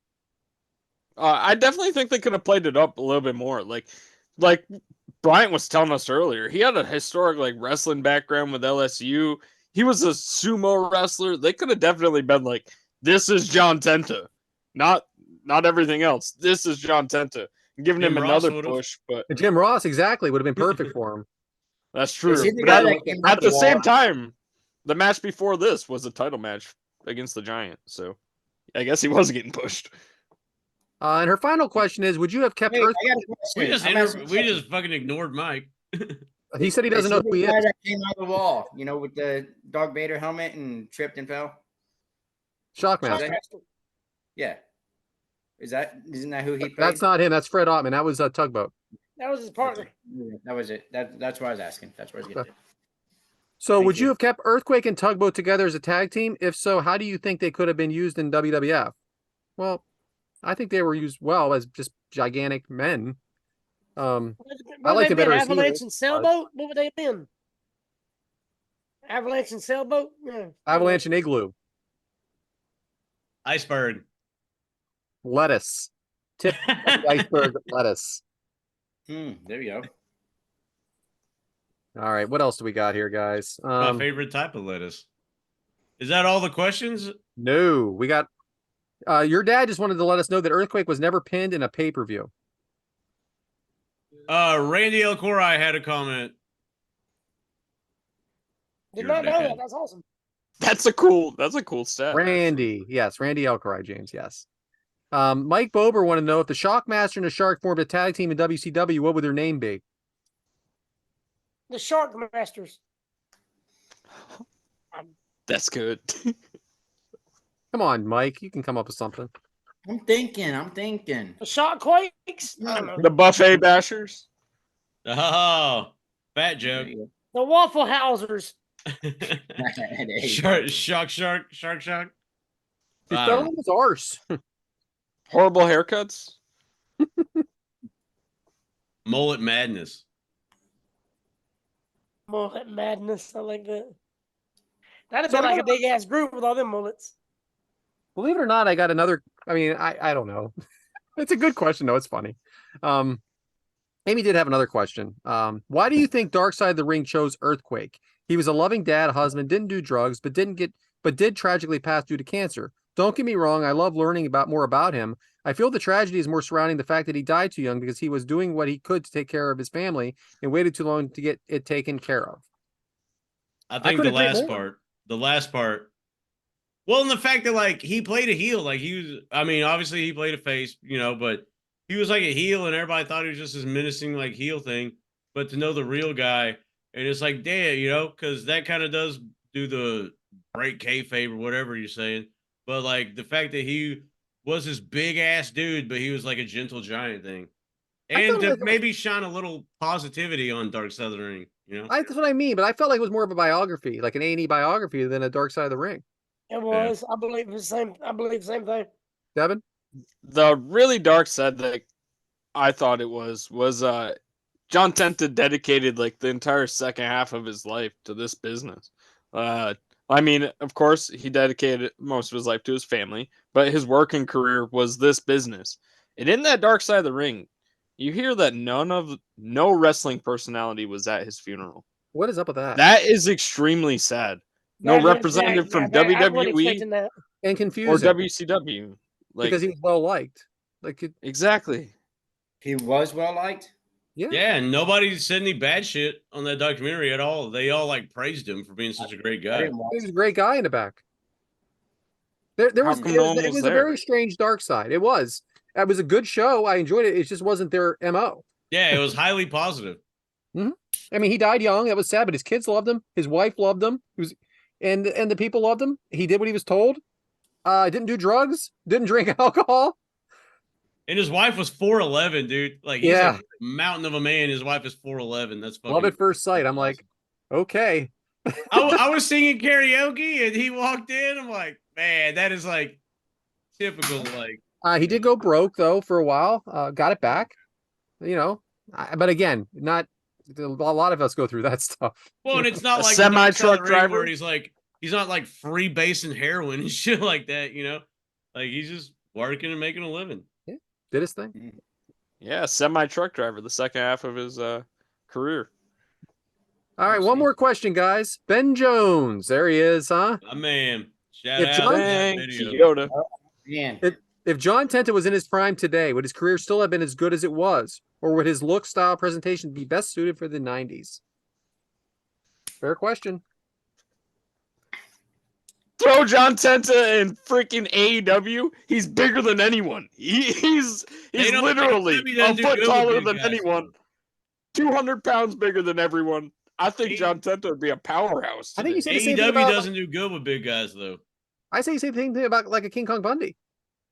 Speaker 5: I definitely think they could have played it up a little bit more. Like Bryant was telling us earlier, he had a historic wrestling background with LSU. He was a sumo wrestler. They could have definitely been like, "This is John Tenta, not everything else. This is John Tenta." Giving him another push, but
Speaker 2: Jim Ross exactly would have been perfect for him.
Speaker 5: That's true. But at the same time, the match before this was a title match against the Giant, so I guess he wasn't getting pushed.
Speaker 2: And her final question is: would you have kept Earthquake?
Speaker 1: We just fucking ignored Mike.
Speaker 2: He said he doesn't know who he is.
Speaker 3: That came out of the wall, with the Darth Vader helmet and tripped and fell.
Speaker 2: Shockmaster.
Speaker 3: Yeah. Isn't that who he played?
Speaker 2: That's not him. That's Fred Ottman. That was a Tugboat.
Speaker 4: That was his partner.
Speaker 3: That was it. That's what I was asking. That's what I was getting at.
Speaker 2: So would you have kept Earthquake and Tugboat together as a tag team? If so, how do you think they could have been used in WWF? Well, I think they were used well as just gigantic men. I like the better
Speaker 4: Avalanche and Sailboat. What would they have been? Avalanche and Sailboat. Yeah.
Speaker 2: Avalanche and Igloo.
Speaker 1: Iceberg.
Speaker 2: Lettuce. Tip iceberg lettuce.
Speaker 3: There you go.
Speaker 2: All right. What else do we got here, guys?
Speaker 1: My favorite type of lettuce. Is that all the questions?
Speaker 2: No, we got Your dad just wanted to let us know that Earthquake was never pinned in a pay-per-view.
Speaker 1: Randy El Corai had a comment.
Speaker 4: Did
Speaker 1: Your
Speaker 4: not know
Speaker 1: dad.
Speaker 4: that. That's awesome.
Speaker 5: That's a cool stat.
Speaker 2: Randy, yes, Randy Elcorai, James, yes. Mike Bober wanted to know if the Shockmaster and the Shark formed a tag team in WCW, what would their name be?
Speaker 4: The Shark Masters.
Speaker 5: That's good.
Speaker 2: Come on, Mike, you can come up with something.
Speaker 3: I'm thinking.
Speaker 4: The Shockquakes. I don't know.
Speaker 5: The Buffet Bashers.
Speaker 1: Oh, fat joke.
Speaker 4: The Waffle Housers.
Speaker 1: Shark.
Speaker 2: He
Speaker 1: I
Speaker 2: fell
Speaker 1: don't
Speaker 2: on his arse.
Speaker 5: Horrible haircuts.
Speaker 1: Mullet madness.
Speaker 4: Mullet madness. I like that. That'd be like a big ass group with all them mullets.
Speaker 2: Believe it or not, I got another. I mean, I don't know. It's a good question, though. It's funny. Amy did have another question. Why do you think Dark Side of the Ring chose Earthquake? He was a loving dad, husband, didn't do drugs, but did tragically pass due to cancer. Don't get me wrong, I love learning more about him. I feel the tragedy is more surrounding the fact that he died too young because he was doing what he could to take care of his family and waited too long to get it taken care of.
Speaker 1: I think the last part. Well, and the fact that like he played a heel, like obviously he played a face, but he was like a heel and everybody thought he was just this menacing like heel thing. But to know the real guy, and it's like, damn, because that kind of does do the break kayfabe or whatever you're saying. But like the fact that he was this big ass dude, but he was like a gentle giant thing. And to maybe shine a little positivity on Dark Side of the Ring,
Speaker 2: That's what I mean, but I felt like it was more of a biography, like an A&E biography than a Dark Side of the Ring.
Speaker 4: It was. Yeah. I believe the same thing.
Speaker 2: Devyn?
Speaker 5: The really dark side that I thought it was John Tenta dedicated like the entire second half of his life to this business. I mean, of course, he dedicated most of his life to his family, but his working career was this business. And in that Dark Side of the Ring, you hear that no wrestling personality was at his funeral.
Speaker 2: What is up with that?
Speaker 5: That is extremely sad. No representative from WWE
Speaker 2: and confusing
Speaker 5: or WCW,
Speaker 2: because he was well liked.
Speaker 5: Exactly,
Speaker 3: he was well liked.
Speaker 1: Yeah, and nobody said any bad shit on that documentary at all. They all like praised him for being such a great guy.
Speaker 2: He was a great guy in the back. It was a very strange Dark Side. It was a good show. I enjoyed it. It just wasn't their MO.
Speaker 1: Yeah, it was highly positive.
Speaker 2: Mm-hmm. I mean, he died young. That was sad, but his kids loved him. His wife loved him. And the people loved him. He did what he was told. Didn't do drugs. Didn't drink alcohol.
Speaker 1: And his wife was 4'11", dude. Like, he's a mountain of a man. His wife is 4'11". That's fucking
Speaker 2: love at first sight. I'm like, okay.
Speaker 1: I was singing karaoke and he walked in. I'm like, man, that is like typical. Like,
Speaker 2: he did go broke though for a while. Got it back. But again, not a lot of us go through that stuff.
Speaker 1: Well, and it's not like
Speaker 5: semi truck driver
Speaker 1: where he's not like free basing heroin and shit like that. Like he's just working and making a living.
Speaker 2: Yeah, did his thing.
Speaker 5: Yeah, semi truck driver. The second half of his career.
Speaker 2: All right, one more question, guys. Ben Jones, there he is, huh?
Speaker 1: My man. Shout
Speaker 2: If
Speaker 1: out
Speaker 2: John-
Speaker 1: to that
Speaker 5: Thank
Speaker 1: video.
Speaker 5: you, Yoda.
Speaker 3: Man,
Speaker 2: If John Tenta was in his prime today, would his career still have been as good as it was? Or would his look, style, presentation be best suited for the 90s? Fair question.
Speaker 5: Throw John Tenta in freaking AEW. He's bigger than anyone. He's literally a foot taller than anyone. 200 pounds bigger than everyone. I think John Tenta would be a powerhouse.
Speaker 2: I think you said the same thing
Speaker 1: AEW
Speaker 2: about,
Speaker 1: doesn't do good with big guys though.
Speaker 2: I say the same thing about like a King Kong Bundy.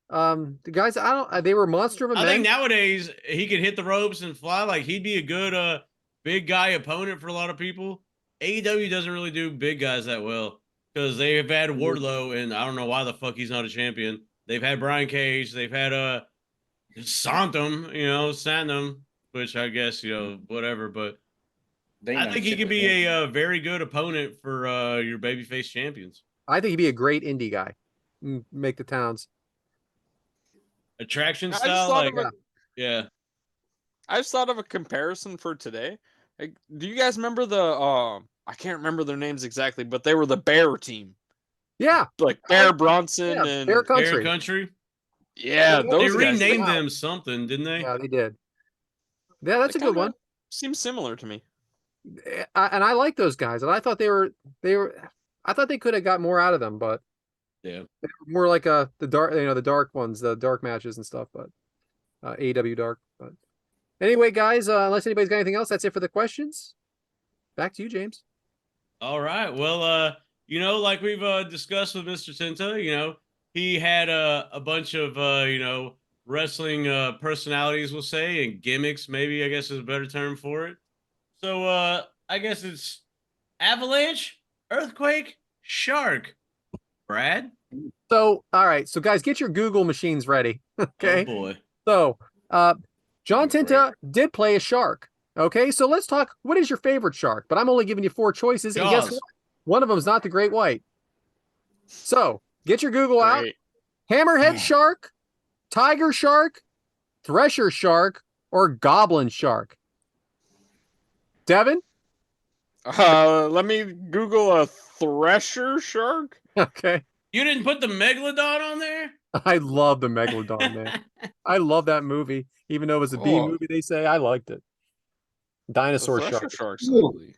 Speaker 2: The guys, they were monster of a
Speaker 1: I
Speaker 2: men.
Speaker 1: think nowadays he could hit the ropes and fly. Like he'd be a good big guy opponent for a lot of people. AEW doesn't really do big guys that well because they have had Wardlow, and I don't know why the fuck he's not a champion. They've had Brian Cage, they've had Santum, which I guess whatever. But I think he could be a very good opponent for your babyface champions.
Speaker 2: I think he'd be a great indie guy. Make the towns.
Speaker 1: Attraction
Speaker 5: I
Speaker 1: style,
Speaker 5: I just thought of a comparison for today. Like, do you guys remember the I can't remember their names exactly, but they were the Bear team.
Speaker 2: Yeah.
Speaker 5: Like Bear Bronson and
Speaker 2: Bear Country.
Speaker 1: Bear Country.
Speaker 5: Yeah,
Speaker 1: They
Speaker 5: those guys
Speaker 1: renamed them something, didn't they?
Speaker 2: Yeah, they did. Yeah, that's a good one.
Speaker 5: Seems similar to me.
Speaker 2: And I like those guys, and I thought they were. I thought they could have got more out of them, but
Speaker 1: Yeah.
Speaker 2: they were more like the dark, the dark ones, the dark matches and stuff. But AW Dark. But anyway, guys, unless anybody's got anything else, that's it for the questions. Back to you, James.
Speaker 1: All right. Well, like we've discussed with Mr. Tenta, he had a bunch of wrestling personalities, we'll say, and gimmicks, maybe I guess is a better term for it. So I guess it's Avalanche, Earthquake, Shark. Brad?
Speaker 2: So, all right. So, guys, get your Google machines ready. Okay.
Speaker 1: Oh boy.
Speaker 2: So, John Tenta did play a shark. Okay. So let's talk. What is your favorite shark? But I'm only giving you 4 choices. And guess
Speaker 1: Jaws.
Speaker 2: what? One of them is not the Great White. So get your Google out.
Speaker 5: Great.
Speaker 2: Hammerhead shark, tiger shark, thresher shark, or goblin shark. Devyn?
Speaker 5: Let me Google a thresher shark.
Speaker 2: Okay.
Speaker 1: You didn't put the Megalodon on there?
Speaker 2: I love the Megalodon, man. I love that movie. Even though it was a B
Speaker 5: Oh.
Speaker 2: movie, they say I liked it. Dinosaur
Speaker 5: The thresher
Speaker 2: shark.
Speaker 5: shark's ugly.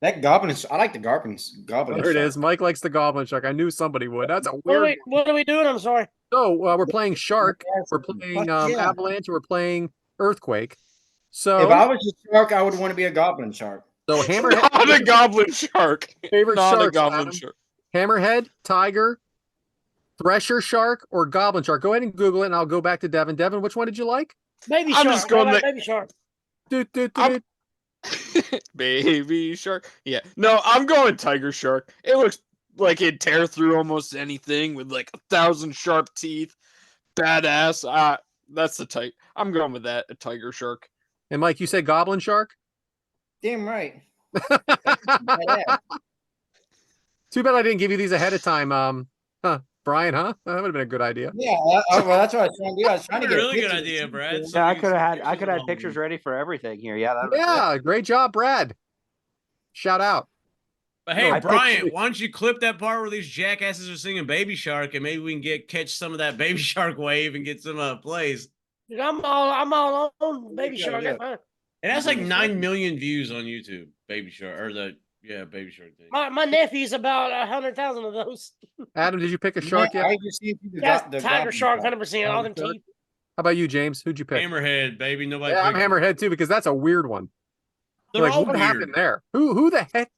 Speaker 3: That goblin, I like the goblin.
Speaker 2: There it is. Mike likes the goblin shark. I knew somebody would. That's a
Speaker 4: What
Speaker 2: weird.
Speaker 4: are we doing? I'm sorry.
Speaker 2: So we're playing shark. We're playing
Speaker 3: Fuck yeah.
Speaker 2: avalanche. And we're playing earthquake. So
Speaker 3: If I was a shark, I would want to be a goblin shark.
Speaker 2: so hammerhead.
Speaker 5: Not a goblin shark.
Speaker 2: Favorite
Speaker 5: Not a
Speaker 2: sharks,
Speaker 5: goblin
Speaker 2: Adam?
Speaker 5: shark.
Speaker 2: Hammerhead, tiger, thresher shark, or goblin shark. Go ahead and Google it, and I'll go back to Devyn. Devyn, which one did you like?
Speaker 4: Baby
Speaker 5: I'm
Speaker 4: shark.
Speaker 5: just going
Speaker 4: I like
Speaker 5: to-
Speaker 4: baby shark.
Speaker 2: Doot, doot, doot,
Speaker 5: I'm-
Speaker 2: doot.
Speaker 5: Baby shark. Yeah. No, I'm going tiger shark. It looks like it'd tear through almost anything with like 1,000 sharp teeth. Badass. That's the type. I'm going with that. A tiger shark.
Speaker 2: And Mike, you said goblin shark?
Speaker 3: Damn right.
Speaker 2: Too bad I didn't give you these ahead of time. Brian, huh? That would have been a good idea.
Speaker 3: Yeah, well, that's what I was trying to do. I was trying to
Speaker 1: That's a
Speaker 3: get
Speaker 1: really good
Speaker 3: pictures.
Speaker 1: idea, Brad. So
Speaker 6: Yeah, I
Speaker 1: we
Speaker 6: could
Speaker 1: can
Speaker 6: have
Speaker 1: see
Speaker 6: had I could have
Speaker 1: along
Speaker 6: pictures
Speaker 1: with it.
Speaker 6: ready for everything here. Yeah, that was
Speaker 2: Yeah, great job, Brad. Shout out.
Speaker 1: But hey,
Speaker 2: No, I
Speaker 1: Brian,
Speaker 2: picture-
Speaker 1: why don't you clip that part where these jackasses are singing Baby Shark, and maybe we can catch some of that Baby Shark wave and get some plays.
Speaker 4: Dude, I'm all on baby
Speaker 3: Yeah,
Speaker 4: shark.
Speaker 3: yeah.
Speaker 4: That's fine.
Speaker 1: It has like 9 million views on YouTube. Baby Shark, or Baby Shark thing.
Speaker 4: My nephew's about 100,000 of those.
Speaker 2: Adam, did you pick a shark
Speaker 3: Yeah,
Speaker 2: yet?
Speaker 3: I just see if you
Speaker 4: That's
Speaker 3: got the
Speaker 4: tiger
Speaker 3: goblin
Speaker 4: shark, 100%. All them
Speaker 2: Tiger shark?
Speaker 4: teeth.
Speaker 2: How about you, James? Who'd you pick?
Speaker 1: Hammerhead, baby. Nobody.
Speaker 2: Yeah, I'm
Speaker 1: picked it.
Speaker 2: Hammerhead too, because that's a weird one.
Speaker 1: They're
Speaker 2: Like,
Speaker 1: all
Speaker 2: what
Speaker 1: weird.
Speaker 2: happened there? Who the heck?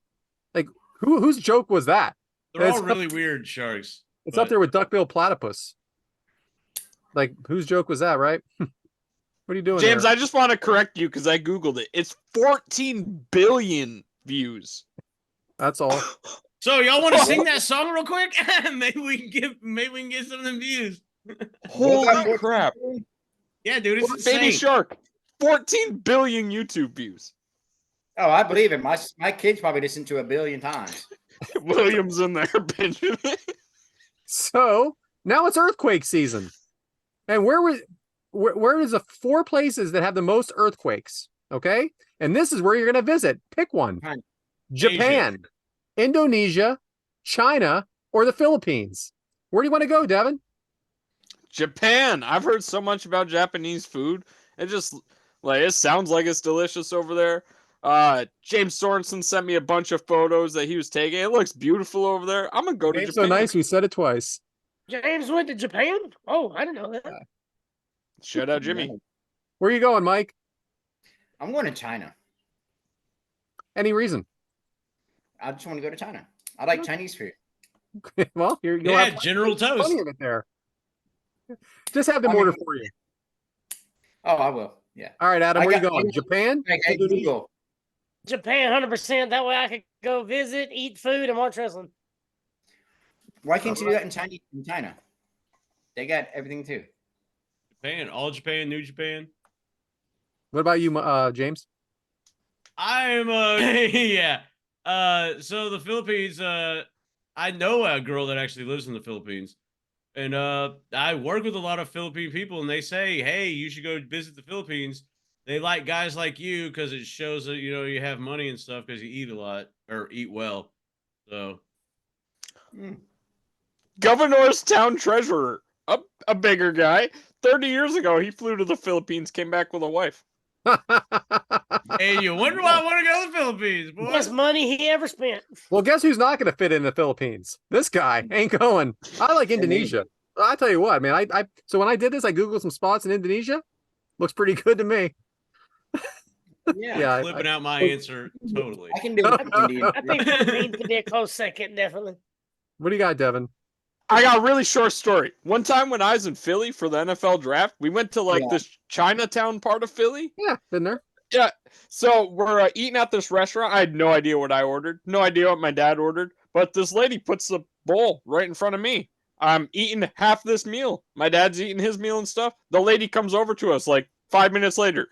Speaker 2: Like, whose joke was that?
Speaker 1: They're all
Speaker 2: It's-
Speaker 1: really weird sharks.
Speaker 2: It's
Speaker 1: but-
Speaker 2: up there with duckbill platypus. Like, whose joke was that, right? What are you doing,
Speaker 5: James,
Speaker 2: there?
Speaker 5: I just want to correct you because I Googled it. It's 14 billion views.
Speaker 2: That's all.
Speaker 1: So y'all want to sing that song real quick? maybe we can get some of them views.
Speaker 5: Holy crap.
Speaker 1: Yeah, dude, it's
Speaker 5: Baby
Speaker 1: insane.
Speaker 5: shark. 14 billion YouTube views.
Speaker 3: Oh, I believe it. My kids probably listened to 1 billion times.
Speaker 5: Williams in there, Benjamin.
Speaker 2: So now it's earthquake season, and where is the 4 places that have the most earthquakes? Okay, and this is where you're going to visit. Pick one:
Speaker 3: Fine.
Speaker 2: Japan, Indonesia, China, or the Philippines. Where do you want to go, Devyn?
Speaker 5: Japan. I've heard so much about Japanese food. It sounds like it's delicious over there. James Sorensen sent me a bunch of photos that he was taking. It looks beautiful over there. I'm gonna go to
Speaker 2: It's
Speaker 5: Japan.
Speaker 2: so nice. We said it twice.
Speaker 4: James went to Japan? Oh, I didn't know that.
Speaker 5: Shout out Jimmy.
Speaker 2: Where are you going, Mike?
Speaker 3: I'm going to China.
Speaker 2: Any reason?
Speaker 3: I just want to go to China. I like Chinese food.
Speaker 2: Well, you'll
Speaker 1: Yeah,
Speaker 2: have
Speaker 1: General Toast.
Speaker 2: plenty of it there. Just have them
Speaker 3: I mean-
Speaker 2: order for you.
Speaker 3: Oh, I will. Yeah.
Speaker 2: All right, Adam,
Speaker 3: I
Speaker 2: where you
Speaker 3: got-
Speaker 2: going? Japan?
Speaker 3: Like, hey,
Speaker 2: Indonesia?
Speaker 3: Google.
Speaker 4: Japan, 100%. That way I could go visit, eat food, and watch wrestling.
Speaker 3: Why can't you do that in China? They got everything too.
Speaker 1: Japan, all Japan, New Japan.
Speaker 2: What about you, James?
Speaker 1: I'm yeah. So the Philippines, I know a girl that actually lives in the Philippines. And I work with a lot of Philippine people, and they say, hey, you should go visit the Philippines. They like guys like you because it shows that, you have money and stuff because you eat a lot or eat well. So
Speaker 5: Governor's town treasurer. a bigger guy. 30 years ago, he flew to the Philippines, came back with a wife.
Speaker 1: Hey, you wonder why I want to go to the Philippines, boy?
Speaker 4: Best money he ever spent.
Speaker 2: Well, guess who's not going to fit in the Philippines? This guy ain't going. I like Indonesia. I tell you what, man. So when I did this, I googled some spots in Indonesia. Looks pretty good to me.
Speaker 3: Yeah.
Speaker 1: Flipping out my answer totally.
Speaker 3: I can do it. Indian.
Speaker 4: I think Philippines could be a close second, definitely.
Speaker 2: What do you got, Devin?
Speaker 5: I got a really short story. One time when I was in Philly for the NFL draft, we went to like this Chinatown part of Philly.
Speaker 2: Yeah, been there.
Speaker 5: Yeah. So we're eating at this restaurant. I had no idea what I ordered. No idea what my dad ordered. But this lady puts the bowl right in front of me. I'm eating half this meal. My dad's eating his meal and stuff. The lady comes over to us like 5 minutes later.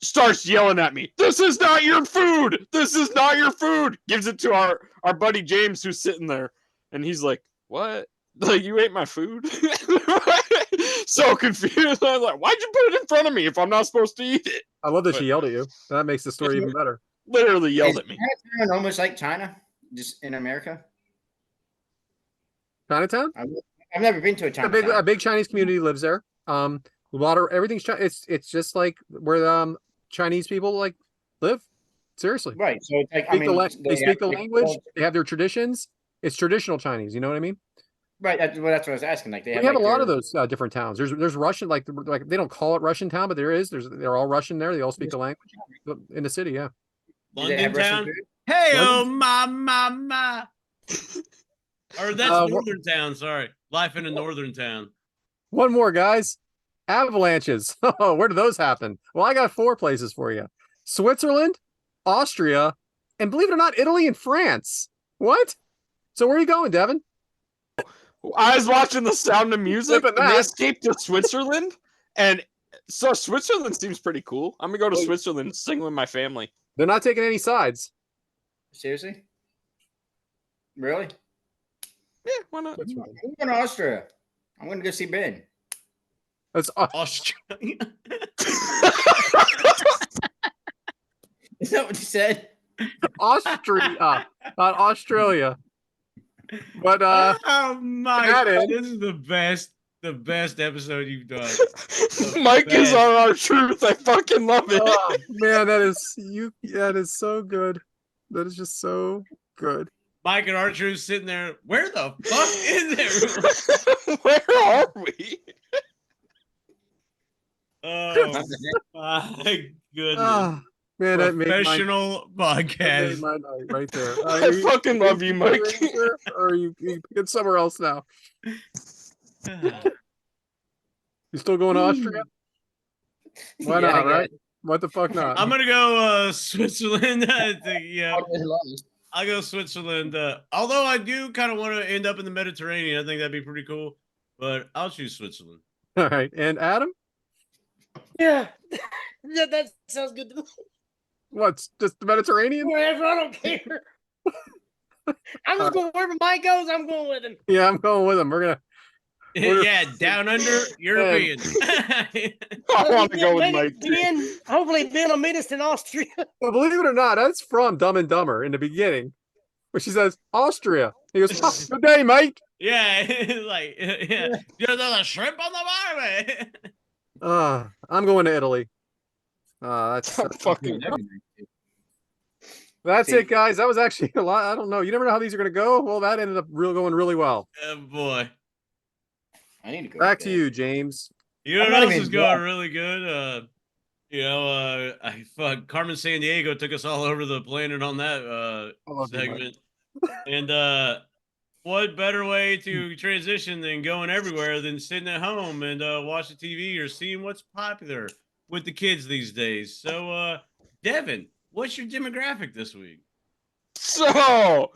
Speaker 5: Starts yelling at me. This is not your food. This is not your food. Gives it to our buddy James who's sitting there. And he's like, what? Like, you ate my food? So confused. I'm like, why'd you put it in front of me if I'm not supposed to eat it?
Speaker 2: I love that she yelled at you. That makes the story even better.
Speaker 5: Literally yelled at me.
Speaker 3: Chinatown almost like China, just in America.
Speaker 2: Chinatown?
Speaker 3: I've never been to a Chinatown.
Speaker 2: A big Chinese community lives there. A lot of everything's it's just like where Chinese people like live. Seriously.
Speaker 3: Right. So it's like
Speaker 2: They speak the language. They have their traditions. It's traditional Chinese. You know what I mean?
Speaker 3: Right. That's what I was asking. Like
Speaker 2: We have a lot of those different towns. There's Russian, like they don't call it Russian town, but they're all Russian there. They all speak the language in the city. Yeah.
Speaker 1: London town. Hey, oh my. Or that's northern town. Sorry, life in a northern town.
Speaker 2: One more, guys. Avalanches. Oh, where do those happen? Well, I got 4 places for you: Switzerland, Austria, and believe it or not, Italy and France. What? So where are you going, Devin?
Speaker 5: I was watching The Sound of Music,
Speaker 2: Flipping
Speaker 5: and they
Speaker 2: that.
Speaker 5: escaped to Switzerland, and so Switzerland seems pretty cool. I'm gonna go to Switzerland and sing with my family.
Speaker 2: They're not taking any sides.
Speaker 3: Seriously? Really?
Speaker 5: Yeah, why not?
Speaker 3: I'm going to Austria. I'm going to go see Ben.
Speaker 2: That's
Speaker 1: Australia.
Speaker 3: Is that what you said?
Speaker 2: Austria, not Australia. But
Speaker 1: oh my!
Speaker 2: that is-
Speaker 1: This is the best episode you've done.
Speaker 5: Mike is
Speaker 1: best.
Speaker 5: on our truth. I fucking love it.
Speaker 2: oh, man, that is so good. That is just so good.
Speaker 1: Mike and Archer's sitting there. Where the fuck is there?
Speaker 5: Where are we?
Speaker 1: Oh my goodness!
Speaker 2: Ah, man, that made my
Speaker 1: Professional
Speaker 2: night
Speaker 1: podcast.
Speaker 2: right there.
Speaker 5: I fucking love you, Mike.
Speaker 2: Or are you get somewhere else now? You still going to Austria? Why
Speaker 3: Yeah,
Speaker 2: not,
Speaker 3: I
Speaker 2: right? What the fuck not?
Speaker 1: I'm gonna go Switzerland. I think, yeah, I'll go Switzerland. Although I do kind of want to end up in the Mediterranean. I think that'd be pretty cool. But I'll choose Switzerland.
Speaker 2: All right. And Adam?
Speaker 4: Yeah. That sounds good to me.
Speaker 2: What's just the Mediterranean?
Speaker 4: Wherever, I don't care. I'm just going wherever Mike goes, I'm going with him.
Speaker 2: Yeah, I'm going with him. We're gonna
Speaker 1: Yeah, down under European.
Speaker 5: I want to go with Mike. too.
Speaker 4: Hopefully Ben will meet us in Austria.
Speaker 2: well, believe it or not, that's from Dumb and Dumber in the beginning. Where she says, Austria. He goes, oh, good day, mate.
Speaker 1: Yeah, like yeah. There's a shrimp on the barbie.
Speaker 2: I'm going to Italy. That's
Speaker 5: Fucking
Speaker 2: That's it, guys. That was actually a lot. I don't know. You never know how these are going to go. Well, that ended up going really well.
Speaker 1: Oh boy.
Speaker 3: I need to go.
Speaker 2: Back to you, James.
Speaker 1: You know
Speaker 3: I'm
Speaker 1: what
Speaker 3: not
Speaker 1: else
Speaker 3: even
Speaker 1: is going
Speaker 3: drunk.
Speaker 1: really good? Carmen San Diego took us all over the planet on that segment. And what better way to transition than going everywhere than sitting at home and watching TV or seeing what's popular with the kids these days. So, Devin, what's your demographic this week?
Speaker 5: So,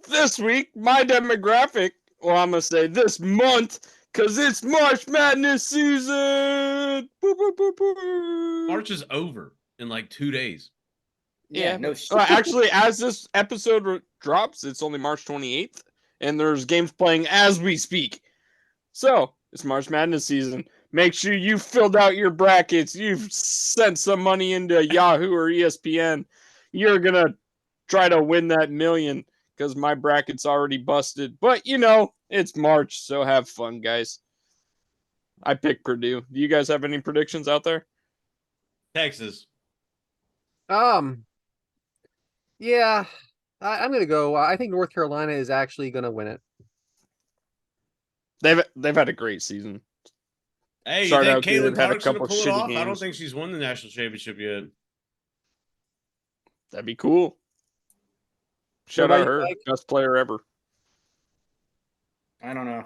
Speaker 5: this week, my demographic, well, I'm going to say this month, because it's March Madness season. Boop, boop, boop, boop.
Speaker 1: March is over in like 2 days.
Speaker 3: Yeah, no shit.
Speaker 5: Actually, as this episode drops, it's only March 28th, and there's games playing as we speak. So, it's March Madness season. Make sure you filled out your brackets. You've sent some money into Yahoo or ESPN. You're going to try to win that million because my bracket's already busted. But, you know, it's March, so have fun, guys. I picked Purdue. Do you guys have any predictions out there?
Speaker 1: Texas.
Speaker 2: Yeah, I'm gonna go. I think North Carolina is actually gonna win it.
Speaker 5: They've had a great season.
Speaker 1: Hey, you
Speaker 5: Started
Speaker 1: think
Speaker 5: out good,
Speaker 1: Caitlin
Speaker 5: had a
Speaker 1: Clark's gonna
Speaker 5: couple
Speaker 1: pull it
Speaker 5: shitty
Speaker 1: off? I don't
Speaker 5: games.
Speaker 1: think she's won the national championship yet.
Speaker 5: That'd be cool. Shout
Speaker 2: about
Speaker 5: out
Speaker 2: you,
Speaker 5: her,
Speaker 2: Mike?
Speaker 5: best player ever.
Speaker 3: I don't know.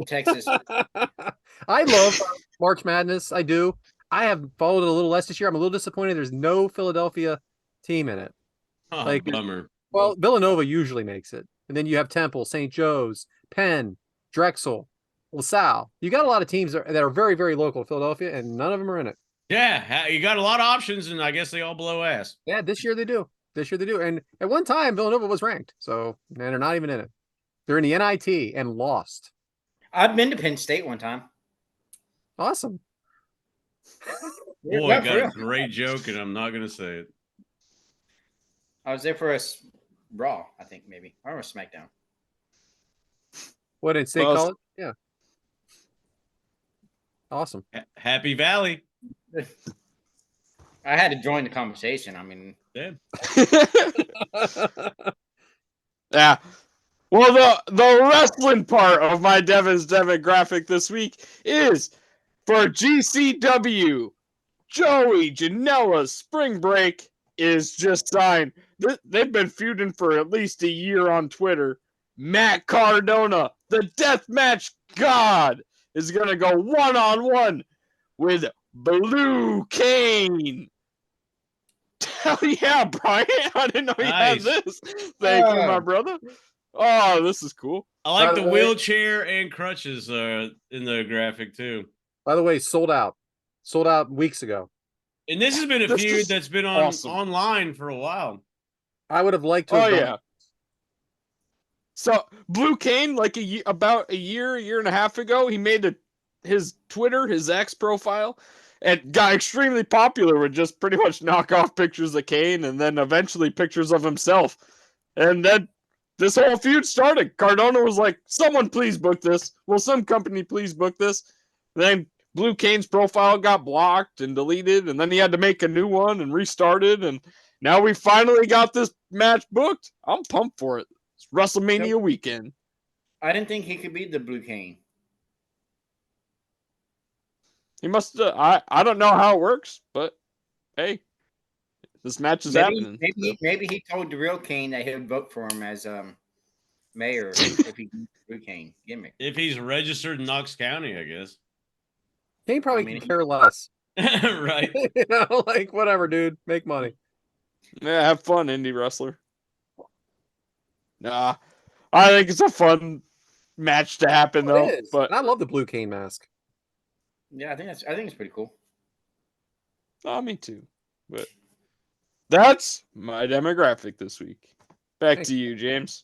Speaker 3: Texas.
Speaker 2: I love March Madness. I do. I have followed it a little less this year. I'm a little disappointed. There's no Philadelphia team in it.
Speaker 1: Oh,
Speaker 2: Like,
Speaker 1: bummer.
Speaker 2: well, Villanova usually makes it, and then you have Temple, St. Joe's, Penn, Drexel, LaSalle. You got a lot of teams that are very, very local to Philadelphia, and none of them are in it.
Speaker 1: Yeah, you got a lot of options, and I guess they all blow ass.
Speaker 2: Yeah, this year they do. This year they do. And at one time, Villanova was ranked, so and they're not even in it. They're in the NIT and lost.
Speaker 3: I've been to Penn State one time.
Speaker 2: Awesome.
Speaker 1: Boy,
Speaker 3: Yeah, for
Speaker 1: got
Speaker 3: real.
Speaker 1: a great joke, and I'm not gonna say it.
Speaker 3: I was there for a Raw, I think maybe, or a SmackDown.
Speaker 2: What, in State
Speaker 5: Well,
Speaker 2: College? Yeah. Awesome.
Speaker 1: Happy Valley.
Speaker 3: I had to join the conversation. I mean,
Speaker 1: Yeah.
Speaker 5: Yeah. Well, the wrestling part of my Devyn's demographic this week is for GCW. Joey Janela's spring break is just signed. They've been feuding for at least a year on Twitter. Matt Cardona, the deathmatch god, is going to go one-on-one with Blue Cane. Hell yeah, Brian. I didn't know you
Speaker 1: Nice.
Speaker 5: had this. Thank you, my brother. Oh, this is cool.
Speaker 1: I like
Speaker 2: By
Speaker 1: the
Speaker 2: the way-
Speaker 1: wheelchair and crutches in the graphic too.
Speaker 2: By the way, sold out. Sold out weeks ago.
Speaker 1: And this has been a
Speaker 5: This
Speaker 1: feud
Speaker 5: is
Speaker 1: that's been on
Speaker 5: awesome.
Speaker 1: online for a while.
Speaker 2: I would have liked to
Speaker 5: Oh
Speaker 2: have done
Speaker 5: yeah. So Blue Cane, like about a year and a half ago, he made his Twitter, his X profile, and got extremely popular with just pretty much knock off pictures of Kane and then eventually pictures of himself. And then this whole feud started. Cardona was like, "Someone please book this. Will some company please book this?" Then Blue Cane's profile got blocked and deleted, and then he had to make a new one and restarted, and now we finally got this match booked. I'm pumped for it. It's WrestleMania weekend.
Speaker 3: I didn't think he could be the Blue Cane.
Speaker 5: He must. I don't know how it works, but hey, this match is happening.
Speaker 3: Maybe he told the real Cane that he would vote for him as mayor if he used the Blue Cane gimmick.
Speaker 1: If he's registered in Knox County, I guess.
Speaker 2: Kane probably
Speaker 3: I mean,
Speaker 2: can care less.
Speaker 1: Right.
Speaker 2: You know, like whatever, dude. Make money.
Speaker 5: Yeah, have fun, indie wrestler. Nah, I think it's a fun match to happen though.
Speaker 2: It is.
Speaker 5: But
Speaker 2: And I love the blue cane mask.
Speaker 3: Yeah, I think it's pretty cool.
Speaker 5: me too. But that's my demographic this week. Back
Speaker 2: Thanks.
Speaker 5: to you, James.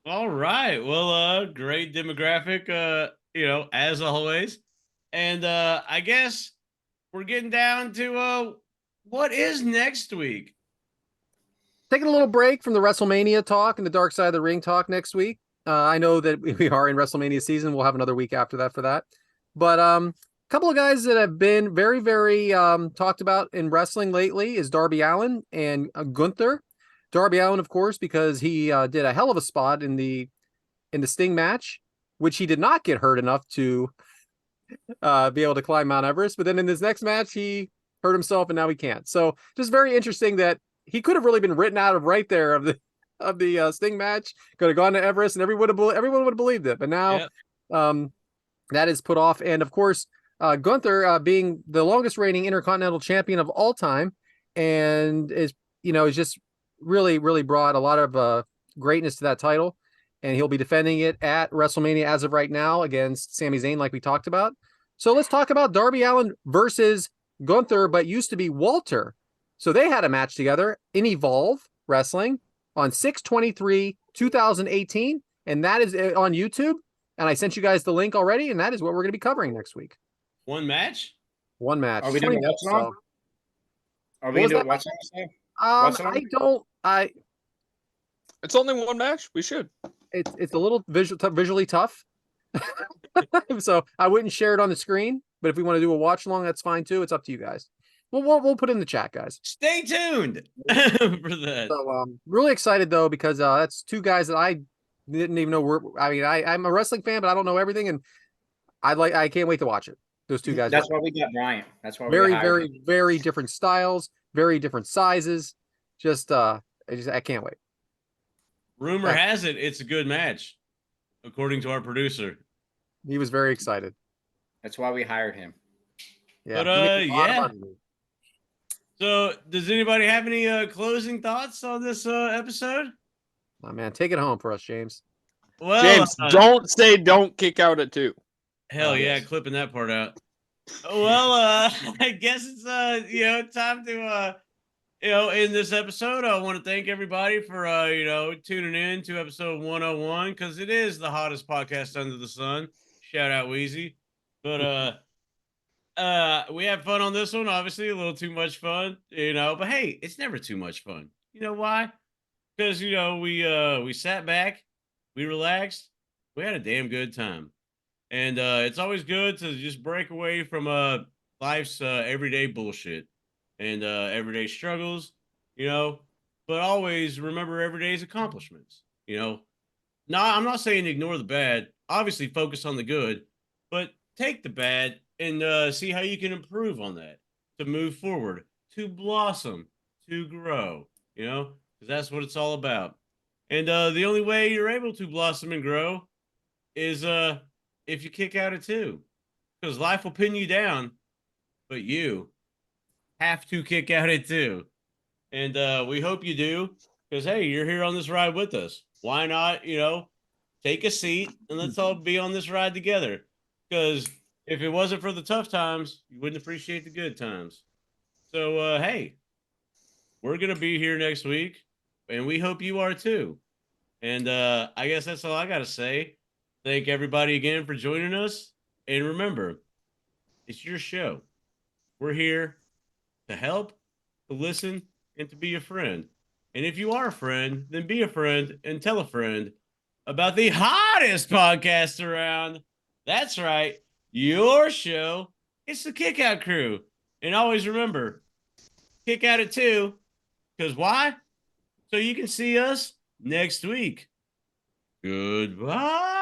Speaker 1: All right. Well, great demographic, as always. And I guess we're getting down to what is next week?
Speaker 2: Taking a little break from the WrestleMania talk and the Dark Side of the Ring talk next week. I know that we are in WrestleMania season. We'll have another week after that for that. But a couple of guys that have been very, very talked about in wrestling lately is Darby Allin and Gunther. Darby Allin, of course, because he did a hell of a spot in the Sting match, which he did not get hurt enough to be able to climb Mount Everest. But then in this next match, he hurt himself and now he can't. So just very interesting that he could have really been written out of right there of the Sting match. Could have gone to Everest and everyone would have believed it. But now that is put off. And of course, Gunther being the longest reigning Intercontinental Champion of all time, and is just really, really brought a lot of greatness to that title. And he'll be defending it at WrestleMania as of right now against Sami Zayn, like we talked about. So let's talk about Darby Allin versus Gunther, but used to be Walter. So they had a match together in Evolve Wrestling on 6/23/2018, and that is on YouTube. And I sent you guys the link already, and that is what we're going to be covering next week.
Speaker 1: One match?
Speaker 2: One match.
Speaker 3: Are we doing
Speaker 2: 20
Speaker 3: a watch
Speaker 2: minutes,
Speaker 3: along? Are we
Speaker 2: What
Speaker 3: going to
Speaker 2: was
Speaker 3: watch that?
Speaker 5: It's only one match. We should.
Speaker 2: It's a little visually tough. So I wouldn't share it on the screen, but if we want to do a watch along, that's fine too. It's up to you guys. We'll put it in the chat, guys.
Speaker 1: Stay tuned for that.
Speaker 2: So really excited though, because that's two guys that I didn't even know were. I mean, I'm a wrestling fan, but I don't know everything, and I can't wait to watch it. Those two guys.
Speaker 3: That's why we got Bryant. That's why
Speaker 2: Very,
Speaker 3: we hired him.
Speaker 2: very different styles, very different sizes. I can't wait.
Speaker 1: Rumor has it it's a good match, according to our producer.
Speaker 2: He was very excited.
Speaker 3: That's why we hired him.
Speaker 2: Yeah.
Speaker 1: But,
Speaker 2: he makes a lot of
Speaker 1: yeah.
Speaker 2: money.
Speaker 1: So, does anybody have any closing thoughts on this episode?
Speaker 2: Oh man, take it home for us, James.
Speaker 1: Well,
Speaker 5: James, don't kick out at 2.
Speaker 1: hell yeah,
Speaker 3: yes.
Speaker 1: clipping that part out. Well, I guess it's time to in this episode, I want to thank everybody for tuning in to episode 101, because it is the hottest podcast under the sun. Shout out Wheezy. But we had fun on this one, obviously a little too much fun, but hey, it's never too much fun. You know why? Because we sat back, we relaxed, we had a damn good time. And it's always good to just break away from life's everyday bullshit and everyday struggles, but always remember everyday's accomplishments. I'm not saying ignore the bad, obviously focus on the good, but take the bad and see how you can improve on that, to move forward, to blossom, to grow, because that's what it's all about. And the only way you're able to blossom and grow is if you kick out at 2, because life will pin you down, but you have to kick out at 2. And we hope you do, because hey, you're here on this ride with us. Why not, take a seat and let's all be on this ride together? Because if it wasn't for the tough times, you wouldn't appreciate the good times. So hey, we're gonna be here next week, and we hope you are too. And I guess that's all I gotta say. Thank everybody again for joining us. And remember, it's your show. We're here to help, to listen, and to be a friend. And if you are a friend, then be a friend and tell a friend about the hottest podcast around. That's right, your show. It's the Kickout Crew. And always remember, kick out at 2. Because why? So you can see us next week. Goodbye.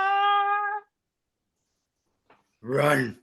Speaker 3: Run.